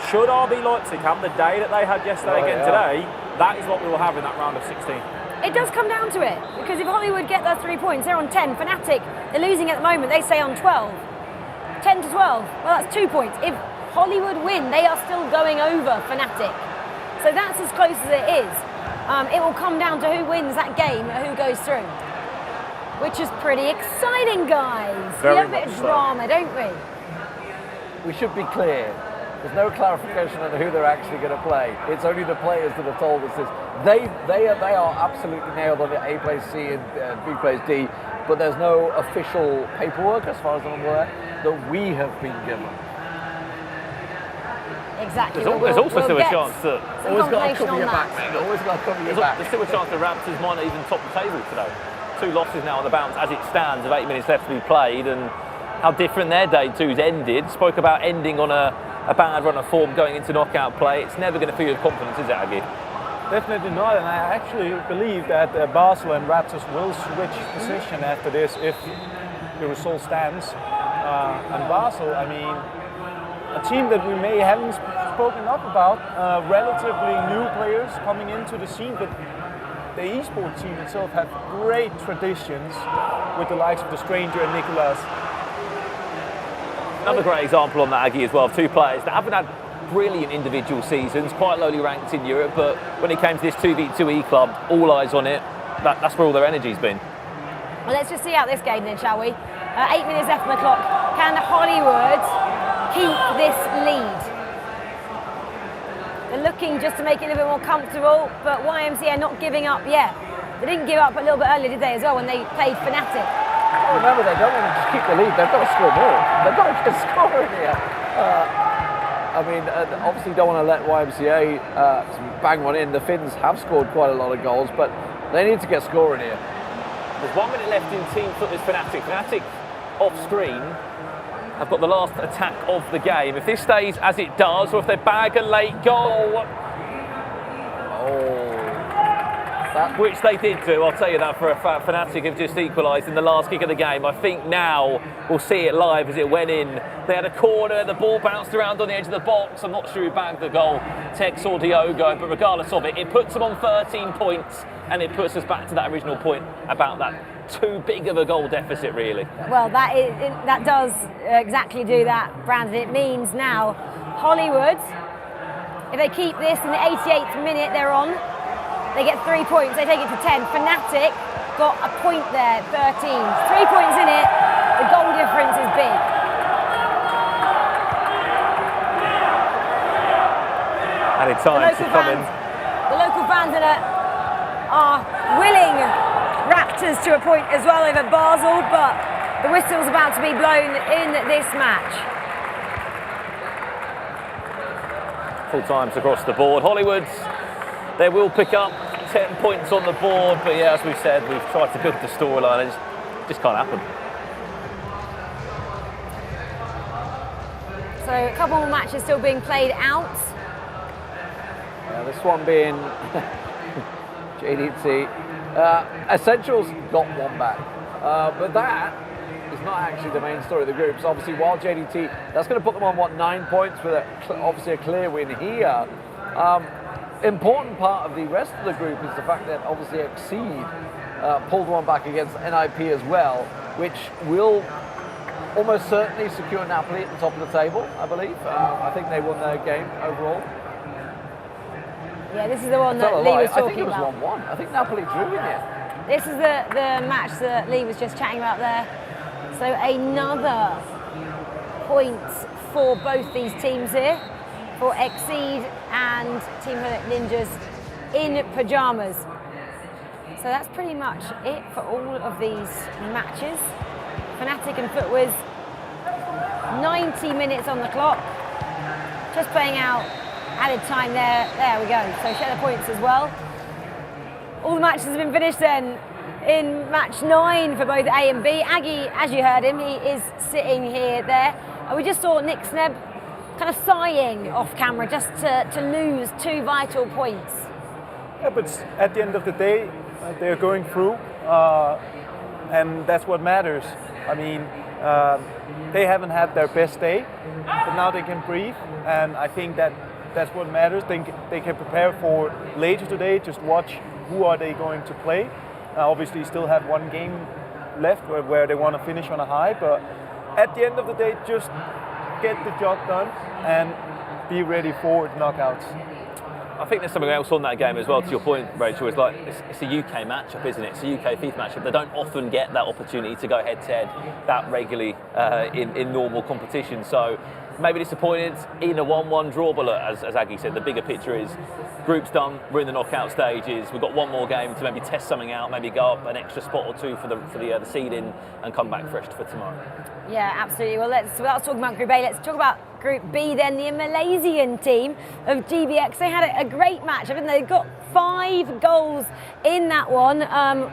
should RB Leipzig have the day that they had yesterday today, that is what we will have in that round of 16. It does come down to it, because if Hollywood get their 3 points, they're on 10. Fnatic, they're losing at the moment, they stay on 12. 10 to 12, well, that's 2 points. If Hollywood win, they are still going over Fnatic. So that's as close as it is. It will come down to who wins that game and who goes through. Which is pretty exciting, guys. We have a bit of drama, don't we? We should be clear. There's no clarification on who they're actually going to play. It's only the players that have told us this. They are absolutely nailed on it. A plays C and B plays D, but there's no official paperwork, as far as I'm aware, that we have been given. Exactly. There's also still a chance that always got to cover your back, mate. Always got to cover your back. There's still a chance the Raptors might not even top the table today. 2 losses now on the bounce as it stands, with 8 minutes left to be played, and how different their day two's ended. Spoke about ending on a bad run of form going into knockout play. It's never going to fill you with confidence, is it, Aggie? Definitely not, and I actually believe that Basel and Raptors will switch position after this if the result stands. And Basel, I mean, a team that we may haven't spoken up about, relatively new players coming into the scene, but the esports team itself have great traditions with the likes of the Stranger and Nicolas. Another great example on that, Aggie, as well, of 2 players that haven't had brilliant individual seasons, quite lowly ranked in Europe, but when it came to this 2v2E club, all eyes on it, that's where all their energy's been. Well, let's just see out this game then, shall we? 8 minutes left on the clock. Can Hollywood keep this lead? They're looking just to make it a little bit more comfortable, but YMCA not giving up yet. They didn't give up a little bit earlier, did they, as well, when they played Fnatic? Well, remember, they don't want to just keep the lead. They've got to score more. They've got to get scoring here. I mean, obviously don't want to let YMCA bang one in. The Finns have scored quite a lot of goals, but they need to get scoring here. There's 1 minute left in Team FUTWIZ Fnatic. Fnatic off screen have got the last attack of the game. If this stays as it does, or if they bag a late goal, which they did do, I'll tell you that for a fact. Fnatic have just equalised in the last kick of the game. I think now we'll see it live as it went in. They had a corner, the ball bounced around on the edge of the box. I'm not sure who bagged the goal, Tex or Diogo, but regardless of it, it puts them on 13 points and it puts us back to that original point about that too big of a goal deficit, really. Well, that does exactly do that, Brandon. It means now Hollywood, if they keep this in the 88th minute they're on, they get 3 points, they take it to 10. Fnatic got a point there, 13. 3 points in it, the goal difference is big. Added time to come in. The local fans are willing Raptors to a point as well over Basel, but the whistle's about to be blown in this match. Full times across the board. Hollywood, they will pick up 10 points on the board, but yeah, as we've said, we've tried to build the storyline and it just can't happen. So a couple more matches still being played out. Yeah, this one being JDT. Essentials got one back, but that is not actually the main story of the group. So obviously, while JDT, that's going to put them on, what, 9 points with obviously a clear win here. Important part of the rest of the group is the fact that obviously Exceed pulled one back against NIP as well, which will almost certainly secure Napoli at the top of the table, I believe. I think they won their game overall. Yeah, this is the one that Lee was talking about. I think it was 1-1. I think Napoli drew in it. This is the match that Lee was just chatting about there. So another point for both these teams here, for Exceed and Team Ninjas in pyjamas. So that's pretty much it for all of these matches. Fnatic and FUTWIZ, 90 minutes on the clock. Just playing out added time there. There we go. So share the points as well. All the matches have been finished then in match 9 for both A and B. Aggie, as you heard him, he is sitting here there. And we just saw Nick Sneb kind of sighing off camera just to lose 2 vital points. Yeah, but at the end of the day, they're going through, and that's what matters. I mean, they haven't had their best day, but now they can breathe, and I think that's what matters. They can prepare for later today, just watch who are they going to play. Obviously still have 1 game left where they want to finish on a high, but at the end of the day, just get the job done and be ready for the knockouts. I think there's something else on that game as well, to your point, Rachel, is like it's a UK matchup, isn't it? It's a UK FIFA matchup. They don't often get that opportunity to go head-to-head that regularly in normal competition. So maybe disappointed in a 1-1 draw, but look, as Aggie said, the bigger picture is group's done, we're in the knockout stages, we've got 1 more game to maybe test something out, maybe go up an extra spot or 2 for the seeding and come back fresh for tomorrow. Yeah, absolutely. Well, without talking about Group A, let's talk about Group B then. The Malaysian team of GBX, they had a great match. I mean, they got 5 goals in that one.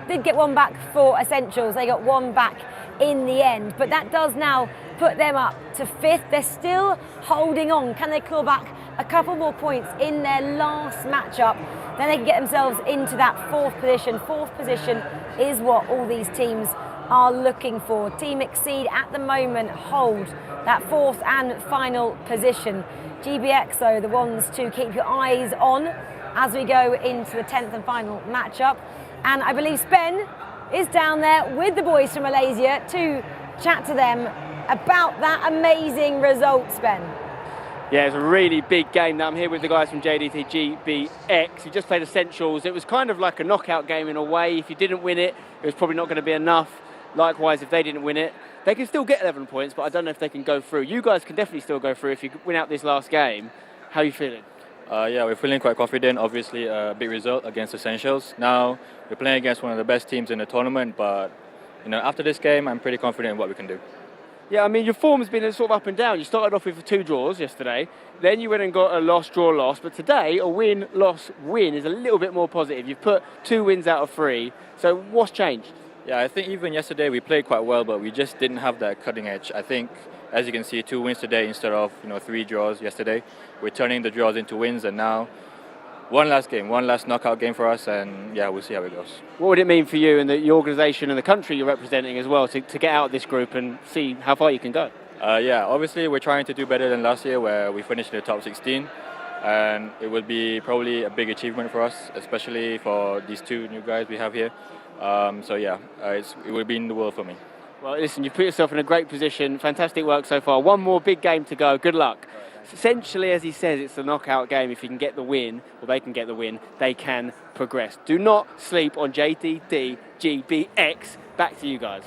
Did get 1 back for Essentials. They got 1 back in the end. But that does now put them up to 5th. They're still holding on. Can they claw back a couple more points in their last matchup? Then they can get themselves into that 4th position. 4th position is what all these teams are looking for. Team Exceed at the moment hold that 4th and final position. GBX, though, the ones to keep your eyes on as we go into the 10th and final matchup. And I believe Spen is down there with the boys from Malaysia to chat to them about that amazing result, Spen. Yeah, it's a really big game. Now I'm here with the guys from JDT GBX. You just played Essentials. It was kind of like a knockout game in a way. If you didn't win it, it was probably not going to be enough. Likewise, if they didn't win it, they can still get 11 points, but I don't know if they can go through. You guys can definitely still go through if you win out this last game. How are you feeling? Yeah, we're feeling quite confident. Obviously, a big result against Essentials. Now, we're playing against one of the best teams in the tournament, but after this game, I'm pretty confident in what we can do. Yeah, I mean, your form has been sort of up and down. You started off with 2 draws yesterday, then you went and got a loss, draw, loss, but today, a win, loss, win is a little bit more positive. You've put 2 wins out of 3, so what's changed? Yeah, I think even yesterday we played quite well, but we just didn't have that cutting edge. I think, as you can see, 2 wins today instead of 3 draws yesterday. We're turning the draws into wins, and now one last game, one last knockout game for us, and yeah, we'll see how it goes. What would it mean for you and your organisation and the country you're representing as well to get out of this group and see how far you can go? Yeah, obviously we're trying to do better than last year where we finished in the top 16, and it would be probably a big achievement for us, especially for these 2 new guys we have here. So yeah, it would be in the world for me. Well, listen, you've put yourself in a great position. Fantastic work so far. 1 more big game to go. Good luck. Essentially, as he says, it's a knockout game. If you can get the win, or they can get the win, they can progress. Do not sleep on JDT GBX. Back to you guys.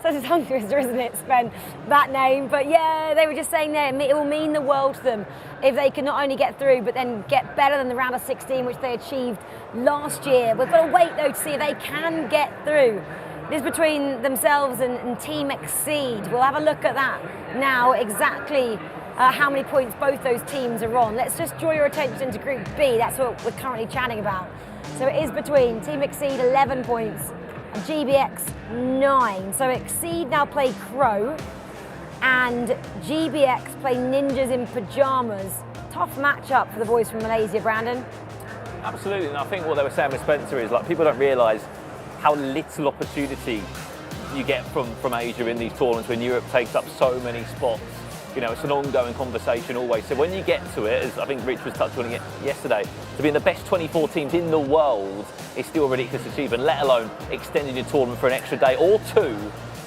Such a tongue twister, isn't it, Spen, that name? But yeah, they were just saying there, it will mean the world to them if they can not only get through, but then get better than the round of 16, which they achieved last year. We've got to wait, though, to see if they can get through. It is between themselves and Team Exceed. We'll have a look at that now, exactly how many points both those teams are on. Let's just draw your attention to Group B. That's what we're currently chatting about. So it is between Team Exceed 11 points and GBX 9. So Exceed now play Crow. and GBX play ninjas in pyjamas. Tough matchup for the boys from Malaysia, Brandon. Absolutely, and I think what they were saying with Spencer is like people don't realise how little opportunity you get from Asia in these tournaments when Europe takes up so many spots. You know, it's an ongoing conversation always. So when you get to it, as I think Rich was touching on it yesterday, to be in the best 24 teams in the world is still a ridiculous achievement, let alone extending your tournament for an extra day or two.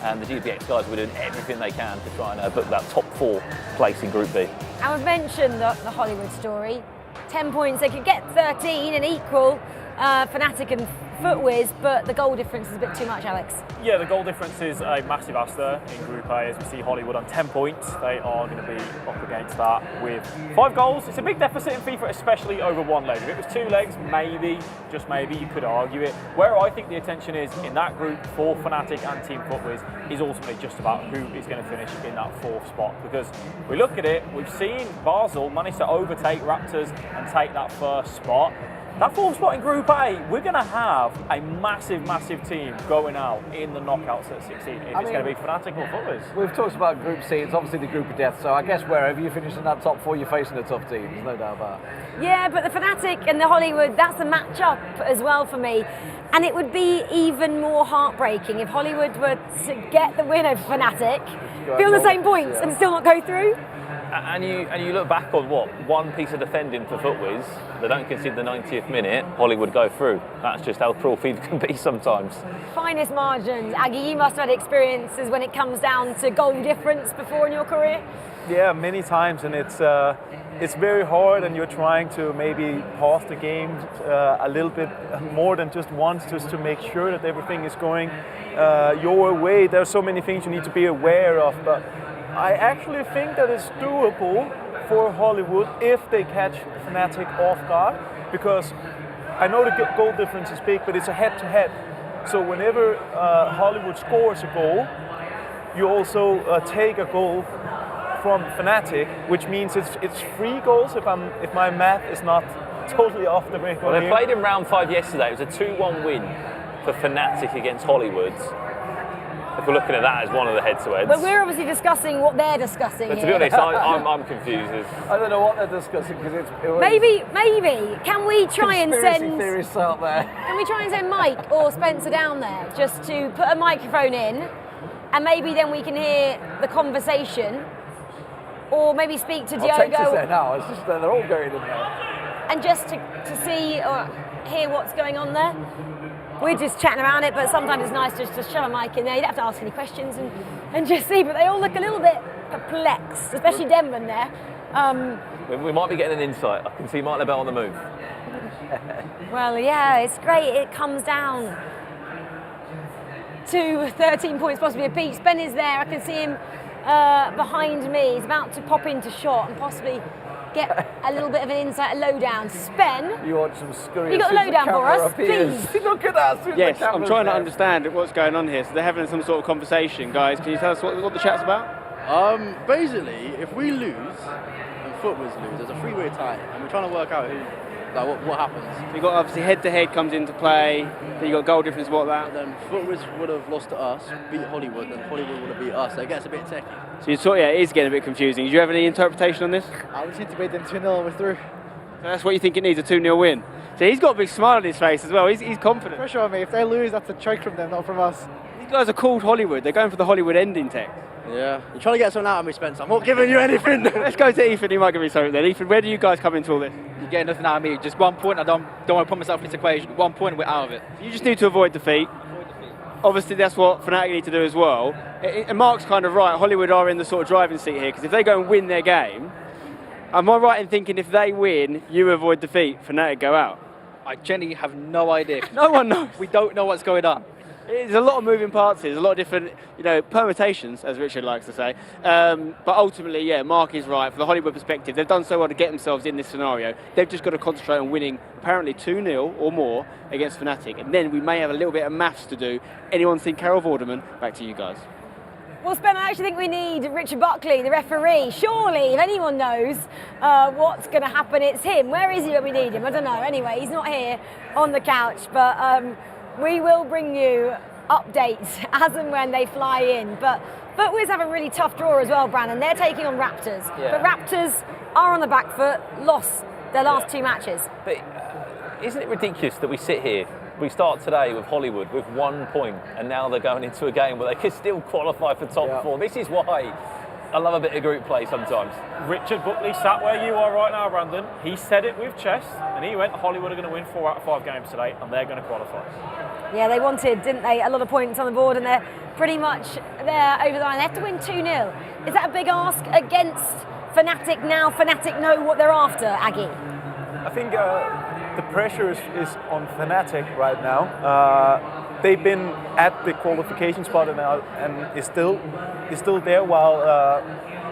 And the GBX guys were doing everything they can to try and book that top 4 place in Group B. And we've mentioned the Hollywood story. 10 points, they could get 13 and equal Fnatic and FUTWIZ, but the goal difference is a bit too much, Alex. Yeah, the goal difference is a massive ask there in Group A. As we see Hollywood on 10 points, they are going to be up against that with 5 goals. It's a big deficit in FIFA, especially over 1 leg. If it was 2 legs, maybe, just maybe, you could argue it. Where I think the attention is in that group for Fnatic and Team FUTWIZ is ultimately just about who is going to finish in that 4th spot. Because we look at it, we've seen Basel manage to overtake Raptors and take that 1st spot. That 4th spot in Group A, we're going to have a massive, massive team going out in the knockouts at 16. If it's going to be Fnatic or FUTWIZ. We've talked about Group C, it's obviously the group of death, so I guess wherever you finish in that top 4, you're facing a tough team, there's no doubt about it. Yeah, but the Fnatic and the Hollywood, that's the matchup as well for me. And it would be even more heartbreaking if Hollywood were to get the win over Fnatic, be on the same points and still not go through. And you look back on what? 1 piece of defending for FUTWIZ, they don't concede the 90th minute, Hollywood go through. That's just how cruel FIFA can be sometimes. Finest margins. Aggie, you must have had experiences when it comes down to goal difference before in your career. Yeah, many times, and it's very hard, and you're trying to maybe pause the game a little bit more than just once, just to make sure that everything is going your way. There are so many things you need to be aware of, but I actually think that it's doable for Hollywood if they catch Fnatic off guard, because I know the goal difference is big, but it's a head-to-head. So whenever Hollywood scores a goal, you also take a goal from Fnatic, which means it's 3 goals if my math is not totally off the break. Well, they played in round 5 yesterday. It was a 2-1 win for Fnatic against Hollywood. If we're looking at that as one of the head-to-heads. But we're obviously discussing what they're discussing. But to be honest, I'm confused. I don't know what they're discussing because it was maybe. Can we try and send theorists out there? Can we try and send Mike or Spencer down there just to put a microphone in, and maybe then we can hear the conversation, or maybe speak to Diogo. I'll take this there now. It's just they're all going in there. And just to see or hear what's going on there. We're just chatting around it, but sometimes it's nice just to shove a mic in there. You don't have to ask any questions and just see, but they all look a little bit perplexed, especially Denman there. We might be getting an insight. I can see Mark LeBel on the move. Well, yeah, it's great. It comes down to 13 points, possibly a piece. Ben is there. I can see him behind me. He's about to pop into shot and possibly get a little bit of an insight, a lowdown. Spen, you want some scurry? You got a lowdown for us, please. Look at that. Yes, I'm trying to understand what's going on here. So they're having some sort of conversation, guys. Can you tell us what the chat's about? Basically, if we lose and FUTWIZ lose, there's a 3-way tie, and we're trying to work out what happens. You've got obviously head-to-head comes into play. Then you got goal difference. What that? And then FUTWIZ would have lost to us, beat Hollywood, and Hollywood would have beat us. So it gets a bit techy. So it is getting a bit confusing. Do you have any interpretation on this? I would seem to beat them 2-0 and we're through. So that's what you think it needs, a 2-0 win. So he's got a big smile on his face as well. He's confident. Pressure on me. If they lose, that's a choke from them, not from us. These guys are called Hollywood. They're going for the Hollywood ending tech. Yeah. You're trying to get something out of me, Spencer. I'm not giving you anything. Let's go to Ethan. He might give me something then. Ethan, where do you guys come into all this? You're getting nothing out of me. Just 1 point. I don't want to put myself in this equation. 1 point, we're out of it. You just need to avoid defeat. Obviously, that's what Fnatic need to do as well. And Mark's kind of right. Hollywood are in the sort of driving seat here, because if they go and win their game, am I right in thinking if they win, you avoid defeat, Fnatic go out? I genuinely have no idea. No one knows. We don't know what's going on. There's a lot of moving parts here. There's a lot of different, permutations, as Richard likes to say. But ultimately, yeah, Mark is right. From the Hollywood perspective, they've done so well to get themselves in this scenario. They've just got to concentrate on winning, apparently 2-0 or more against Fnatic. And then we may have a little bit of maths to do. Anyone seen Carol Vorderman? Back to you guys. Well, Spen, I actually think we need Richard Buckley, the referee. Surely, if anyone knows what's going to happen, it's him. Where is he when we need him? I don't know. Anyway, he's not here on the couch, but we will bring you updates as and when they fly in. But FIFAe have a really tough draw as well, Brandon. They're taking on Raptors. Yeah. But Raptors are on the back foot, lost their last 2 matches. But isn't it ridiculous that we sit here, we start today with Hollywood with 1 point, and now they're going into a game where they could still qualify for top 4. This is why I love a bit of group play sometimes. Richard Buckley sat where you are right now, Brandon. He said it with chest, and he went, Hollywood are going to win 4 out of 5 games today, and they're going to qualify. Yeah, they wanted, didn't they, a lot of points on the board, and they're pretty much there over the line. They have to win 2-0. Is that a big ask against Fnatic now? Fnatic know what they're after, Aggie? I think the pressure is on Fnatic right now. They've been at the qualification spot and is still there, while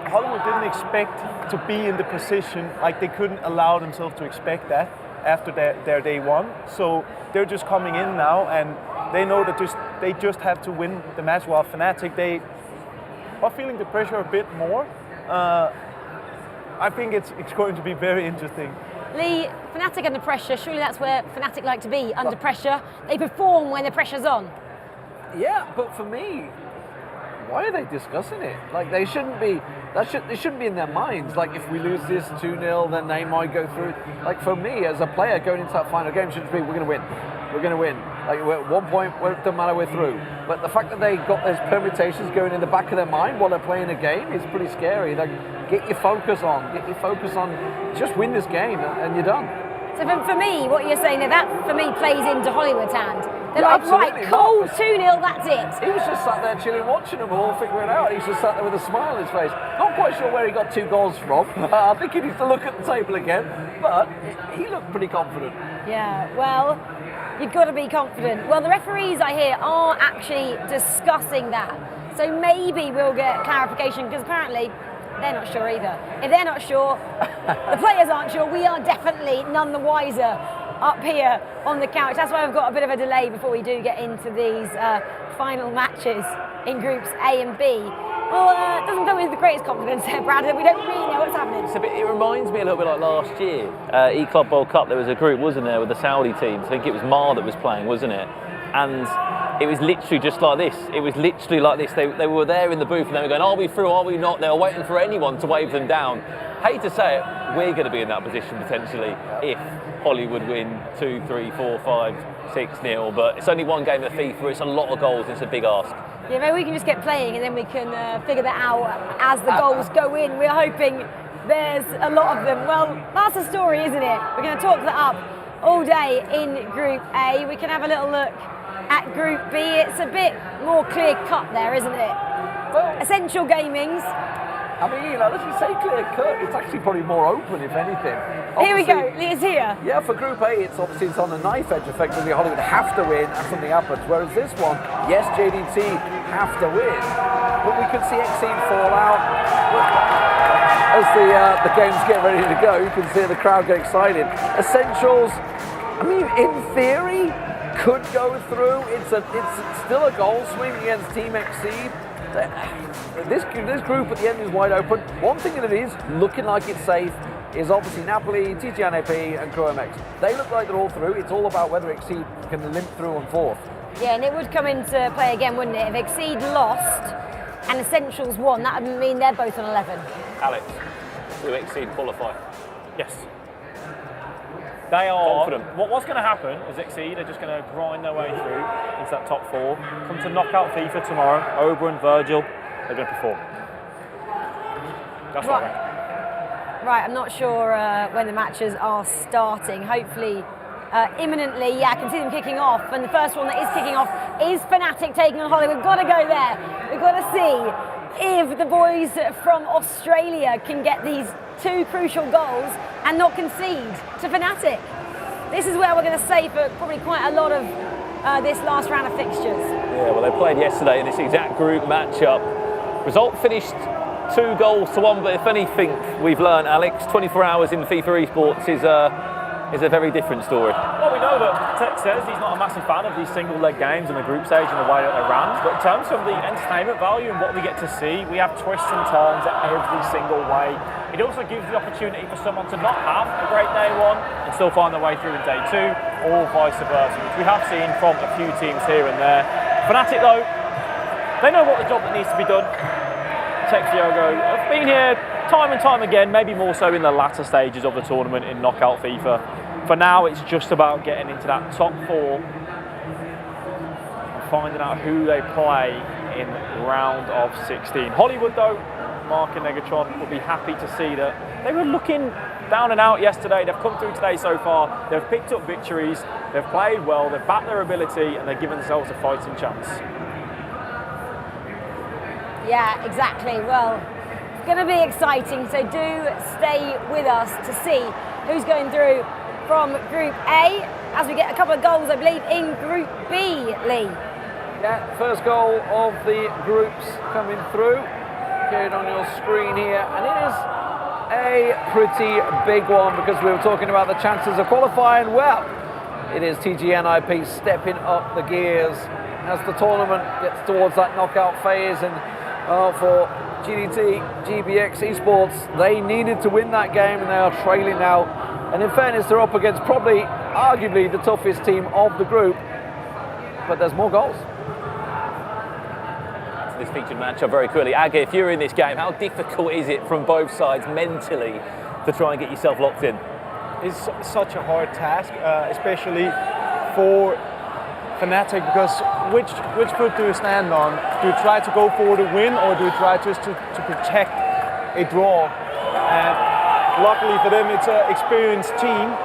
Hollywood didn't expect to be in the position, like they couldn't allow themselves to expect that after their day 1. So they're just coming in now, and they know that they just have to win the match, while Fnatic, they are feeling the pressure a bit more. I think it's going to be very interesting. Lee, Fnatic under pressure, surely that's where Fnatic like to be, under pressure. They perform when the pressure's on. Yeah, but for me, why are they discussing it? Like, they shouldn't be, it shouldn't be in their minds. Like, if we lose this 2-0, then they might go through. Like, for me, as a player going into that final game, should be, we're going to win. We're going to win. Like, we're at 1 point, it doesn't matter, we're through. But the fact that they got those permutations going in the back of their mind while they're playing a game is pretty scary. Like, get your focus on, just win this game and you're done. So for me, what you're saying, that for me plays into Hollywood's hand. They're Yeah, like, right, absolutely. cool, 2-0, that's it. He was just sat there chilling, watching them all figure it out. He's just sat there with a smile on his face. Not quite sure where he got 2 goals from. I think he needs to look at the table again. But he looked pretty confident. Yeah, well, you've got to be confident. Well, the referees, I hear, are actually discussing that. So maybe we'll get clarification, because apparently they're not sure either. If they're not sure, the players aren't sure, we are definitely none the wiser up here on the couch. That's why we've got a bit of a delay before we do get into these final matches in groups A and B. Well, it doesn't go with the greatest confidence there, Brandon. We don't really know what's happening. It reminds me a little bit like last year. FIFAe Club World Cup, there was a group, wasn't there, with the Saudi teams. I think it was Ma that was playing, wasn't it? And it was literally just like this. It was literally like this. They were there in the booth and they were going, are we through, are we not? They were waiting for anyone to wave them down. Hate to say it, we're going to be in that position potentially if Hollywood win 2, 3, 4, 5, 6-0. But it's only one game of FIFA. It's a lot of goals. It's a big ask. Yeah, maybe we can just get playing and then we can figure that out as the goals go in. We're hoping there's a lot of them. Well, that's the story, isn't it? We're going to talk that up all day in Group A. We can have a little look at Group B. It's a bit more clear cut there, isn't it? Well, Essential Gaming's. I mean, let's just say clear cut. It's actually probably more open, if anything. Here we go. Leah's here. Yeah, for Group A, it's on the knife edge. Effectively, Hollywood have to win and something happens. Whereas this one, yes, JDT have to win, but we could see Exceed fall out. As the games get ready to go, you can see the crowd get excited. Essentials, I mean, in theory, could go through. It's still a goal swing against Team Exceed. This group at the end is wide open. One thing that it is looking like it's safe is obviously Napoli, TTNAP and CrewMX. They look like they're all through. It's all about whether Exceed can limp through on 4th. Yeah, and it would come into play again, wouldn't it? If Exceed lost and Essentials won, that would mean they're both on 11. Alex, do Exceed qualify? Yes. They are confident. What's going to happen is Exceed are just going to grind their way through into that top 4. Come to knockout FIFA tomorrow. Ober and Virgil, they're going to perform. That's what I reckon. Right, I'm not sure when the matches are starting. Hopefully, imminently. Yeah, I can see them kicking off. And the first one that is kicking off is Fnatic taking on Hollywood. We've got to go there. We've got to see if the boys from Australia can get these 2 crucial goals and not concede to Fnatic. This is where we're going to save for probably quite a lot of this last round of fixtures. Yeah, well, they played yesterday in this exact group matchup. Result finished 2 goals to 1, but if anything we've learned, Alex, 24 hours in FIFA esports is a very different story. Well, we know that Tech says he's not a massive fan of these single leg games in the group stage and the way that they ran, but in terms of the entertainment value and what we get to see, we have twists and turns at every single way. It also gives the opportunity for someone to not have a great day 1 and still find their way through in day 2, or vice versa, which we have seen from a few teams here and there. Fnatic though, They know what the job that needs to be done. Tex Diogo have been here time and time again, maybe more so in the latter stages of the tournament in Knockout FIFA. For now, it's just about getting into that top 4 and finding out who they play in round of 16. Hollywood, though, Mark and Negatron will be happy to see that they were looking down and out yesterday. They've come through today so far. They've picked up victories. They've played well. They've backed their ability, and they've given themselves a fighting chance. Yeah, exactly. Well, it's going to be exciting, so do stay with us to see who's going through from Group A, as we get a couple of goals, I believe, in Group B, Lee. Yeah, first goal of the groups coming through. Get it on your screen here, and it is a pretty big one because we were talking about the chances of qualifying. Well, it is TGNIP stepping up the gears as the tournament gets towards that knockout phase, and for GDT, GBX Esports, they needed to win that game and they are trailing now. And in fairness, they're up against probably, arguably, the toughest team of the group, but there's more goals. This featured matchup very quickly. Aga, if you're in this game, how difficult is it from both sides mentally to try and get yourself locked in? It's such a hard task, especially for Fnatic, because which foot do you stand on? Do you try to go for the win, or do you try just to protect a draw? And luckily for them, it's an experienced team.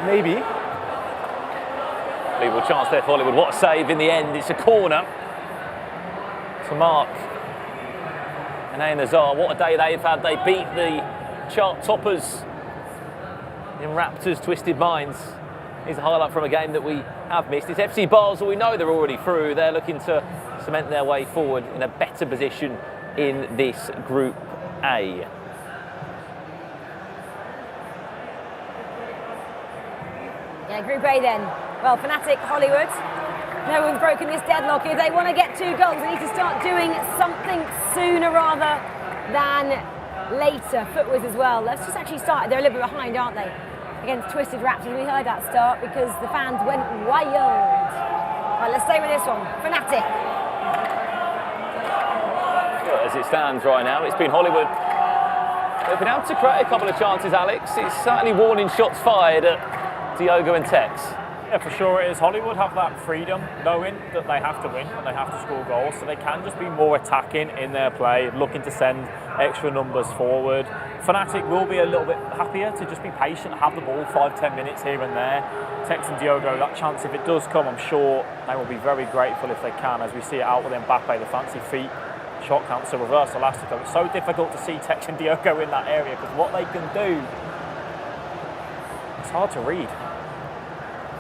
Maybe. Unbelievable chance there for Hollywood. What a save in the end. It's a corner to Mark and Nazar. What a day they've had. They beat the chart toppers in Raptors' Twisted Minds. Here's a highlight from a game that we have missed. It's FC Basel. We know they're already through. They're looking to cement their way forward in a better position in this Group A. Yeah, Group A then. Well, Fnatic, Hollywood. No one's broken this deadlock. If they want to get 2 goals, they need to start doing something sooner rather than later. Footwiz as well. Let's just actually start. They're a little bit behind, aren't they? Against Twisted Raptors. We heard that start because the fans went wild. Right, let's stay with this one. Fnatic. Well, as it stands right now, it's been Hollywood. They've been able to create a couple of chances, Alex. It's certainly warning shots fired at Diogo and Tex. Yeah, for sure it is. Hollywood have that freedom, knowing that they have to win and they have to score goals, so they can just be more attacking in their play, looking to send extra numbers forward. Fnatic will be a little bit happier to just be patient, have the ball 5-10 minutes here and there. Tex and Diogo, that chance, if it does come, I'm sure they will be very grateful if they can, as we see it out with Mbappe, the fancy feet. Shot counts, so reverse elastico. It's so difficult to see Tex and Diogo in that area because what they can do, it's hard to read.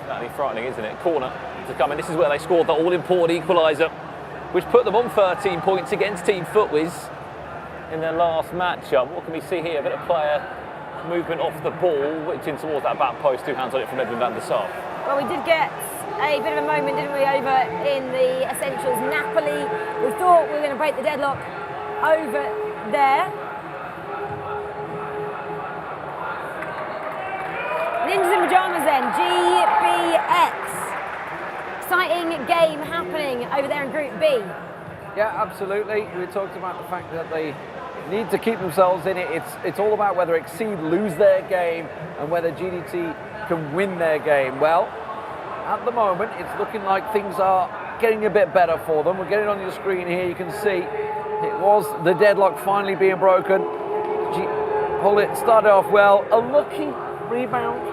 Certainly frightening, isn't it? Corner to come, and this is where they scored the all-important equaliser, which put them on 13 points against Team Footwiz in their last matchup. What can we see here? A bit of player movement off the ball, which in towards that back post, 2 hands on it from Edwin van der Sar. Well, we did get a bit of a moment, didn't we, over in the Essentials Napoli. We thought we were going to break the deadlock over there. Ninjas in Pyjamas then, GBX. Exciting game happening over there in Group B. Yeah, absolutely. We talked about the fact that they need to keep themselves in it. It's all about whether Exceed lose their game and whether GDT can win their game. Well, at the moment, it's looking like things are getting a bit better for them. We're getting on your screen here. You can see it was the deadlock finally being broken. Hullet started off well. A lucky rebound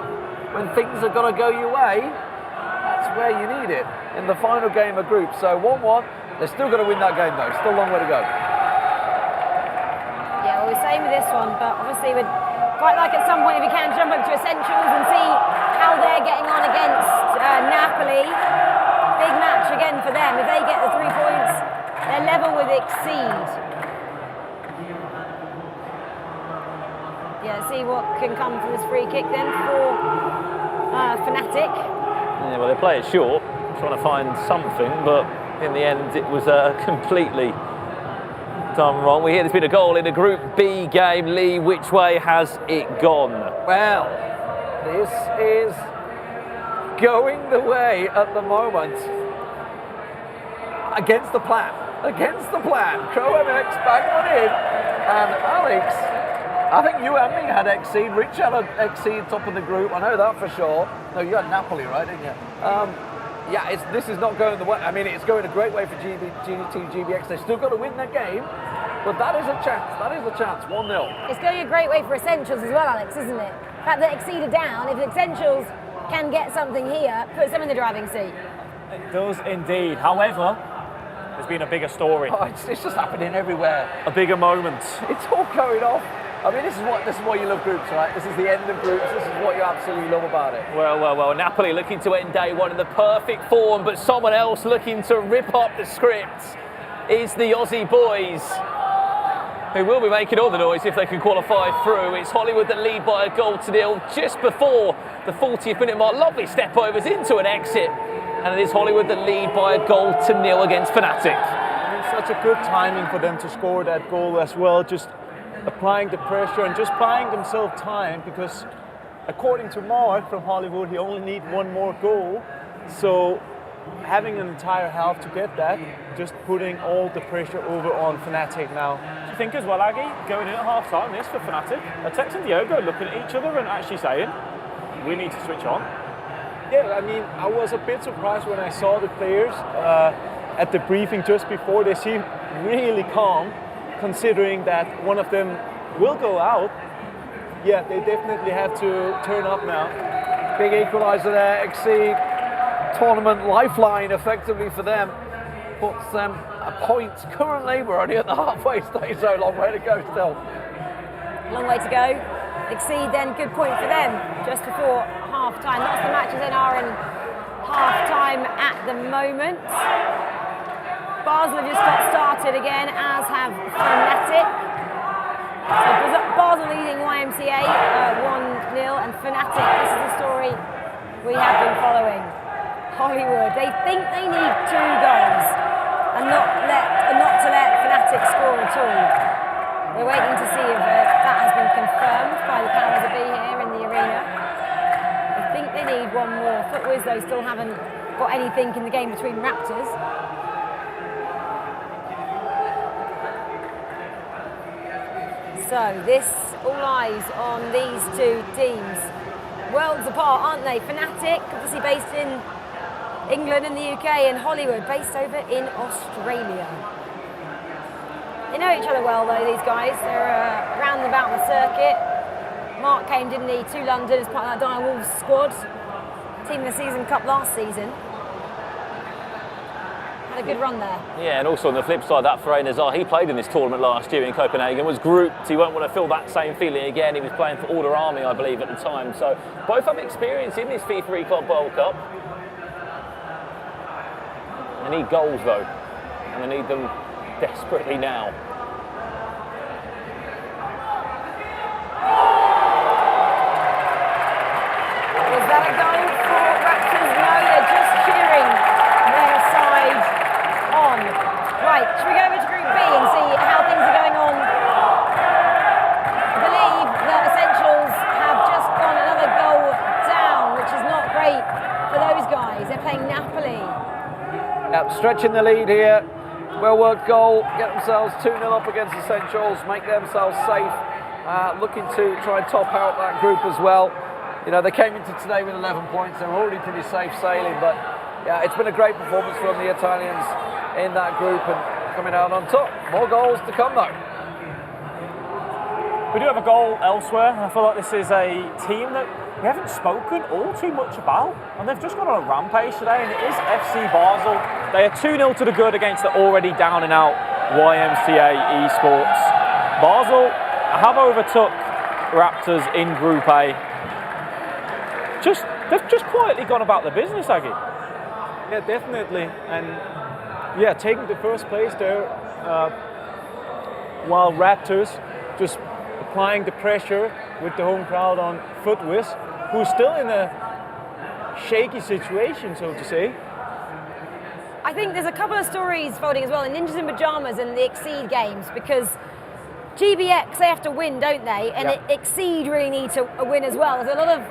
when things are going to go your way. That's where you need it in the final game of group. So 1-1. They're still going to win that game though. Still a long way to go. Yeah, well, we're same with this one, but obviously we'd quite like at some point if you can jump up to Essentials and see how they're getting on against Napoli. Big match again for them. If they get the 3 points, they're level with Exceed. Yeah, see what can come from this free kick then for Fnatic. Yeah, well, they play it short, trying to find something, but in the end it was completely done wrong. We hear there's been a goal in a Group B game. Lee, which way has it gone? Well, this is going the way at the moment. against the plan. Against the plan. Crow-MX bang one in. And Alex, I think you and me had Exceed. Rich had Exceed top of the group. I know that for sure. No, you had Napoli, right, didn't you? Yeah, this is not going the way. I mean, it's going a great way for Team GBX. They've still got to win their game, but that is a chance. That is a chance. 1-0. It's going a great way for Essentials as well, Alex, isn't it? The fact that Exceed are down, if Essentials can get something here, puts them in the driving seat. It does indeed. However, there's been a bigger story. Oh, it's just happening everywhere. A bigger moment. It's all going off. I mean, this is why you love groups, right? This is the end of groups. This is what you absolutely love about it. Well, Napoli looking to end day one in the perfect form, but someone else looking to rip up the script is the Aussie boys, who will be making all the noise if they can qualify through. It's Hollywood that lead by a goal to nil just before the 40th minute mark. Lovely step overs into an exit, and it is Hollywood that lead by a goal to nil against Fnatic. It's such a good timing for them to score that goal as well, just applying the pressure and just buying themselves time, because according to Mark from Hollywood, he only needs one more goal. So having an entire half to get that, just putting all the pressure over on Fnatic now. Do you think as well, Aggie, going in at half time, this for Fnatic, are Tex and Diogo looking at each other and actually saying, we need to switch on? Yeah, I mean, I was a bit surprised when I saw the players at the briefing just before. They seemed really calm, considering that one of them will go out. Yeah, they definitely have to turn up now. Big equaliser there, Exceed. Tournament lifeline effectively for them. Puts them a point currently. We're only at the halfway stage, so long way to go still. Long way to go. Exceed then, good point for them just before half time. Lots of the matches then are in half time at the moment. Basel have just got started again, as have Fnatic. So Basel leading YMCA 1-0, and Fnatic, this is the story we have been following. Hollywood, they think they need 2 goals and not to let Fnatic score at all. We're waiting to see if that has been confirmed by the powers that be here in the arena. I think they need 1 more. FUTWIZ though still haven't got anything in the game between Raptors. So this all eyes on these 2 teams. Worlds apart, aren't they? Fnatic, obviously based in England and the UK, and Hollywood based over in Australia. They know each other well though, these guys. They're round about the circuit. Mark came, didn't he, to London as part of that Dire Wolves squad. Team of the Season Cup last season. Had a good run there. Yeah, and also on the flip side, that Faray Nazar, he played in this tournament last year in Copenhagen, was grouped. He won't want to feel that same feeling again. He was playing for Order Army, I believe, at the time. So both have experience in this FIFAe Club World Cup. They need goals though, and they need them desperately now. Was that a goal for Raptors? No, they're just cheering their side on. Right, should we go over to Group B and see how things are going on? I believe that Essentials have just gone another goal down, which is not great for those guys. They're playing Napoli. Yep, stretching the lead here. Well worked goal. Get themselves 2-0 up against Essentials. Make themselves safe. Looking to try and top out that group as well. You know, they came into today with 11 points. They're already pretty safe sailing. But yeah, it's been a great performance from the Italians in that group and coming out on top. More goals to come though. We do have a goal elsewhere, and I feel like this is a team that we haven't spoken all too much about, and they've just gone on a rampage today, and it is FC Basel. They are 2-0 to the good against the already down and out YMCA Esports. Basel have overtook Raptors in Group A. They've just quietly gone about their business, Aggie. Yeah, definitely, and yeah, taking the first place there, while Raptors just applying the pressure with the home crowd on FUTWIZ, who's still in a shaky situation, so to say. I think there's a couple of stories folding as well in Ninjas in Pyjamas and the Exceed games, because GBX, they have to win, don't they? And Exceed really need a win as well. There's a lot of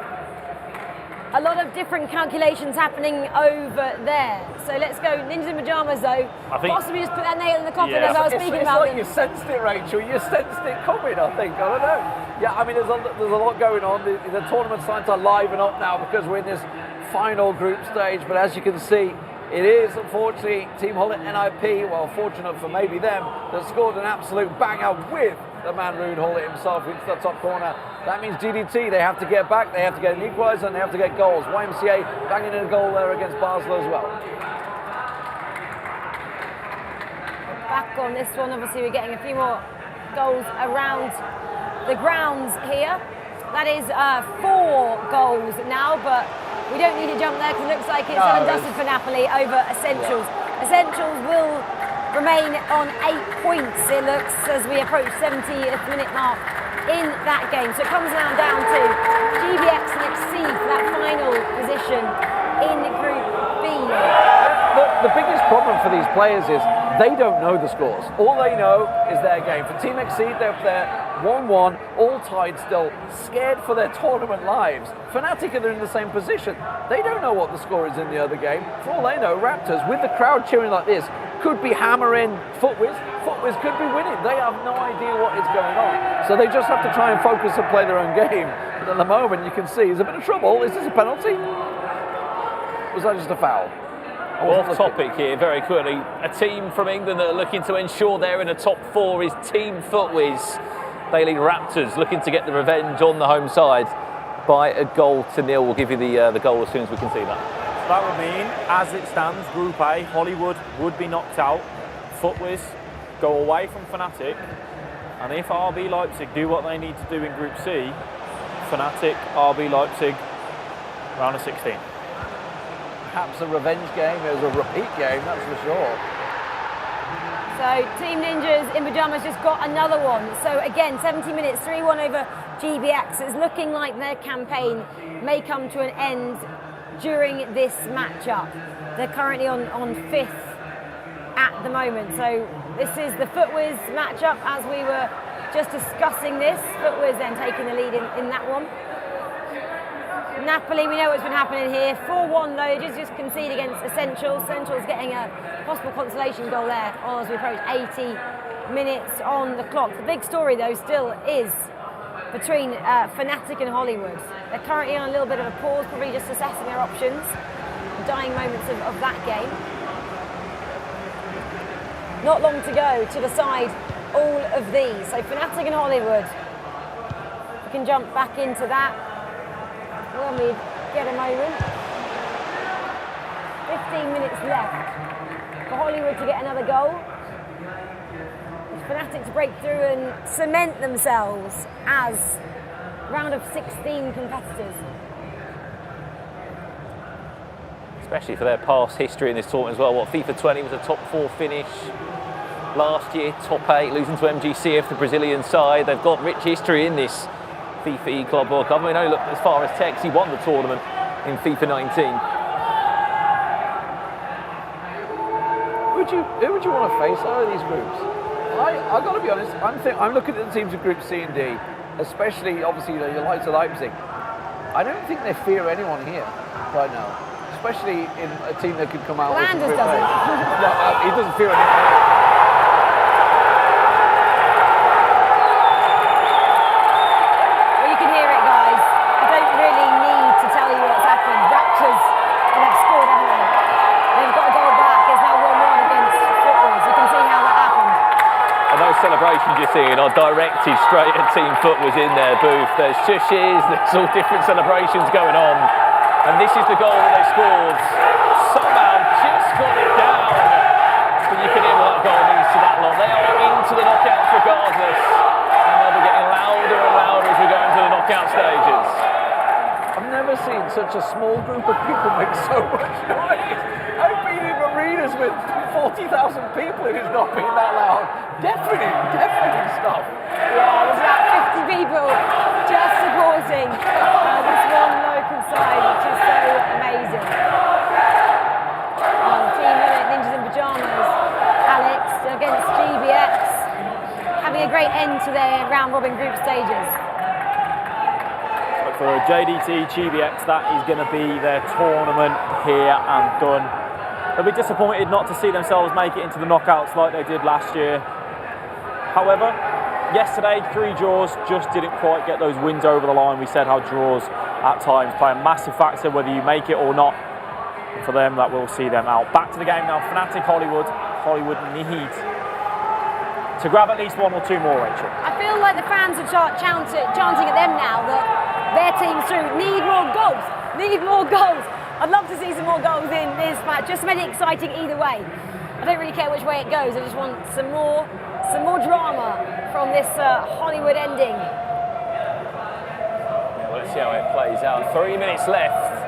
A lot of different calculations happening over there. So let's go Ninjas in Pyjamas though. I think, possibly just put that nail in the coffin as I was speaking it's about like them. you sensed it, Rachel. You sensed it coming, I think. I don't know. Yeah, I mean, there's a lot going on. The tournament's starting to liven up now because we're in this final group stage. But as you can see, it is, unfortunately, Team Holland NIP, well, fortunate for maybe them, that scored an absolute banger with the man Ruud Hullet himself into the top corner. That means GDT, they have to get back, they have to get an equaliser, and they have to get goals. YMCA banging in a goal there against Basel as well. Back on this one, obviously we're getting a few more goals around the grounds here. That is 4 goals now, but we don't need to jump there because it looks like it's done and dusted for Napoli over Essentials. Yeah. Essentials will remain on 8 points, it looks, as we approach 70th minute mark in that game. So it comes now down to GBX and Exceed for that final position in Group B. The biggest problem for these players is they don't know the scores. All they know is their game. For Team Exceed, they're 1-1, all tied still, scared for their tournament lives. Fnatic are in the same position. They don't know what the score is in the other game. For all they know, Raptors, with the crowd cheering like this, could be hammering FUTWIZ. FUTWIZ could be winning. They have no idea what is going on. So they just have to try and focus and play their own game. But at the moment, you can see there's a bit of trouble. Is this a penalty? Was that just a foul? Off topic here, very quickly. A team from England that are looking to ensure they're in the top 4 is Team FUTWIZ. They lead Raptors, looking to get the revenge on the home side by a 0-0. We'll give you the goal as soon as we can see that. That would mean, as it stands, Group A, Hollywood would be knocked out. FUTWIZ go away from Fnatic, and if RB Leipzig do what they need to do in Group C, Fnatic, RB Leipzig, round of 16. Perhaps a revenge game, it was a repeat game, that's for sure. So Team Ninjas in Pyjamas just got another one. So again, 70 minutes, 3-1 over GBX. It's looking like their campaign may come to an end during this matchup. They're currently on 5th at the moment. So this is the FUTWIZ matchup as we were just discussing this. FUTWIZ then taking the lead in that one. Napoli, we know what's been happening here. 4-1 though, just concede against Essentials. Essentials getting a possible consolation goal there as we approach 80 minutes on the clock. The big story though still is between Fnatic and Hollywood. They're currently on a little bit of a pause, probably just assessing their options, the dying moments of that game. Not long to go to decide all of these. So Fnatic and Hollywood, we can jump back into that when we get a moment. 15 minutes left for Hollywood to get another goal. For Fnatic to break through and cement themselves as round of 16 competitors. Especially for their past history in this tournament as well. What, FIFA 20 was a top 4 finish last year, top 8, losing to MGCF, the Brazilian side. They've got rich history in this FIFAe Club World Cup. I mean, look, as far as Tex, he won the tournament in FIFA 19. Who would you want to face out of these groups? I've got to be honest, I'm looking at the teams in Group C and D, especially, obviously, your likes of Leipzig. I don't think they fear anyone here right now, especially in a team that could come out with Landers doesn't. No, he doesn't fear anyone. Celebrations you're seeing are directed straight at Team FUTWIZ in their booth. There's shushes, there's all different celebrations going on. And this is the goal that they scored. Somehow just got it down. But you can hear what that goal means to that lot. They are into the knockouts regardless. And they'll be getting louder and louder as we go into the knockout stages. I've never seen such a small group of people make so much noise. I've been in arenas with 40,000 people and it's not been that loud. Deafening stuff. Yeah, there's about 50 people just supporting this one local side, which is so amazing. Team Ninjas in Pyjamas, Alex, against GBX, having a great end to their round-robin group stages. for JDT, GBX, that is going to be their tournament here and done. They'll be disappointed not to see themselves make it into the knockouts like they did last year. However, yesterday, 3 draws just didn't quite get those wins over the line. We said how draws at times play a massive factor whether you make it or not. And for them, that will see them out. Back to the game now. Fnatic Hollywood. Hollywood need to grab at least 1 or 2 more, Rachel. I feel like the fans are chanting at them now that their teams through need more goals, need more goals. I'd love to see some more goals in this match. Just made it exciting either way. I don't really care which way it goes. I just want some more drama from this Hollywood ending. Yeah, well, let's see how it plays out. 3 minutes left.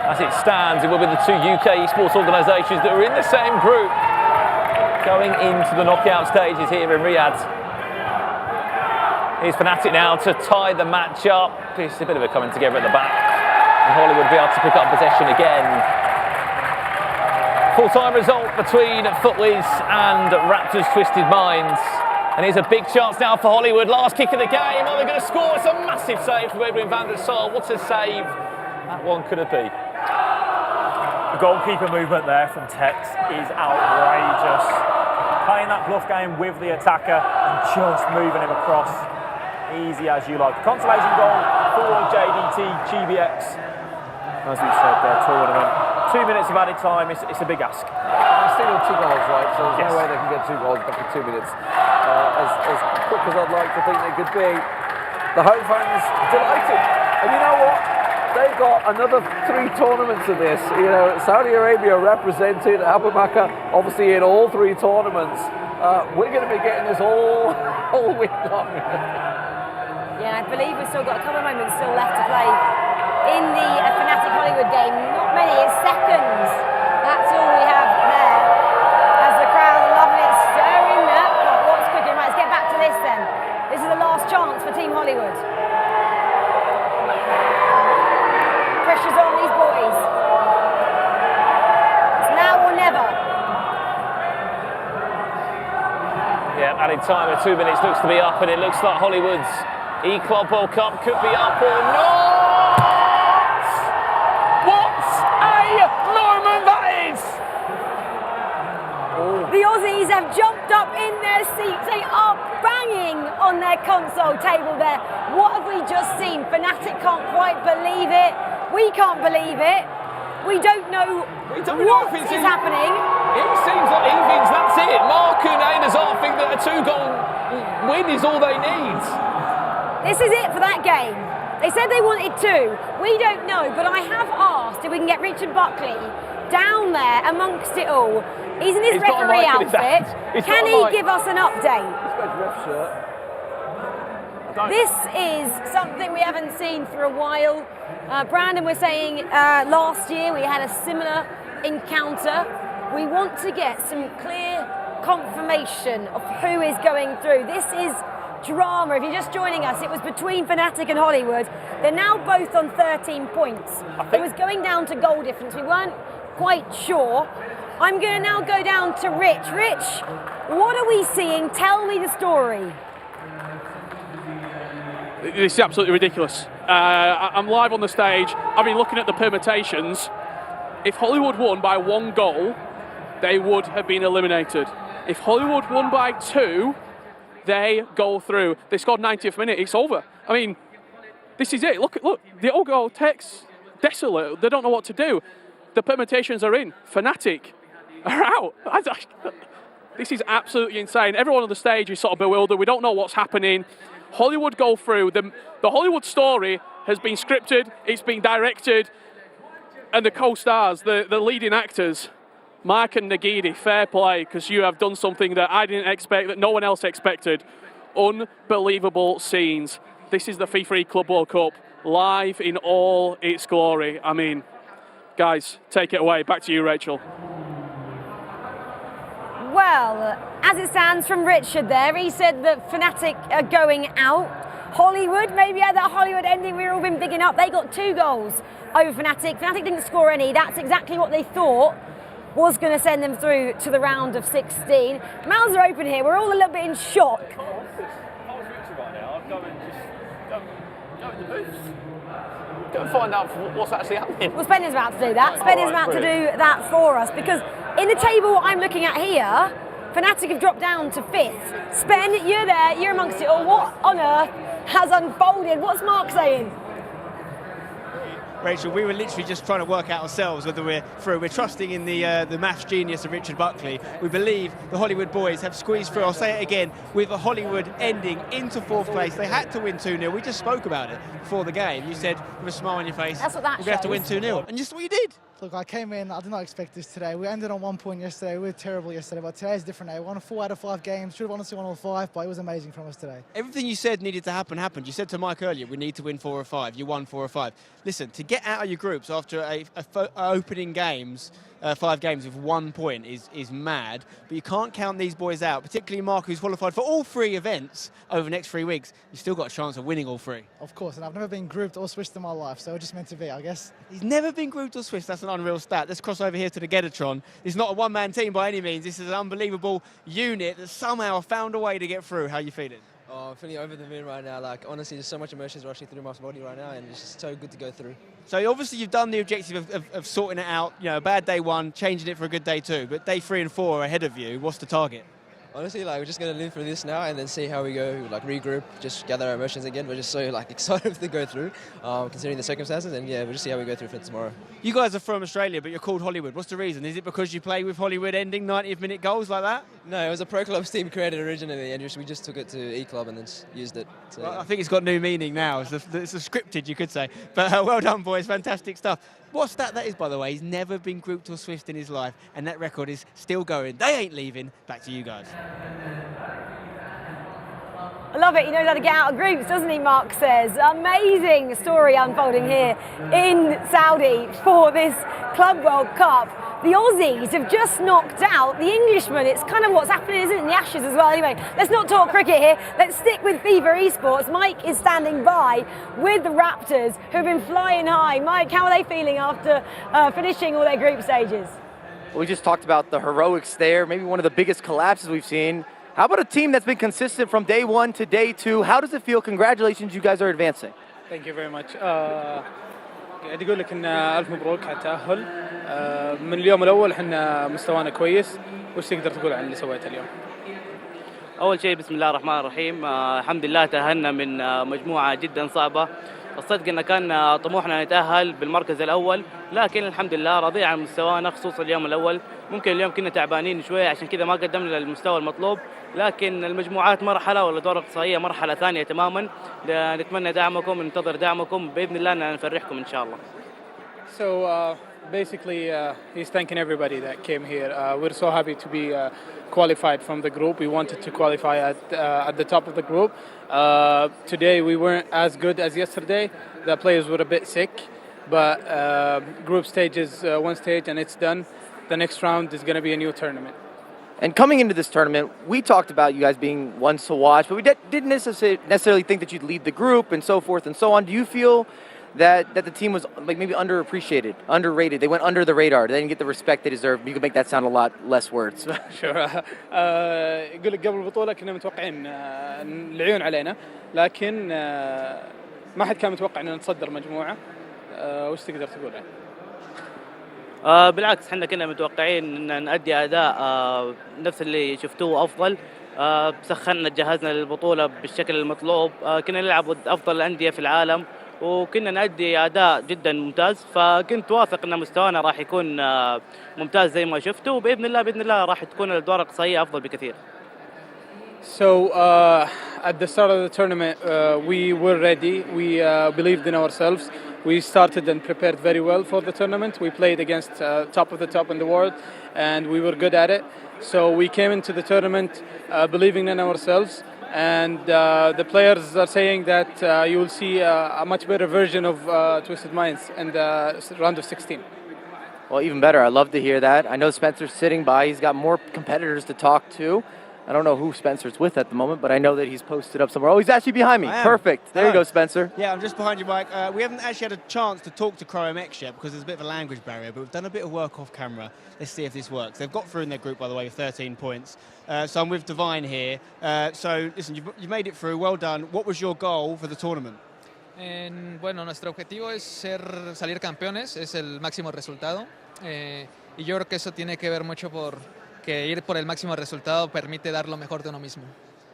As it stands, it will be the 2 UK esports organisations that are in the same group going into the knockout stages here in Riyadh. Here's Fnatic now to tie the match up. It's a bit of a coming together at the back. And Hollywood will be able to pick up possession again. Full-time result between Footwiz and Raptors' Twisted Minds. And here's a big chance now for Hollywood. Last kick of the game. Are they going to score? It's a massive save from Edwin van der Sar. What a save that one could have been. The goalkeeper movement there from Tex is outrageous. Playing that bluff game with the attacker and just moving him across. Easy as you like. Consolation goal for JDT, GBX. As we said, their tournament. 2 minutes of added time, it's a big ask. They're still on 2 goals, right? So there's no way they can get 2 goals back in 2 minutes. As quick as I'd like to think they could be. The home fans delighted. And you know what? They've got another 3 tournaments of this. You know, Saudi Arabia represented, Abu Bakr obviously in all 3 tournaments. We're going to be getting this all week long. Yeah, I believe we've still got a couple of moments still left to play in the Fnatic Hollywood game. Not many, it's seconds. That's all we have there. As the crowd are loving it, stirring that pot. What's cooking? Right, let's get back to this then. This is the last chance for Team Hollywood. Pressure's on these boys. It's now or never. Yeah, added time of 2 minutes looks to be up, and it looks like Hollywood's E-Club World Cup could be up or not. What a moment that is! The Aussies have jumped up in their seats. They are banging on their console table there. What have we just seen? Fnatic can't quite believe it. We can't believe it. We don't know what is happening. It seems like he thinks that's it. Mark and Einazar think that a 2-goal win is all they need. This is it for that game. They said they wanted 2. We don't know, but I have asked if we can get Richard Buckley down there amongst it all. He's in his referee outfit. Can he give us an update? This is something we haven't seen for a while. Brandon was saying last year we had a similar encounter. We want to get some clear confirmation of who is going through. This is drama. If you're just joining us, it was between Fnatic and Hollywood. They're now both on 13 points. It was going down to goal difference. We weren't quite sure. I'm going to now go down to Rich. Rich, what are we seeing? Tell me the story. This is absolutely ridiculous. I'm live on the stage. I've been looking at the permutations. If Hollywood won by 1 goal, they would have been eliminated. If Hollywood won by 2, they go through. They scored 90th minute. It's over. I mean, this is it. Look. The Ogo Tech's desolate. They don't know what to do. The permutations are in. Fnatic are out. This is absolutely insane. Everyone on the stage is sort of bewildered. We don't know what's happening. Hollywood go through. The Hollywood story has been scripted. It's been directed. And the co-stars, the leading actors, Mark and Nagidi, fair play, because you have done something that I didn't expect, that no one else expected. Unbelievable scenes. This is the FIFAe Club World Cup, live in all its glory. I mean, guys, take it away. Back to you, Rachel. Well, as it stands from Richard there, he said that Fnatic are going out. Hollywood, maybe at that Hollywood ending we've all been bigging up, they got 2 goals over Fnatic. Fnatic didn't score any. That's exactly what they thought was going to send them through to the round of 16. Mouths are open here. We're all a little bit in shock. If I was Richard right now, I'd go and just go in the booth. Go and find out what's actually happening. Well, Spen is about to do that. Spen is about to do that for us, because in the table I'm looking at here, Fnatic have dropped down to 5th. Spen, you're there, you're amongst it all. What on earth has unfolded? What's Mark saying? Rachel, we were literally just trying to work out ourselves whether we're through. We're trusting in the maths genius of Richard Buckley. We believe the Hollywood boys have squeezed through. I'll say it again, with a Hollywood ending into 4th place. They had to win 2-0. We just spoke about it before the game. You said with a smile on your face, that's what that we're going to have to win 2-0. And just what you did. Look, I came in, I did not expect this today. We ended on 1 point yesterday. We were terrible yesterday, but today's different. We won 4 out of 5 games. Should have honestly won all 5, but it was amazing from us today. Everything you said needed to happen happened. You said to Mike earlier, we need to win 4 or 5. You won 4 or 5. Listen, to get out of your groups after opening games, 5 games with 1 point is mad. But you can't count these boys out, particularly Mark, who's qualified for all 3 events over the next 3 weeks. You've still got a chance of winning all 3. Of course, and I've never been grouped or switched in my life, so it's just meant to be, I guess. He's never been grouped or switched. That's an unreal stat. Let's cross over here to the Getatron. It's not a one-man team by any means. This is an unbelievable unit that somehow found a way to get through. How are you feeling? Oh, I'm feeling over the moon right now. Like, honestly, there's so much emotions rushing through my body right now, and it's just so good to go through. So obviously you've done the objective of sorting it out. You know, a bad day 1, changing it for a good day 2. But day 3 and 4 are ahead of you. What's the target? Honestly, like, we're just going to live through this now and then see how we go, like, regroup, just gather our emotions again. We're just so, like, excited to go through, considering the circumstances, and yeah, we'll just see how we go through for tomorrow. You guys are from Australia, but you're called Hollywood. What's the reason? Is it because you play with Hollywood ending 90-minute goals like that? No, it was a Pro Clubs team created originally, and we just took it to E Club and then used it. So, well, I think it's got new meaning now. It's a scripted, you could say. But well done, boys. Fantastic stuff. What stat that is, by the way, he's never been grouped or swift in his life, and that record is still going. They ain't leaving. Back to you guys. I love it. He knows how to get out of groups, doesn't he, Mark says. Amazing story unfolding here in Saudi for this Club World Cup. The Aussies have just knocked out the Englishmen. It's kind of what's happening, isn't it, in the Ashes as well. Anyway, let's not talk cricket here. Let's stick with FIFA esports. Mike is standing by with the Raptors, who've been flying high. Mike, how are they feeling after finishing all their group stages? We just talked about the heroics there, maybe one of the biggest collapses we've seen. How about a team that's been consistent from day 1 to day 2? How does it feel? Congratulations, you guys are advancing. Thank you very much. قاعد أقول لك إن ألف مبروك على التأهل. من اليوم الأول إحنا مستوانا كويس. وش تقدر تقول عن اللي سويته اليوم؟ أول شيء بسم الله الرحمن الرحيم. الحمد لله تأهلنا من مجموعة جدا صعبة. الصدق إن كان طموحنا نتأهل بالمركز الأول، لكن الحمد لله راضي عن مستوانا خصوصا اليوم الأول. ممكن اليوم كنا تعبانين شوية عشان كذا ما قدمنا المستوى المطلوب، لكن المجموعات مرحلة والأدوار الإقصائية مرحلة ثانية تماما. نتمنى دعمكم، ننتظر دعمكم بإذن الله أن نفرحكم إن شاء الله. So basically, he's thanking everybody that came here. We're so happy to be qualified from the group. We wanted to qualify at the top of the group. Today we weren't as good as yesterday. The players were a bit sick, but group stage is one stage and it's done. The next round is going to be a new tournament. And coming into this tournament, we talked about you guys being ones to watch, but we didn't necessarily think that you'd lead the group and so forth and so on. Do you feel that the team was like maybe underappreciated, underrated? They went under the radar. They didn't get the respect they deserved. You could make that sound a lot less words. Sure. يقول لك قبل البطولة كنا متوقعين العيون علينا، لكن ما حد كان متوقع إننا نتصدر مجموعة. وش تقدر تقول يعني؟ بالعكس احنا كنا متوقعين ان نؤدي اداء نفس اللي شفتوه افضل. سخنا جهزنا للبطوله بالشكل المطلوب. كنا نلعب ضد افضل الانديه في العالم وكنا نؤدي اداء جدا ممتاز، فكنت واثق ان مستوانا راح يكون ممتاز زي ما شفتوا، وباذن الله راح تكون الادوار الاقصائيه افضل بكثير. So at the start of the tournament, we were ready. We believed in ourselves. We started and prepared very well for the tournament. We played against top of the top in the world, and we were good at it. So we came into the tournament believing in ourselves, and the players are saying that you will see a much better version of Twisted Minds in the round of 16. Well, even better. I love to hear that. I know Spencer's sitting by. He's got more competitors to talk to. I don't know who Spencer's with at the moment, but I know that he's posted up somewhere. Oh, he's actually behind me. Perfect. There you go, Spencer. Yeah, I'm just behind you, Mike. We haven't actually had a chance to talk to ChromeX yet because there's a bit of a language barrier, but we've done a bit of work off camera. Let's see if this works. They've got through in their group, by the way, with 13 points. So I'm with Divine here. So, listen, you've made it through. Well done. What was your goal for the tournament? Bueno, nuestro objetivo es salir campeones, es el máximo resultado. Y yo creo que eso tiene que ver mucho porque ir por el máximo resultado permite dar lo mejor de uno mismo.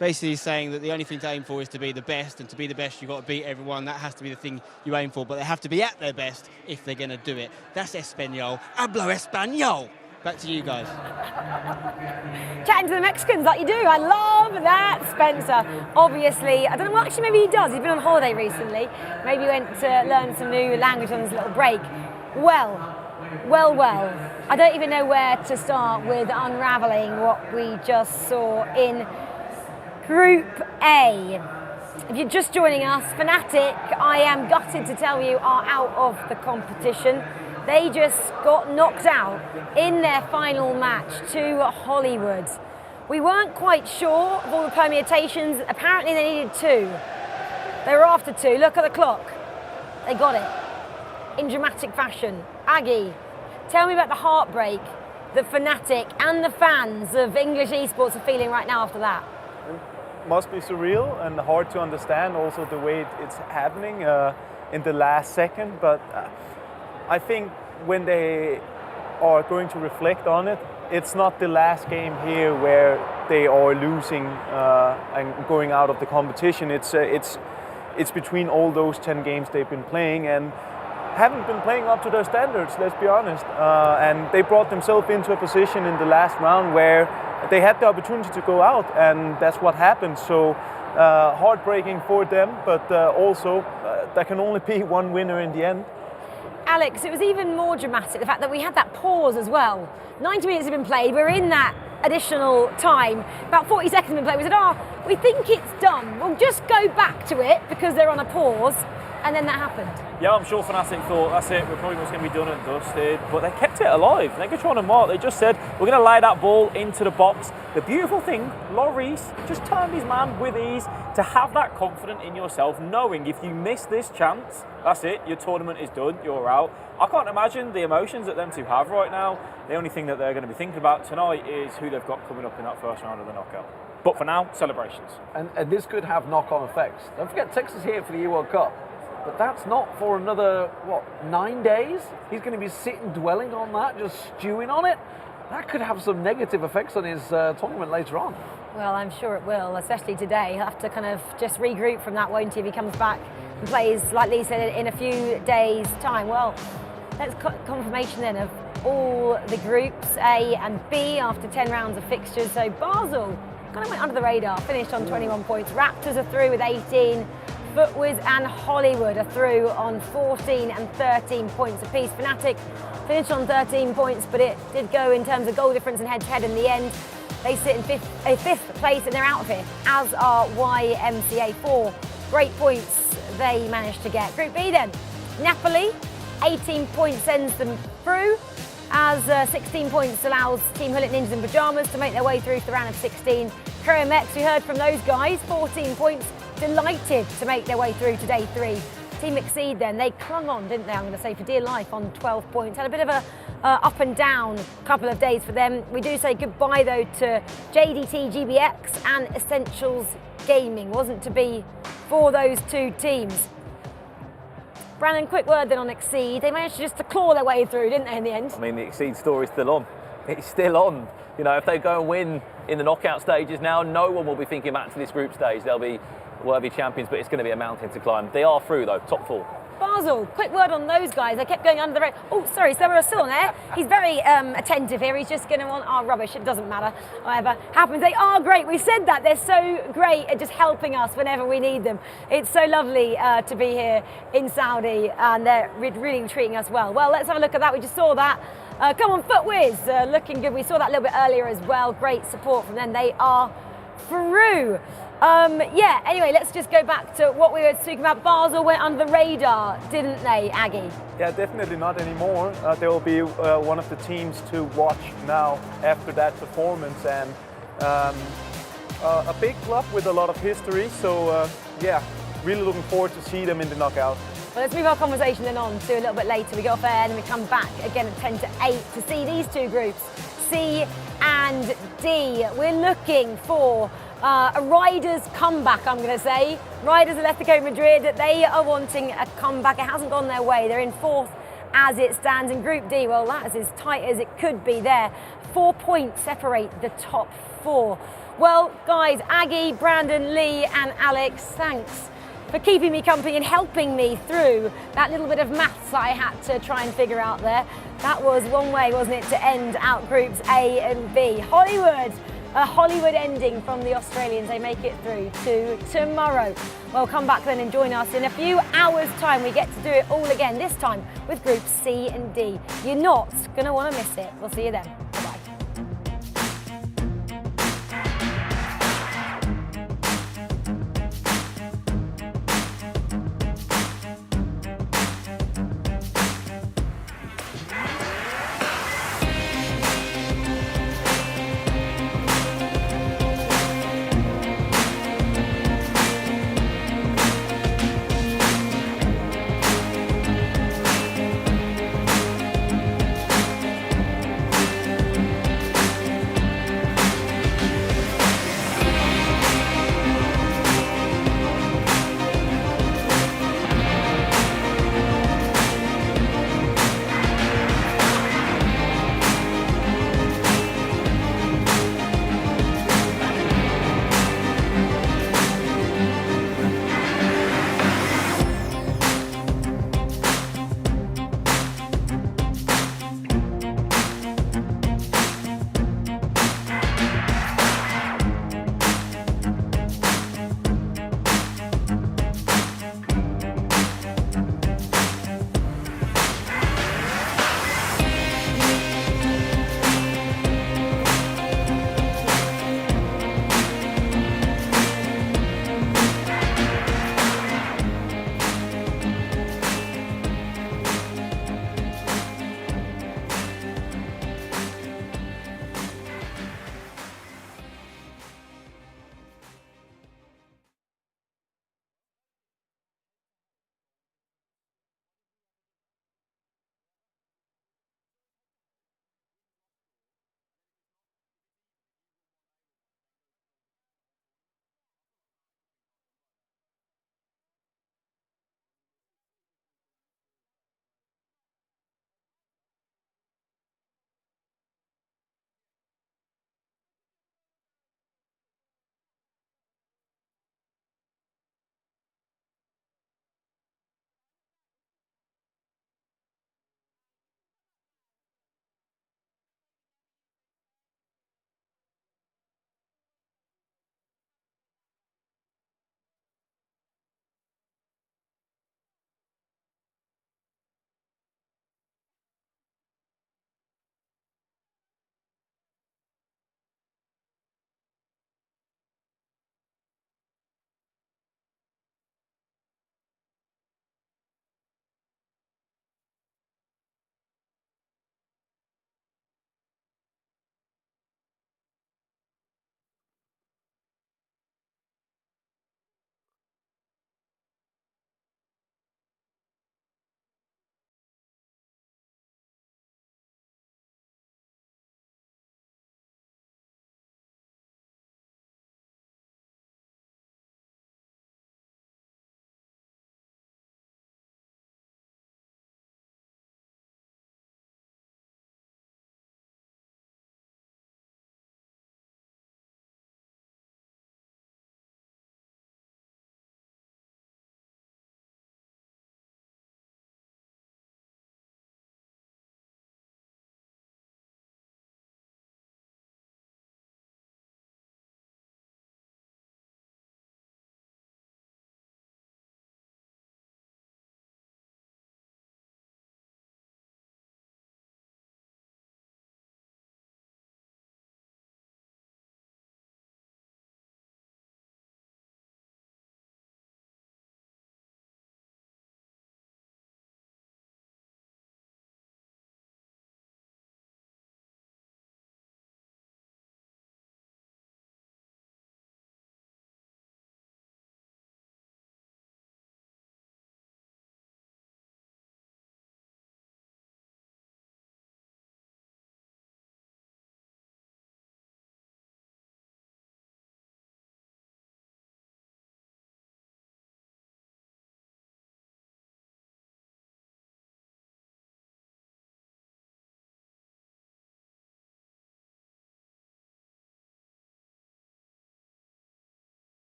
Basically saying that the only thing to aim for is to be the best, and to be the best you've got to beat everyone. That has to be the thing you aim for, but they have to be at their best if they're going to do it. That's Espanol. Hablo Español. Back to you guys. Chatting to the Mexicans like you do. I love that, Spencer. Obviously, I don't know, well, actually maybe he does. He's been on holiday recently. Maybe he went to learn some new language on his little break. Well. I don't even know where to start with unravelling what we just saw in Group A. If you're just joining us, Fnatic, I am gutted to tell you, are out of the competition. They just got knocked out in their final match to Hollywood. We weren't quite sure of all the permutations. Apparently they needed 2. They were after 2. Look at the clock. They got it in dramatic fashion. Aggie, tell me about the heartbreak that Fnatic and the fans of English esports are feeling right now after that. Must be surreal and hard to understand also the way it's happening in the last second, but I think when they are going to reflect on it, it's not the last game here where they are losing and going out of the competition. It's between all those 10 games they've been playing and haven't been playing up to their standards, let's be honest. And they brought themselves into a position in the last round where they had the opportunity to go out, and that's what happened. So heartbreaking for them, but also there can only be one winner in the end. Alex, it was even more dramatic, the fact that we had that pause as well. 90 minutes have been played, we're in that additional time, about 40 seconds have been played. We said, we think it's done. We'll just go back to it because they're on a pause, and then that happened. Yeah, I'm sure Fnatic thought, that's it, we're probably just going to be done and dusted, but they kept it alive. Negatron and Mark, they just said, we're going to lay that ball into the box. The beautiful thing, Lloris just turned his man with ease. To have that confidence in yourself, knowing if you miss this chance, that's it, your tournament is done, you're out. I can't imagine the emotions that them two have right now. The only thing that they're going to be thinking about tonight is who they've got coming up in that first round of the knockout. But for now, celebrations. And this could have knock-on effects. Don't forget, Texas here for the E-World Cup. But that's not for another, 9 days? He's going to be sitting, dwelling on that, just stewing on it? That could have some negative effects on his tournament later on. Well, I'm sure it will, especially today. He'll have to kind of just regroup from that, won't he, if he comes back and plays, like Lee said, in a few days' time. Well, that's confirmation then of all the groups, A and B, after 10 rounds of fixtures. So Basel kind of went under the radar, finished on 21 points. Raptors are through with 18. FUTWIZ and Hollywood are through on 14 and 13 points apiece. Fnatic finished on 13 points, but it did go in terms of goal difference and head-to-head in the end. They sit in fifth place and they're out of here, as are YMCA. 4 great points they managed to get. Group B then, Napoli, 18 points sends them through, as 16 points allows Team Hullet Ninjas in Pyjamas to make their way through to the round of 16. KRMX, we heard from those guys, 14 points, delighted to make their way through to day 3. Team Exceed then, they clung on, didn't they, I'm going to say, for dear life on 12 points. Had a bit of a up and down couple of days for them. We do say goodbye though to JDT GBX and Essentials Gaming. Wasn't to be for those two teams. Brandon, quick word then on Exceed. They managed just to claw their way through, didn't they, in the end? I mean, the Exceed story's still on. It's still on. You know, if they go and win in the knockout stages now, no one will be thinking back to this group stage. They'll be worthy champions, but it's going to be a mountain to climb. They are through, though, top 4. Basel, quick word on those guys. They kept going under the radar. Oh, sorry, so we're still on there. He's very attentive here. He's just going to want our rubbish. It doesn't matter. Whatever happens, they are great. We said that. They're so great at just helping us whenever we need them. It's so lovely to be here in Saudi, and they're really treating us well. Well, let's have a look at that. We just saw that. Come on, FUTWIZ, looking good. We saw that a little bit earlier as well. Great support from them. They are through. Anyway, let's just go back to what we were speaking about. Basel went under the radar, didn't they, Aggie? Yeah, definitely not anymore. They will be one of the teams to watch now after that performance, and a big club with a lot of history. So, really looking forward to see them in the knockout. Well, let's move our conversation then on to a little bit later. We go off air and we come back again at 10 to 8 to see these two groups, C and D. We're looking for A Riders comeback, I'm going to say. Riders Atletico Madrid, they are wanting a comeback. It hasn't gone their way. They're in 4th as it stands in Group D. Well, that's as tight as it could be there. 4 points separate the top 4. Well, guys, Aggie, Brandon, Lee and Alex, thanks for keeping me company and helping me through that little bit of maths that I had to try and figure out there. That was one way, wasn't it, to end out Groups A and B. Hollywood, a Hollywood ending from the Australians. They make it through to tomorrow. Well, come back then and join us in a few hours' time. We get to do it all again, this time with Groups C and D. You're not going to want to miss it. We'll see you then.